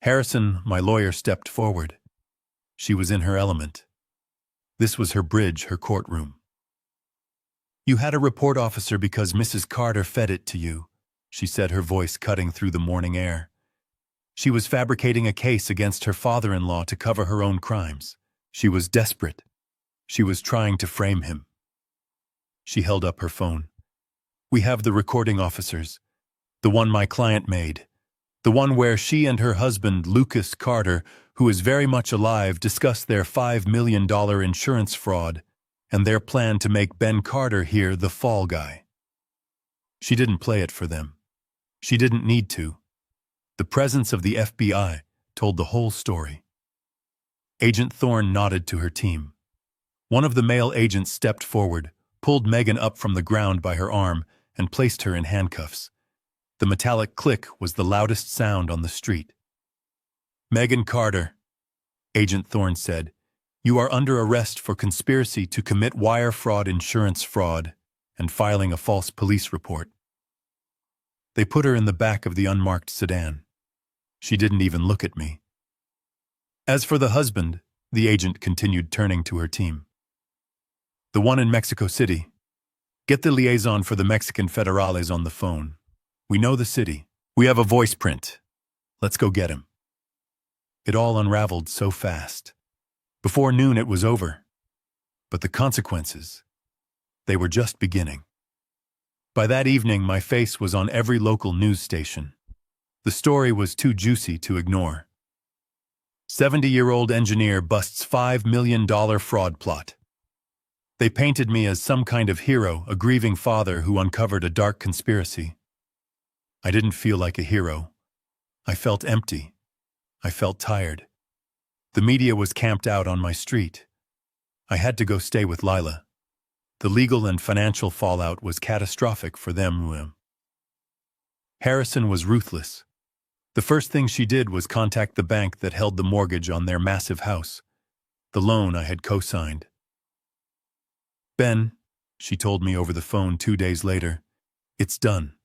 Harrison, my lawyer, stepped forward. She was in her element. This was her bridge, her courtroom. You had a report, officer, because Mrs. Carter fed it to you, she said, her voice cutting through the morning air. She was fabricating a case against her father-in-law to cover her own crimes. She was desperate. She was trying to frame him. She held up her phone. We have the recording, officers. The one my client made. The one where she and her husband, Lucas Carter, who is very much alive, discussed their $5 million insurance fraud and their plan to make Ben Carter here the fall guy. She didn't play it for them. She didn't need to. The presence of the FBI told the whole story. Agent Thorne nodded to her team. One of the male agents stepped forward, pulled Megan up from the ground by her arm, and placed her in handcuffs. The metallic click was the loudest sound on the street. "Megan Carter," Agent Thorne said, "you are under arrest for conspiracy to commit wire fraud, insurance fraud, and filing a false police report." They put her in the back of the unmarked sedan. She didn't even look at me. "As for the husband," the agent continued, turning to her team, "the one in Mexico City, get the liaison for the Mexican Federales on the phone. We know the city. We have a voice print. Let's go get him." It all unraveled so fast. Before noon it was over. But the consequences, they were just beginning. By that evening, my face was on every local news station. The story was too juicy to ignore. 70-year-old engineer busts $5 million fraud plot. They painted me as some kind of hero, a grieving father who uncovered a dark conspiracy. I didn't feel like a hero. I felt empty. I felt tired. The media was camped out on my street. I had to go stay with Lila. The legal and financial fallout was catastrophic for them. Harrison was ruthless. The first thing she did was contact the bank that held the mortgage on their massive house, the loan I had co-signed. "Ben," she told me over the phone 2 days later, "it's done.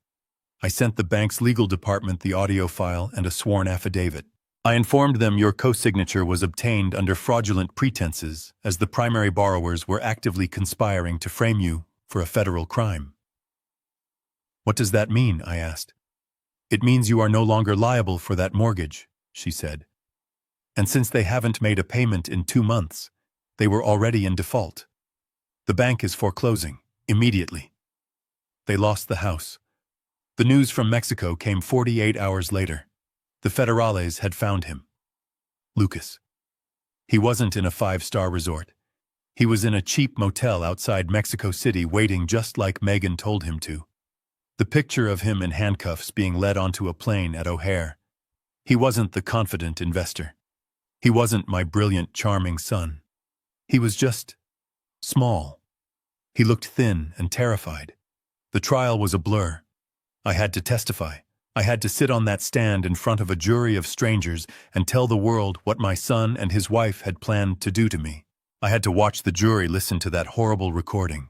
I sent the bank's legal department the audio file and a sworn affidavit. I informed them your co-signature was obtained under fraudulent pretenses, as the primary borrowers were actively conspiring to frame you for a federal crime." "What does that mean?" I asked. "It means you are no longer liable for that mortgage," she said. "And since they haven't made a payment in 2 months, they were already in default. The bank is foreclosing, immediately." They lost the house. The news from Mexico came 48 hours later. The Federales had found him. Lucas. He wasn't in a 5-star resort. He was in a cheap motel outside Mexico City, waiting just like Megan told him to. The picture of him in handcuffs being led onto a plane at O'Hare. He wasn't the confident investor. He wasn't my brilliant, charming son. He was just small. He looked thin and terrified. The trial was a blur. I had to testify. I had to sit on that stand in front of a jury of strangers and tell the world what my son and his wife had planned to do to me. I had to watch the jury listen to that horrible recording.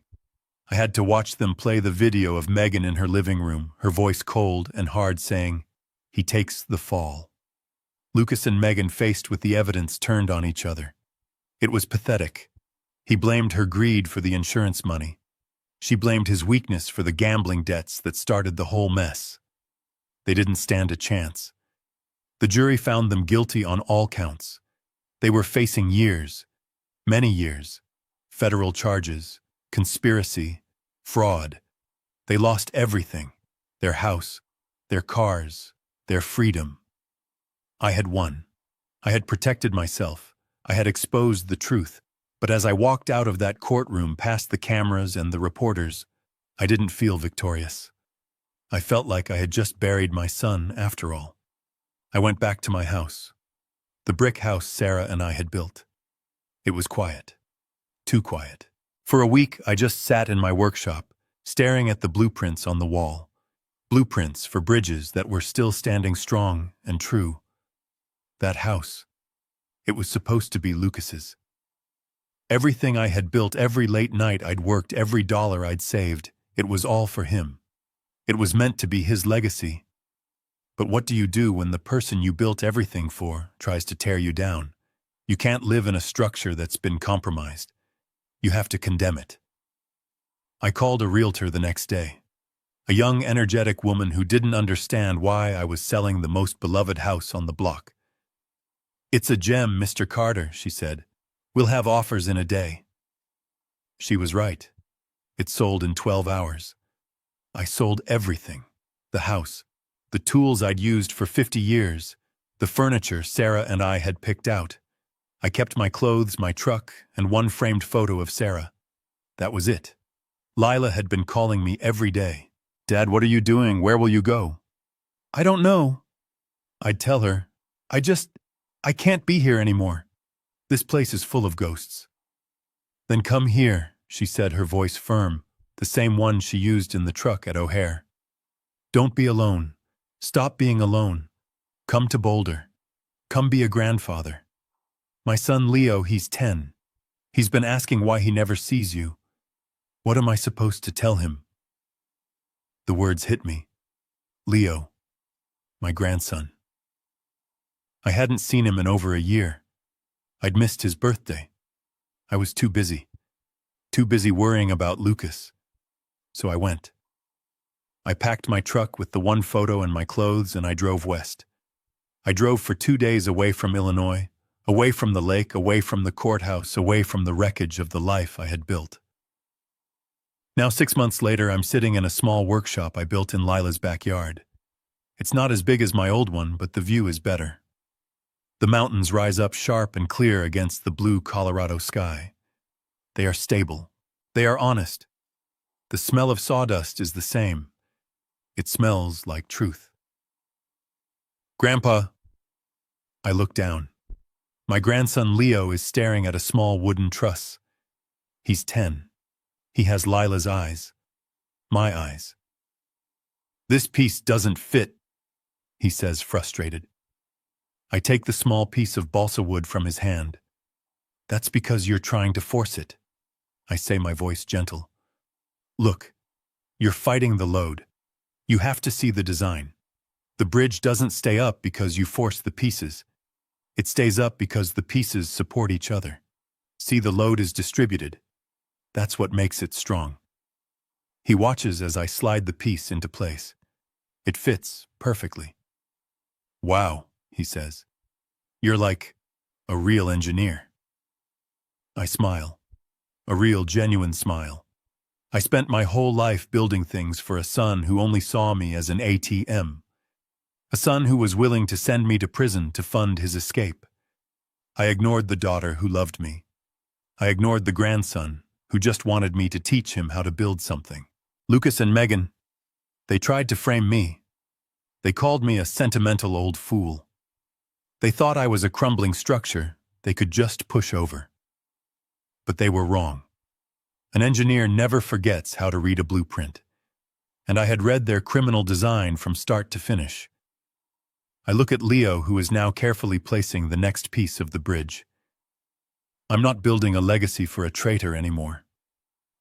I had to watch them play the video of Megan in her living room, her voice cold and hard, saying, "He takes the fall." Lucas and Megan, faced with the evidence, turned on each other. It was pathetic. He blamed her greed for the insurance money. She blamed his weakness for the gambling debts that started the whole mess. They didn't stand a chance. The jury found them guilty on all counts. They were facing years, many years, federal charges, conspiracy, fraud. They lost everything: their house, their cars, their freedom. I had won. I had protected myself. I had exposed the truth. But as I walked out of that courtroom, past the cameras and the reporters, I didn't feel victorious. I felt like I had just buried my son after all. I went back to my house, the brick house Sarah and I had built. It was quiet. Too quiet. For a week, I just sat in my workshop, staring at the blueprints on the wall. Blueprints for bridges that were still standing strong and true. That house. It was supposed to be Lucas's. Everything I had built, every late night I'd worked, every dollar I'd saved, it was all for him. It was meant to be his legacy. But what do you do when the person you built everything for tries to tear you down? You can't live in a structure that's been compromised. You have to condemn it. I called a realtor the next day. A young, energetic woman who didn't understand why I was selling the most beloved house on the block. "It's a gem, Mr. Carter," she said. "We'll have offers in a day." She was right. It sold in 12 hours. I sold everything: the house, the tools I'd used for 50 years, the furniture Sarah and I had picked out. I kept my clothes, my truck, and one framed photo of Sarah. That was it. Lila had been calling me every day. "Dad, what are you doing? Where will you go?" "I don't know." I'd tell her, I can't be here anymore. This place is full of ghosts." "Then come here," she said, her voice firm, the same one she used in the truck at O'Hare. Don't be alone. Stop being alone. Come to Boulder. Come be a grandfather. My son Leo, he's 10. He's been asking why he never sees you. What am I supposed to tell him? The words hit me. Leo, my grandson. I hadn't seen him in over a year. I'd missed his birthday. I was too busy worrying about Lucas. So I went. I packed my truck with the one photo and my clothes, and I drove west. I drove for 2 days away from Illinois, away from the lake, away from the courthouse, away from the wreckage of the life I had built. Now 6 months later, I'm sitting in a small workshop I built in Lila's backyard. It's not as big as my old one, but the view is better. The mountains rise up sharp and clear against the blue Colorado sky. They are stable. They are honest. The smell of sawdust is the same. It smells like truth. Grandpa, I look down. My grandson Leo is staring at a small wooden truss. He's 10. He has Lila's eyes. My eyes. This piece doesn't fit, he says, frustrated. I take the small piece of balsa wood from his hand. That's because you're trying to force it, I say, my voice gentle. Look, you're fighting the load. You have to see the design. The bridge doesn't stay up because you force the pieces. It stays up because the pieces support each other. See, the load is distributed. That's what makes it strong. He watches as I slide the piece into place. It fits perfectly. Wow, he says. You're like a real engineer. I smile. A real, genuine smile. I spent my whole life building things for a son who only saw me as an ATM. A son who was willing to send me to prison to fund his escape. I ignored the daughter who loved me. I ignored the grandson who just wanted me to teach him how to build something. Lucas and Megan, they tried to frame me. They called me a sentimental old fool. They thought I was a crumbling structure they could just push over. But they were wrong. An engineer never forgets how to read a blueprint. And I had read their criminal design from start to finish. I look at Leo, who is now carefully placing the next piece of the bridge. I'm not building a legacy for a traitor anymore.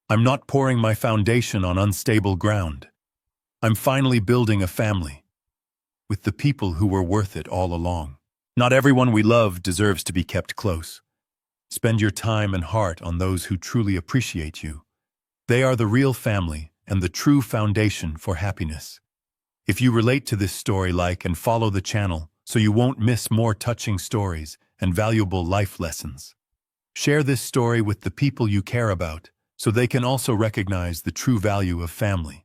I'm not pouring my foundation on unstable ground. I'm finally building a family, with the people who were worth it all along. Not everyone we love deserves to be kept close. Spend your time and heart on those who truly appreciate you. They are the real family and the true foundation for happiness. If you relate to this story, like and follow the channel so you won't miss more touching stories and valuable life lessons. Share this story with the people you care about so they can also recognize the true value of family.